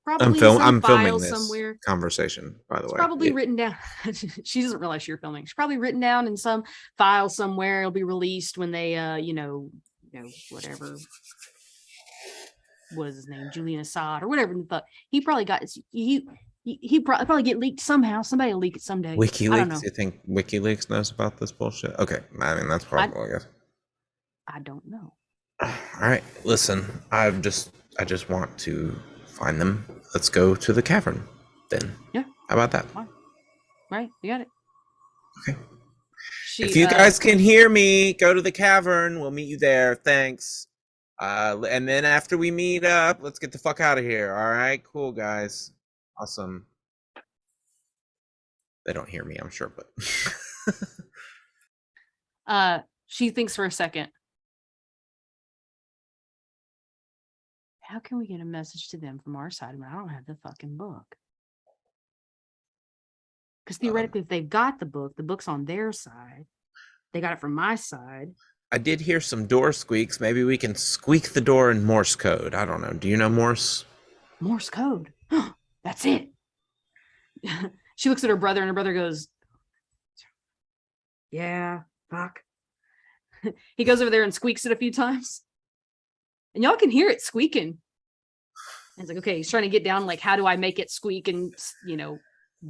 Probably some filming file this somewhere. conversation, by the It's way. probably written down. She doesn't realize you're filming. She's probably written down in some file somewhere. It'll be released when they, whatever was his name, Julian Assad or whatever the fuck. He probably got he probably get leaked somehow. Somebody will leak it someday. I don't know. WikiLeaks? You think WikiLeaks knows about this bullshit? Okay, I mean that's probably. I guess. I don't know. All right, listen. I just want to find them. Let's go to the cavern, then. Yeah. How about that? Right, you got it. Okay. If you guys can hear me, go to the cavern. We'll meet you there. Thanks. And then after we meet up, let's get the fuck out of here. All right, cool, guys. Awesome. They don't hear me, I'm sure, but she thinks for a second. How can we get a message to them from our side when I don't have the fucking book? Because theoretically, if they've got the book's on their side. They got it from my side. I did hear some door squeaks. Maybe we can squeak the door in Morse code. I don't know. Do you know Morse? Morse code. That's it. She looks at her brother and her brother goes, yeah, fuck. He goes over there and squeaks it a few times. And y'all can hear it squeaking. And it's like, okay, he's trying to get down, like, how do I make it squeak and,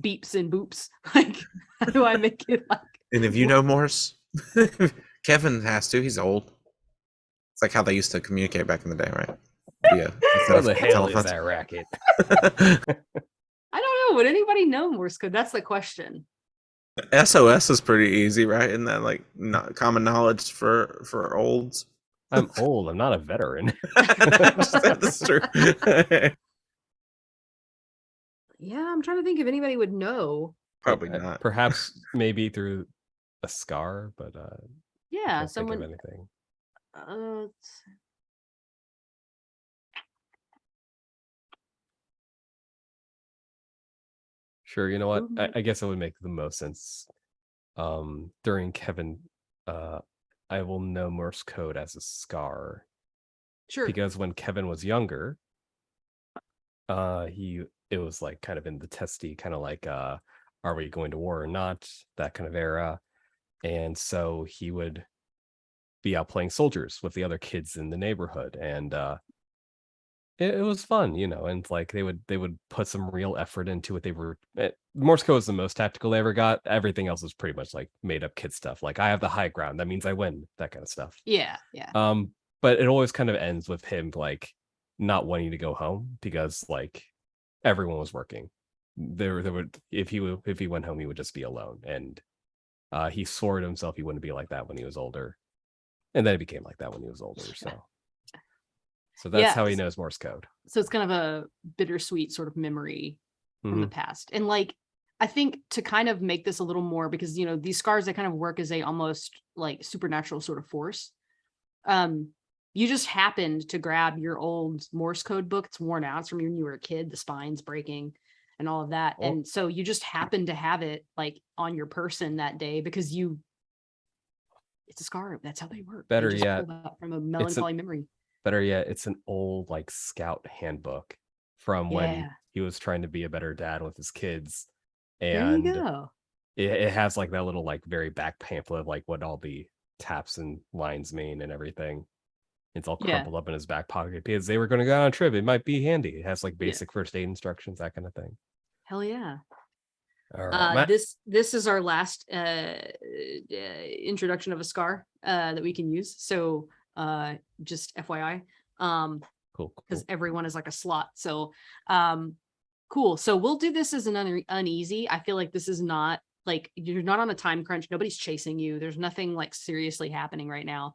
beeps and boops? Like, how do I make it like... And if you know Morse, Kevin has to. He's old. It's like how they used to communicate back in the day, right? Yeah. What the hell is that racket? I don't know. Would anybody know Morse code? That's the question. SOS is pretty easy, right? Isn't that like not common knowledge for olds? I'm old. I'm not a veteran. That's true. Yeah, I'm trying to think if anybody would know. Probably not. Perhaps maybe through a scar, but yeah, can't think of someone. anything. Sure, you know what? I guess it would make the most sense. During Kevin, I will know Morse code as a scar. Sure. Because when Kevin was younger, it was like kind of in the testy, kind of like are we going to war or not? That kind of era. And so he would be out playing soldiers with the other kids in the neighborhood. And it was fun, and like they would put some real effort into it. Morse code was the most tactical they ever got. Everything else was pretty much like made up kid stuff. Like I have the high ground, that means I win, that kind of stuff. Yeah. But it always kind of ends with him like not wanting to go home because like everyone was working. There would if he went home, he would just be alone. And he swore to himself he wouldn't be like that when he was older. And then it became like that when he was older. So So that's Yeah. how he knows Morse code. So it's kind of a bittersweet sort of memory from the past. And like, I think to kind of make this a little more, because, you know, these scars, they kind of work as a almost like supernatural sort of force. You just happened to grab your old Morse code book. It's worn out. It's from when you were a kid, the spine's breaking and all of that. Oh. And so you just happened to have it like on your person that day because it's a scar. That's how they work. They Better just yet, pull that from a melancholy memory. Better yet, it's an old like scout handbook from when Yeah. he was trying to be a better dad with his kids. There And you go. it has like that little like very back pamphlet of like what all the taps and lines mean and everything. It's all Yeah. crumpled up in his back pocket because they were going to go on a trip. It might be handy. It has like basic first aid instructions, that kind of thing. Hell yeah. All right, Matt. This is our last introduction of a scar that we can use. So just FYI. Cool. Because everyone is like a slot. So cool. So we'll do this as an uneasy. I feel like this is not like you're not on a time crunch. Nobody's chasing you. There's nothing like seriously happening right now.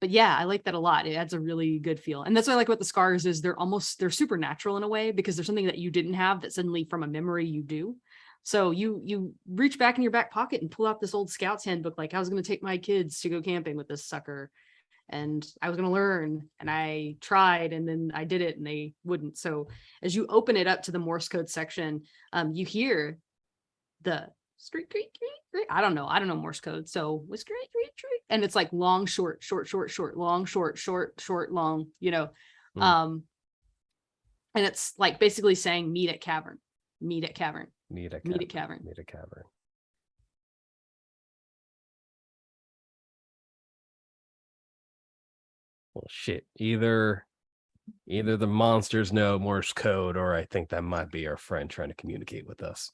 But yeah, I like that a lot. It adds a really good feel. And that's what I like about the scars is they're supernatural in a way because there's something that you didn't have that suddenly from a memory you do. So you reach back in your back pocket and pull out this old Scouts handbook, like I was going to take my kids to go camping with this sucker. And I was going to learn and I tried and then I did it and they wouldn't. So as you open it up to the Morse code section, you hear the street, I don't know Morse code. So and it's like long, short, long, short, long, you know. And it's like basically saying meet at cavern. Well, shit. Either the monsters know Morse code, or I think that might be our friend trying to communicate with us.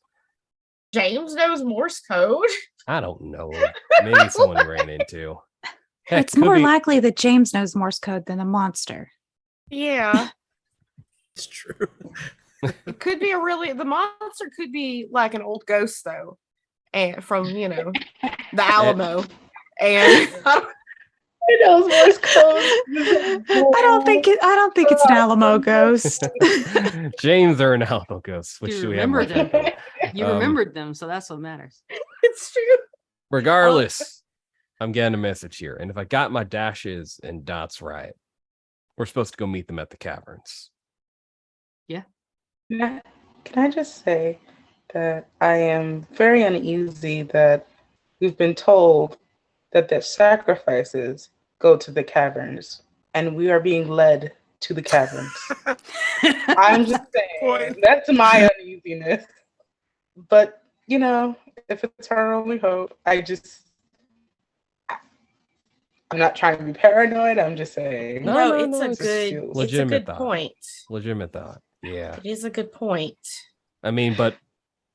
James knows Morse code. I don't know. Maybe someone he ran into. Heck, It's could more be- likely that James knows Morse code than the monster. Yeah. It's true. It could be the monster could be like an old ghost though. And from, you know, the Alamo. And He knows Morse code. I don't think it's an Alamo ghost. James or an Alamo ghost. Which You do we have? remember more them. people? You remembered them, so that's what matters. it's true. Regardless, I'm getting a message here. And if I got my dashes and dots right, we're supposed to go meet them at the caverns. Can I just say that I am very uneasy that we've been told that the sacrifices go to the caverns and we are being led to the caverns. I'm just saying, that's my uneasiness. But, you know, if it's our only hope, I'm not trying to be paranoid. I'm just saying. No, no, it's no, a it's good legitimate thought. point. Legitimate thought. Yeah. It is a good point. I mean, but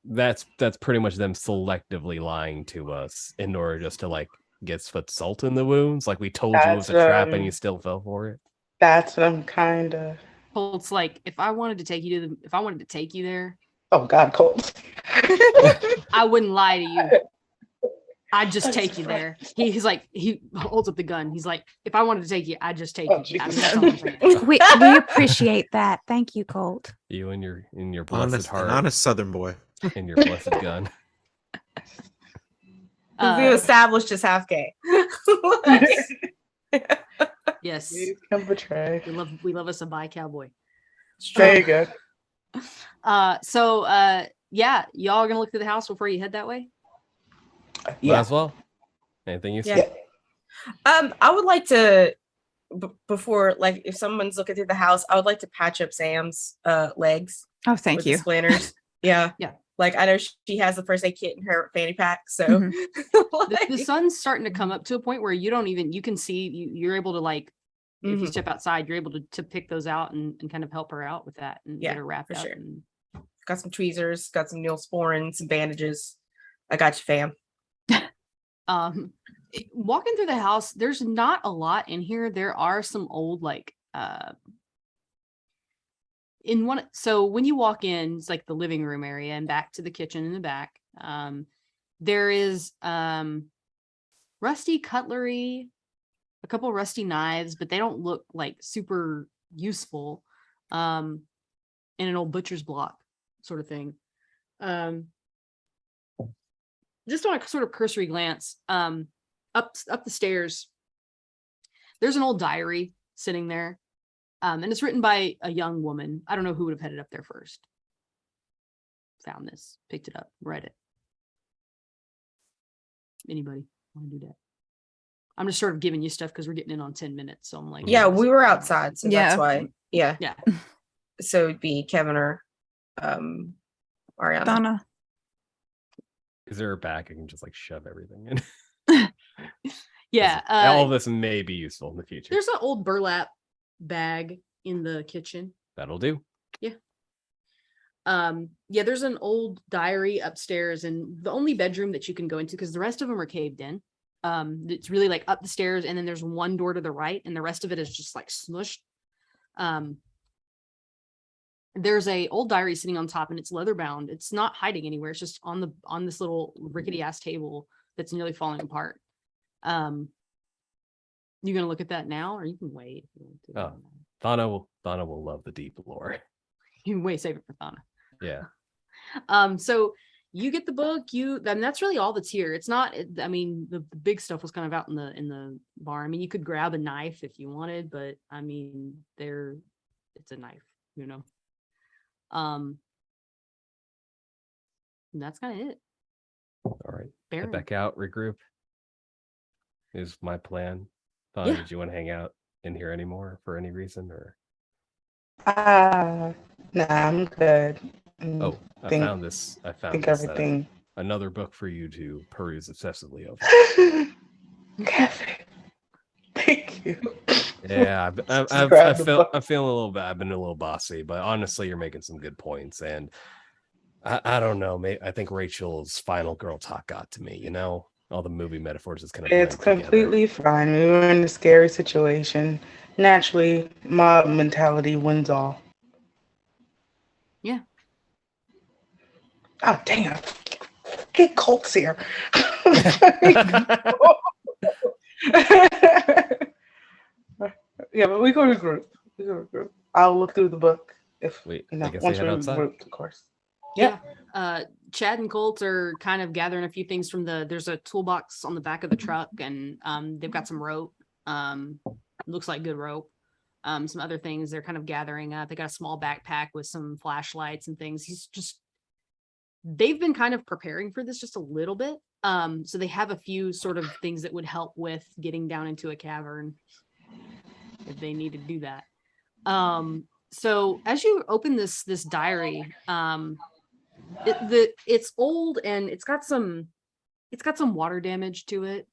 that's pretty much them selectively lying to us in order just to like get put salt in the wounds. Like we told you it was a trap and you still fell for it. That's what I'm kind of. Colt's like, if I wanted to take you there, Oh God, Colt. I wouldn't lie to you. I'd just take you there. He's like, he holds up the gun. He's like, if I wanted to take you, I'd just take you. I mean, that's all I'm saying. We appreciate that. Thank you, Colt. You and your blessed heart, honest Southern boy. and your blessed gun. We established as half gay. Yes, Please come betray. we love us a bi cowboy. There you go. Yeah, y'all are gonna look through the house before you head that way. Might Yeah. as well. Anything you Yeah. say? I would like to before, like, if someone's looking through the house, I would like to patch up Sam's legs. Oh, thank with you. the splinters. Yeah. Yeah. Like, I know she has the first aid kit in her fanny pack, so Mhm. The sun's starting to come up to a point where you can see you're able to like if you Mhm. step outside, you're able to pick those out and kind of help her out with that and Yeah, get her wrapped for up. sure. And got some tweezers, got some Neosporin, some bandages. I got you, fam. Walking through the house, there's not a lot in here. There are some old like so when you walk in, it's like the living room area and back to the kitchen in the back. There is rusty cutlery, a couple rusty knives, but they don't look like super useful. And an old butcher's block sort of thing. Just on a sort of cursory glance, up the stairs, there's an old diary sitting there. And it's written by a young woman. I don't know who would have headed up there first. Found this, picked it up, read it. Anybody want to do that? I'm just sort of giving you stuff because we're getting in on 10 minutes. So I'm like, Yeah, we were outside, so Yeah. that's why. Yeah. Yeah. So it'd be Kevin or Ariana. Donna. Is there a back I can just like shove everything in? Yeah. All of this may be useful in the future. There's an old burlap bag in the kitchen. That'll do. Yeah, there's an old diary upstairs, and the only bedroom that you can go into, because the rest of them are caved in. It's really like up the stairs, and then there's one door to the right, and the rest of it is just like smushed. There's a old diary sitting on top, and it's leather bound. It's not hiding anywhere. It's just on this little rickety ass table that's nearly falling apart. You gonna look at that now, or you can wait? If you want to. Oh. Thana will love the deep lore. You can wait, save it for Thana. Yeah. So you get the book, and that's really all that's here. It's not, I mean, the big stuff was kind of out in the bar. I mean, you could grab a knife if you wanted, but I mean, it's a knife, you know. And that's kind of it. All right. Head Baron. back out, regroup. Is my plan. Thana, Yeah. did you want to hang out in here anymore for any reason, or? Nah, I'm good. Oh, I think- found this. I found think this, everything. another book for you to peruse obsessively over. Kevin, thank you. Yeah, Just grab the book. I'm feeling a little bad. I've been a little bossy, but honestly, you're making some good points. And I don't know. I think Rachel's final girl talk got to me. You know, all the movie metaphors is kind of. It's completely fine. We were in a scary situation. Naturally, mob mentality wins all. Yeah. Oh, damn. Get Colt's here. Yeah, but we go regroup. I'll look through the book if Wait, you know I guess once they we head outside. regroup, of course. Yeah. Chad and Colt are kind of gathering a few things from there's a toolbox on the back of the truck, and they've got some rope. Looks like good rope. Some other things they're kind of gathering up. They got a small backpack with some flashlights and things. They've been kind of preparing for this just a little bit. So they have a few sort of things that would help with getting down into a cavern if they need to do that. So as you open this diary, it's old and it's got some water damage to it.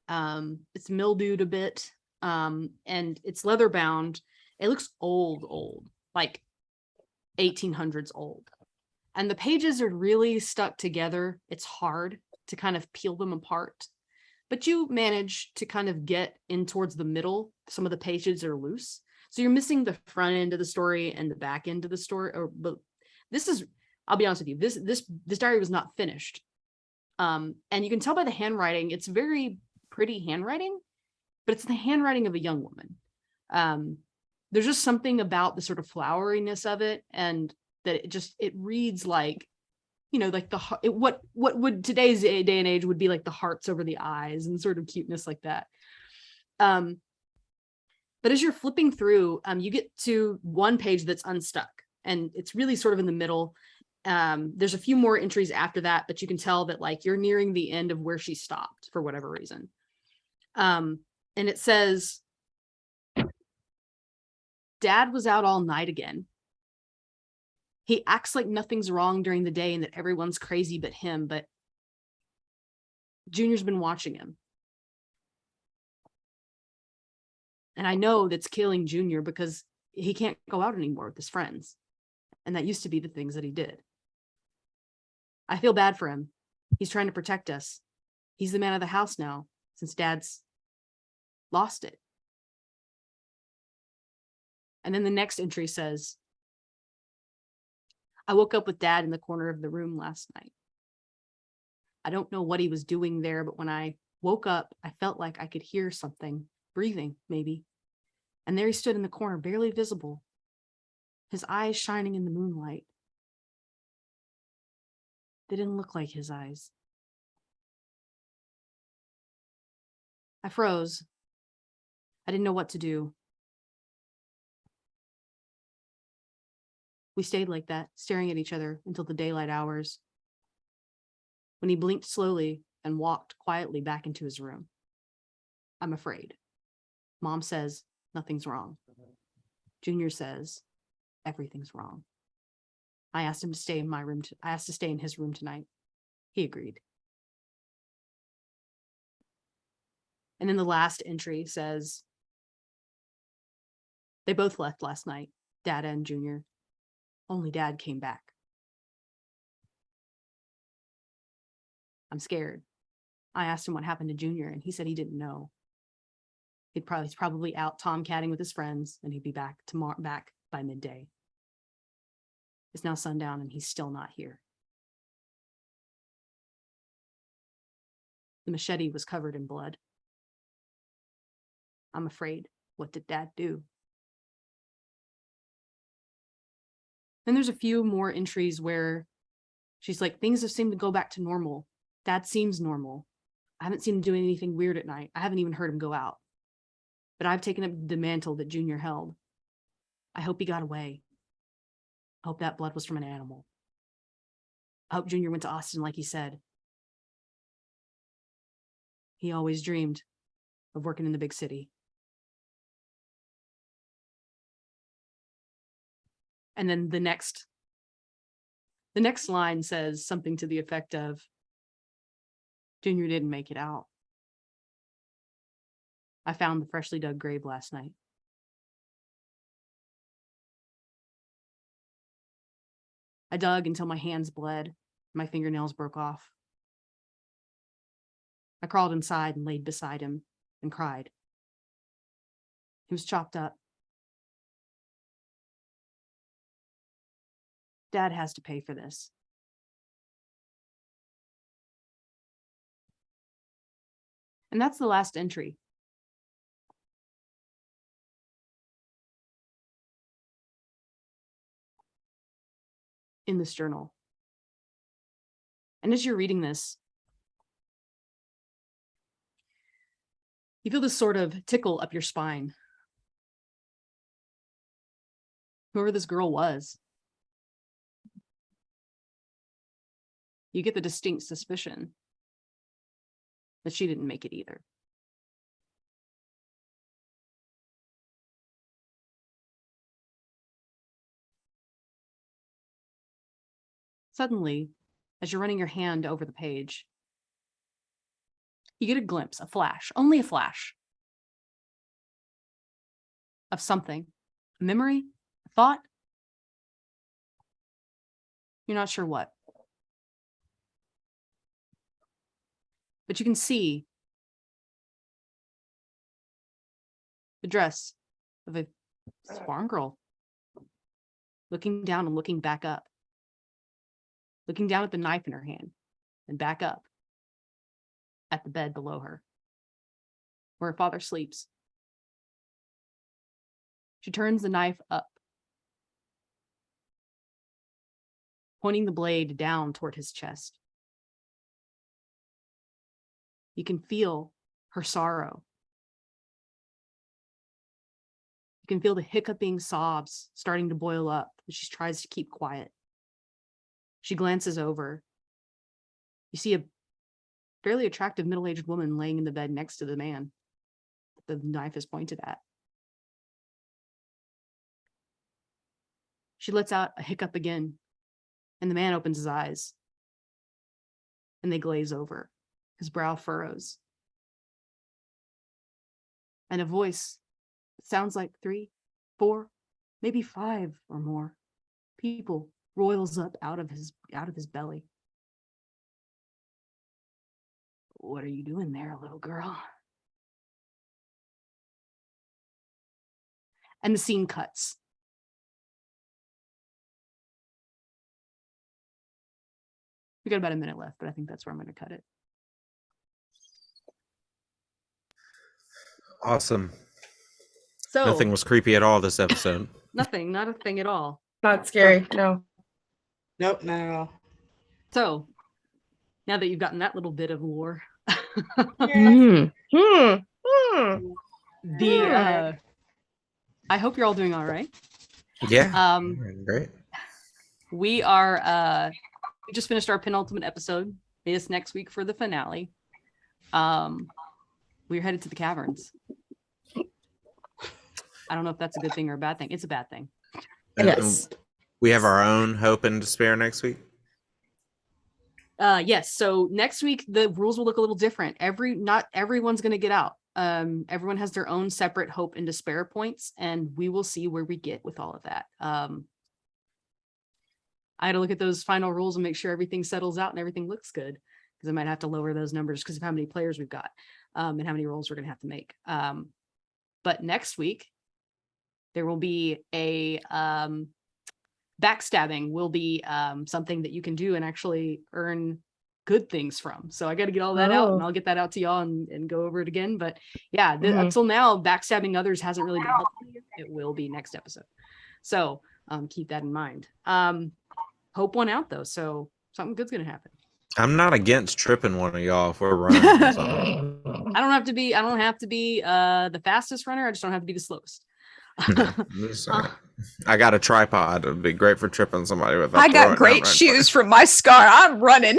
It's mildewed a bit, and it's leather bound. It looks old, like 1800s old. And the pages are really stuck together. It's hard to kind of peel them apart, but you manage to kind of get in towards the middle. Some of the pages are loose. So you're missing the front end of the story and the back end of the story. But I'll be honest with you, this diary was not finished. And you can tell by the handwriting, it's very pretty handwriting, but it's the handwriting of a young woman. There's just something about the sort of floweriness of it, and that it reads like, you know, like what would today's day and age would be like the hearts over the eyes and sort of cuteness like that. But as you're flipping through, you get to one page that's unstuck, and it's really sort of in the middle. There's a few more entries after that, but you can tell that like you're nearing the end of where she stopped for whatever reason. And it says, Dad was out all night again. He acts like nothing's wrong during the day and that everyone's crazy but him, but Junior's been watching him. And I know that's killing Junior because he can't go out anymore with his friends. And that used to be the things that he did. I feel bad for him. He's trying to protect us. He's the man of the house now, since Dad's lost it. And then the next entry says, I woke up with Dad in the corner of the room last night. I don't know what he was doing there, but when I woke up, I felt like I could hear something breathing, maybe. And there he stood in the corner, barely visible, his eyes shining in the moonlight. They didn't look like his eyes. I froze. I didn't know what to do. We stayed like that, staring at each other until the daylight hours, when he blinked slowly and walked quietly back into his room. I'm afraid. Mom says nothing's wrong. Junior says everything's wrong. I asked him to stay in my room. I asked to stay in his room tonight. He agreed. And then the last entry says, they both left last night, Dad and Junior. Only Dad came back. I'm scared. I asked him what happened to Junior, and he said he didn't know. He's probably out tomcatting with his friends, and he'd be back by midday. It's now sundown, and he's still not here. The machete was covered in blood. I'm afraid. What did Dad do? Then there's a few more entries where she's like, things have seemed to go back to normal. Dad seems normal. I haven't seen him doing anything weird at night. I haven't even heard him go out. But I've taken up the mantle that Junior held. I hope he got away. I hope that blood was from an animal. I hope Junior went to Austin like he said. He always dreamed of working in the big city. And then the next line says something to the effect of, Junior didn't make it out. I found the freshly dug grave last night. I dug until my hands bled, my fingernails broke off. I crawled inside and laid beside him and cried. He was chopped up. Dad has to pay for this. And that's the last entry. In this journal. And as you're reading this, you feel this sort of tickle up your spine. Whoever this girl was, you get the distinct suspicion that she didn't make it either. Suddenly, as you're running your hand over the page, you get a glimpse, a flash, only a flash, of something, a memory, a thought. You're not sure what. But you can see the dress of a farm girl looking down and looking back up, looking down at the knife in her hand and back up at the bed below her, where her father sleeps. She turns the knife up, pointing the blade down toward his chest. You can feel her sorrow. You can feel the hiccuping sobs starting to boil up as she tries to keep quiet. She glances over. You see a fairly attractive middle-aged woman laying in the bed next to the man that the knife is pointed at. She lets out a hiccup again, and the man opens his eyes, and they glaze over. His brow furrows. And a voice that sounds like 3, 4, maybe 5 or more people roils up out of his belly. What are you doing there, little girl? And the scene cuts. We got about a minute left, but I think that's where I'm going to cut it. Awesome. So Nothing was creepy at all this episode. nothing, not a thing at all. Not scary. No. Nope, not at all. So now that you've gotten that little bit of lore, Hmm. I hope you're all doing all right. Yeah. Great. We are we just finished our penultimate episode. It is next week for the finale. We're headed to the caverns. I don't know if that's a good thing or a bad thing. It's a bad thing. Yes. We have our own hope and despair next week. Yes. So next week the rules will look a little different. Not everyone's going to get out. Everyone has their own separate hope and despair points, and we will see where we get with all of that. I had to look at those final rules and make sure everything settles out and everything looks good, because I might have to lower those numbers because of how many players we've got, and how many rolls we're going to have to make. But next week there will be a backstabbing will be something that you can do and actually earn good things from. So I got to get all that out, and I'll get that out to y'all and go over it again. But yeah, until now, backstabbing others hasn't really been helpful. It will be next episode. So keep that in mind. Hope won out though, so something good's gonna happen. I'm not against tripping one of y'all if we're running. I don't have to be the fastest runner. I just don't have to be the slowest. I got a tripod. It'd be great for tripping somebody with. I got great shoes from my scar. I'm running.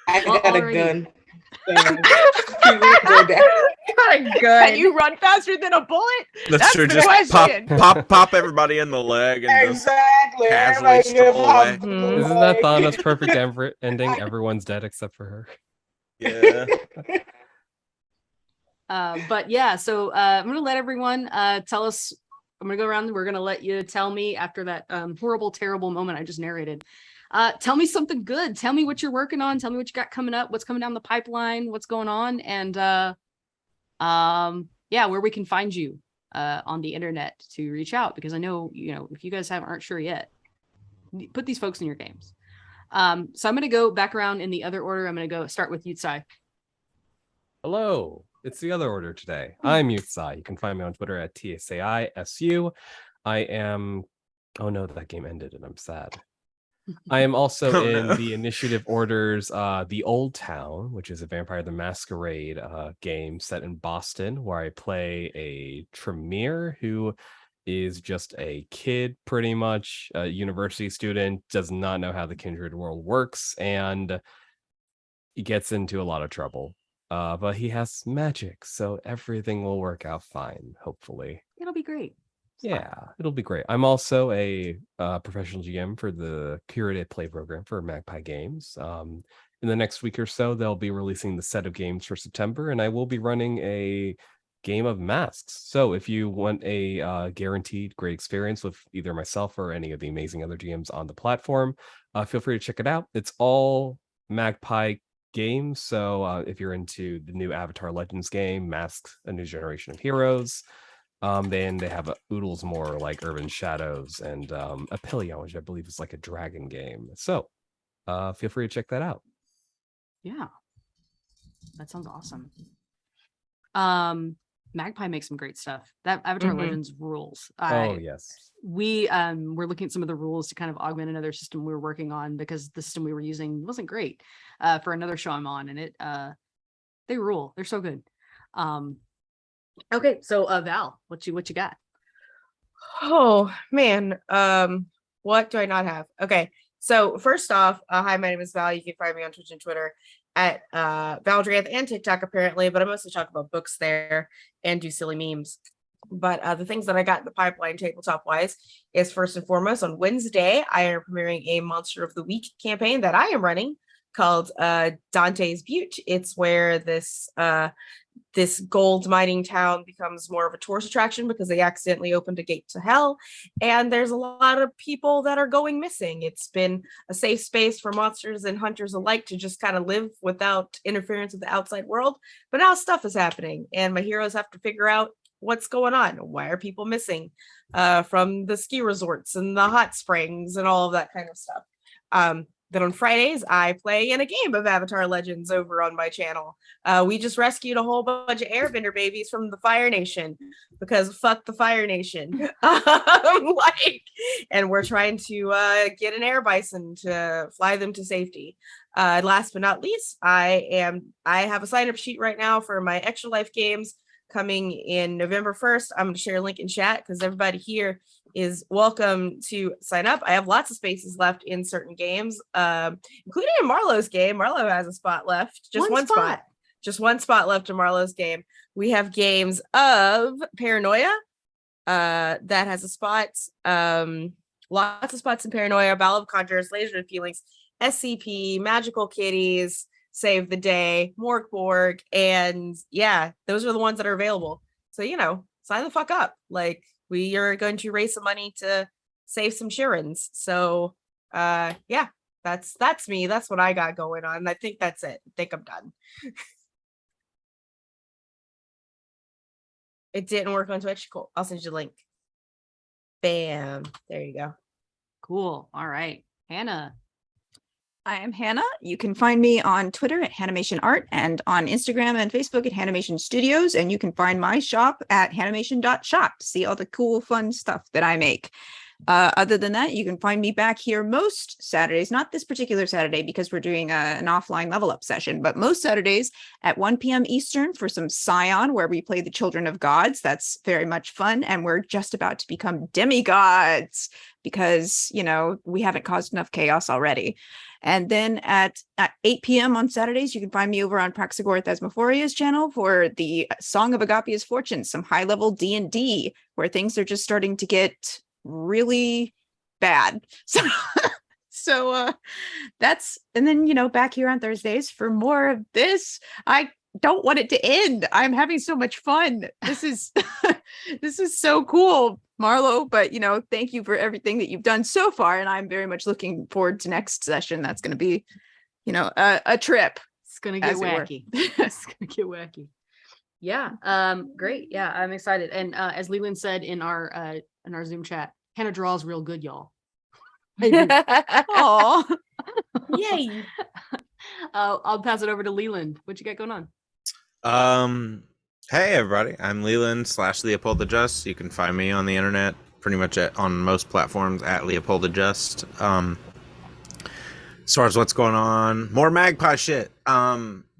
I got a gun. Can you run faster than a bullet? That's true. the Just question. pop everybody in the leg and Exactly. casually Everybody get stroll away. popped in the Isn't that leg. Thana's perfect ending? Everyone's dead except for her. Yeah. But yeah, so I'm gonna let everyone tell us. I'm gonna go around. We're gonna let you tell me after that horrible, terrible moment I just narrated. Tell me something good. Tell me what you're working on. Tell me what you got coming up. What's coming down the pipeline? What's going on? And yeah, where we can find you on the internet to reach out, because I know, if you guys aren't sure yet, put these folks in your games. So I'm gonna go back around in the other order. I'm gonna go start with Yutsai. Hello, it's the other order today. I'm Yutsai. You can find me on Twitter at TSAISU. I am. Oh no, that game ended and I'm sad. I am also in the Initiative Order's The Old Town, which is a Vampire the Masquerade game set in Boston, where I play a Tremere who is just a kid, pretty much a university student, does not know how the Kindred world works, and he gets into a lot of trouble. But he has magic, so everything will work out fine, hopefully. It'll be great. Yeah, it'll be great. I'm also a professional GM for the curated play program for Magpie Games. In the next week or so, they'll be releasing the set of games for September, and I will be running a game of masks. So if you want a guaranteed great experience with either myself or any of the amazing other GMs on the platform, feel free to check it out. It's all Magpie Games. So if you're into the new Avatar Legends game, Masks: A New Generation of Heroes, then they have Oodles more like Urban Shadows and Apillion, which I believe is like a dragon game. So feel free to check that out. Yeah, that sounds awesome. Magpie makes some great stuff. That Avatar Legends rules. Oh yes. We're looking at some of the rules to kind of augment another system we were working on, because the system we were using wasn't great for another show I'm on, and it they rule. They're so good. Okay, so Val, what you got? Oh man, what do I not have? Okay, so first off, hi, my name is Val. You can find me on Twitch and Twitter at Valdriath and TikTok apparently, but I mostly talk about books there and do silly memes. But the things that I got in the pipeline tabletop wise is, first and foremost, on Wednesday I am premiering a Monster of the Week campaign that I am running called Dante's Butte. It's where this gold mining town becomes more of a tourist attraction because they accidentally opened a gate to hell, and there's a lot of people that are going missing. It's been a safe space for monsters and hunters alike to just kind of live without interference with the outside world, but now stuff is happening and my heroes have to figure out what's going on. Why are people missing from the ski resorts and the hot springs and all of that kind of stuff? Then on Fridays, I play in a game of Avatar Legends over on my channel. We just rescued a whole bunch of airbender babies from the Fire Nation because fuck the Fire Nation. And we're trying to get an air bison to fly them to safety. Last but not least, I have a sign up sheet right now for my Extra Life games coming in November 1st. I'm going to share a link in chat because everybody here is welcome to sign up. I have lots of spaces left in certain games, including in Marlowe's game. Marlowe has a spot left, just one spot. Just one spot left in Marlowe's game. We have games of Paranoia that has a spot. Lots of spots in Paranoia, Battle of Conjurers, Laser and Feelings, SCP, Magical Kitties, Save the Day, Morgborg, and yeah, those are the ones that are available. So, sign the fuck up. Like, we are going to raise some money to save some Shirens. So, yeah, that's me. That's what I got going on. I think that's it. I think I'm done. It didn't work on Twitch. Cool. I'll send you the link. Bam. There you go. Cool. All right. Hannah. I am Hannah. You can find me on Twitter at Hanimation Art and on Instagram and Facebook at Hanimation Studios. And you can find my shop at hanimation.shop to see all the cool, fun stuff that I make. Other than that, you can find me back here most Saturdays, not this particular Saturday because we're doing an offline level up session, but most Saturdays at 1 p.m. Eastern for some Scion, where we play the Children of Gods. That's very much fun. And we're just about to become demigods because, we haven't caused enough chaos already. And then at 8 p.m. on Saturdays, you can find me over on Praxagor Thesmophoria's channel for the Song of Agapia's Fortune, some high-level D&D, where things are just starting to get really bad. So that's, and then, back here on Thursdays for more of this. I don't want it to end. I'm having so much fun. This is this is so cool, Marlo, but thank you for everything that you've done so far, and I'm very much looking forward to next session. That's going to be a trip. It's going to get wacky. It's going to get wacky. Yeah. Great. Yeah, I'm excited. And as Leland said in our Zoom chat, Hannah draws real good, y'all. Aw. Yay. I'll pass it over to Leland. What you got going on? Hey everybody, I'm Leland / Leopold the Just. You can find me on the internet pretty much on most platforms at Leopold the Just. As far as what's going on, more Magpie shit.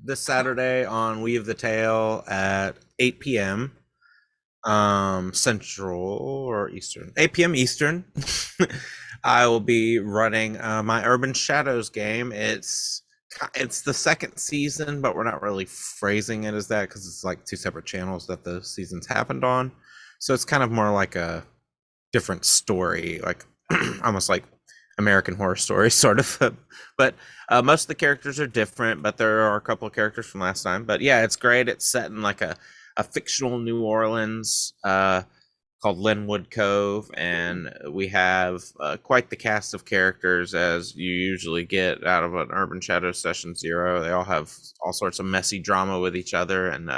This Saturday on Weave the Tale at 8 p.m. Central or Eastern, 8 p.m. Eastern. I will be running my Urban Shadows game. It's the second season, but we're not really phrasing it as that because it's like two separate channels that the seasons happened on. So it's kind of more like a different story, like almost like American Horror Story sort of. But most of the characters are different, but there are a couple of characters from last time. But yeah, it's great. It's set in like a fictional New Orleans called Linwood Cove, and we have quite the cast of characters as you usually get out of an Urban Shadows Session 0. They all have all sorts of messy drama with each other, and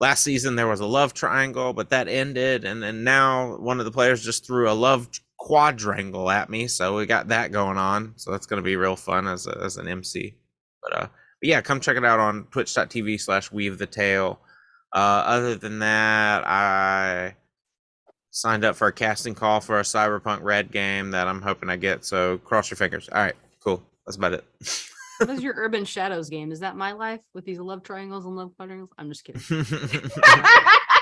last season there was a love triangle, but that ended, and then now one of the players just threw a love quadrangle at me, so we got that going on. So that's going to be real fun as an MC. But yeah, come check it out on twitch.tv/Weave the Tale. Other than that, I signed up for a casting call for a Cyberpunk Red game that I'm hoping I get, so cross your fingers. All right, cool. That's about it. What is your Urban Shadows game? Is that my life with these love triangles and love quadrangles? I'm just kidding.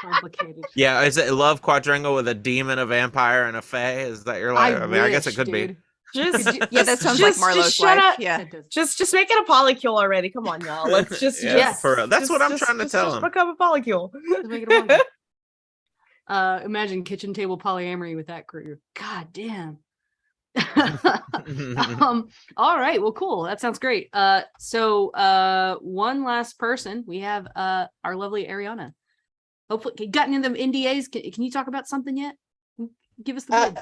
Complicated. Yeah, is it a love quadrangle with a demon, a vampire, and a fae? Is that your life? I mean, I guess it could be. Yeah, that sounds like Marlowe's life. Up. Yeah, just make it a polycule already. Come on, y'all. Let's just for real. That's what I'm trying to tell him. Become a polycule. Just make it a polycule. Imagine kitchen table polyamory with that crew. God damn. All right, well, cool. That sounds great. So one last person. We have our lovely Ariana. Hopefully, gotten in them NDAs. Can you talk about something yet? Give us the goods.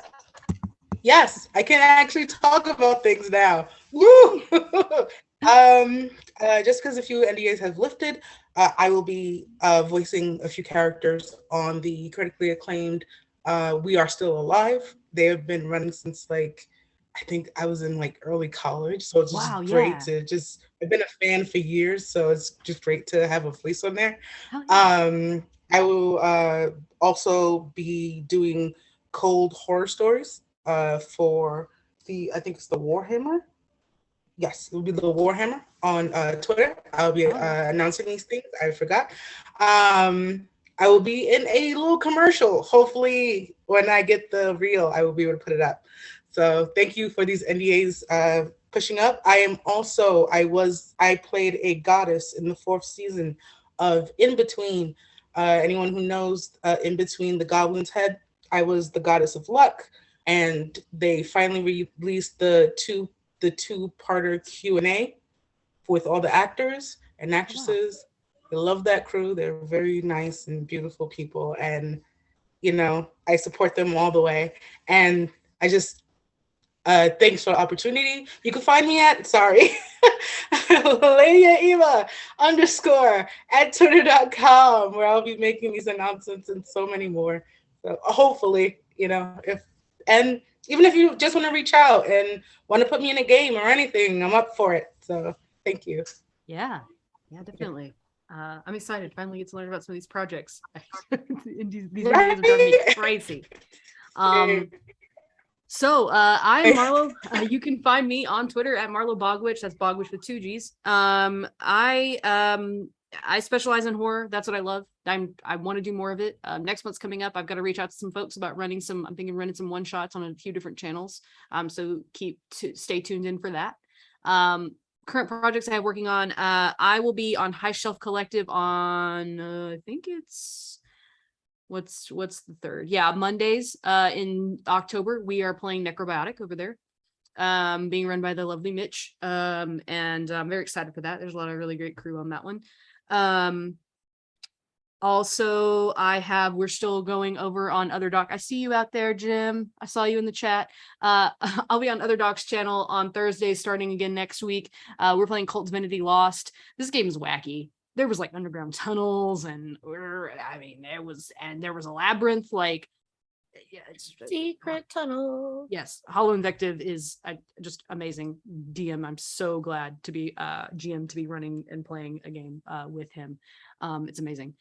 Yes, I can actually talk about things now. Woo! Just because a few NDAs have lifted, I will be voicing a few characters on the critically acclaimed We Are Still Alive. They have been running since like I think I was in like early college. So it's just Wow, great yeah. to just, I've been a fan for years. So it's just great to have a voice on there. Hell yeah. I will also be doing cold horror stories for I think it's the Warhammer. Yes, it will be the Warhammer on Twitter. I'll be Oh, yeah. announcing these things. I forgot. I will be in a little commercial. Hopefully, when I get the reel, I will be able to put it up. So thank you for these NDAs pushing up. I played a goddess in the 4th season of In Between. Anyone who knows In Between the Goblin's Head, I was the goddess of luck, and they finally released the two-parter Q&A with all the actors and actresses. I love that crew. They're very nice and beautiful people, and I support them all the way. And I just thanks for the opportunity. You can find me at Leia Eva _ at twitter.com, where I'll be making these announcements and so many more. So hopefully, even if you just want to reach out and want to put me in a game or anything, I'm up for it. So thank you. Yeah, definitely. I'm excited to finally get to learn about some of these projects. These videos are driving me crazy. So I'm Marlo. You can find me on Twitter at Marlo Bogwitch. That's Bogwitch with 2 G's. I specialize in horror. That's what I love. I want to do more of it. Next month's coming up. I've got to reach out to some folks about I'm thinking of running some one shots on a few different channels. So stay tuned in for that. Current projects I have working on. I will be on High Shelf Collective on I think it's what's the 3rd? Yeah, Mondays in October. We are playing Necrobiotic over there. Being run by the lovely Mitch. And I'm very excited for that. There's a lot of really great crew on that one. Also, we're still going over on Other Doc. I see you out there, Jim. I saw you in the chat. I'll be on Other Doc's channel on Thursday, starting again next week. We're playing Cult Divinity Lost. This game is wacky. There was like underground tunnels and there was a labyrinth, like Secret tunnel. Yes, Hollow Invective is just amazing. DM, I'm so glad to be GM to be running and playing a game with him. It's amazing.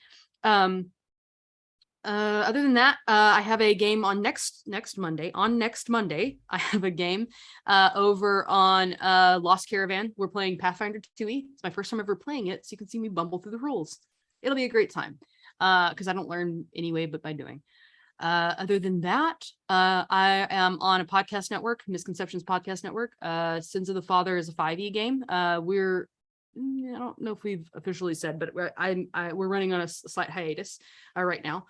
Other than that, I have a game on next Monday. On next Monday, I have a game over on Lost Caravan. We're playing Pathfinder 2e. It's my first time ever playing it, so you can see me bumble through the rules. It'll be a great time because I don't learn anyway, but by doing. Other than that, I am on a podcast network, Misconceptions Podcast Network. Sins of the Father is a 5e game. I don't know if we've officially said, but we're running on a slight hiatus right now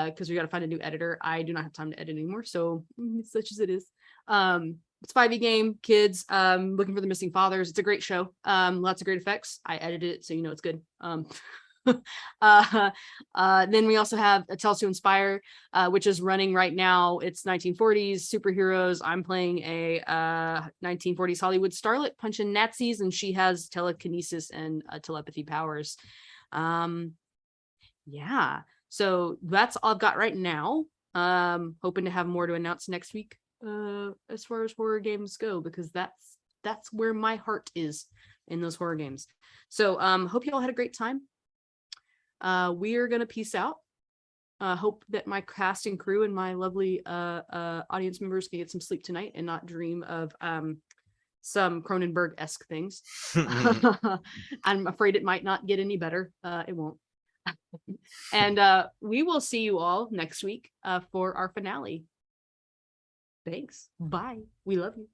because we got to find a new editor. I do not have time to edit anymore, so such as it is. It's 5e game, kids, looking for the missing fathers. It's a great show. Lots of great effects. I edited it, so it's good. Then we also have A Tales to Inspire, which is running right now. It's 1940s superheroes. I'm playing a 1940s Hollywood starlet punching Nazis, and she has telekinesis and telepathy powers. Yeah, so that's all I've got right now. Hoping to have more to announce next week as far as horror games go, because that's where my heart is, in those horror games. So hope you all had a great time. We are going to peace out. Hope that my cast and crew and my lovely audience members can get some sleep tonight and not dream of some Cronenberg-esque things. I'm afraid it might not get any better. It won't. And we will see you all next week for our finale. Thanks. Bye. We love you.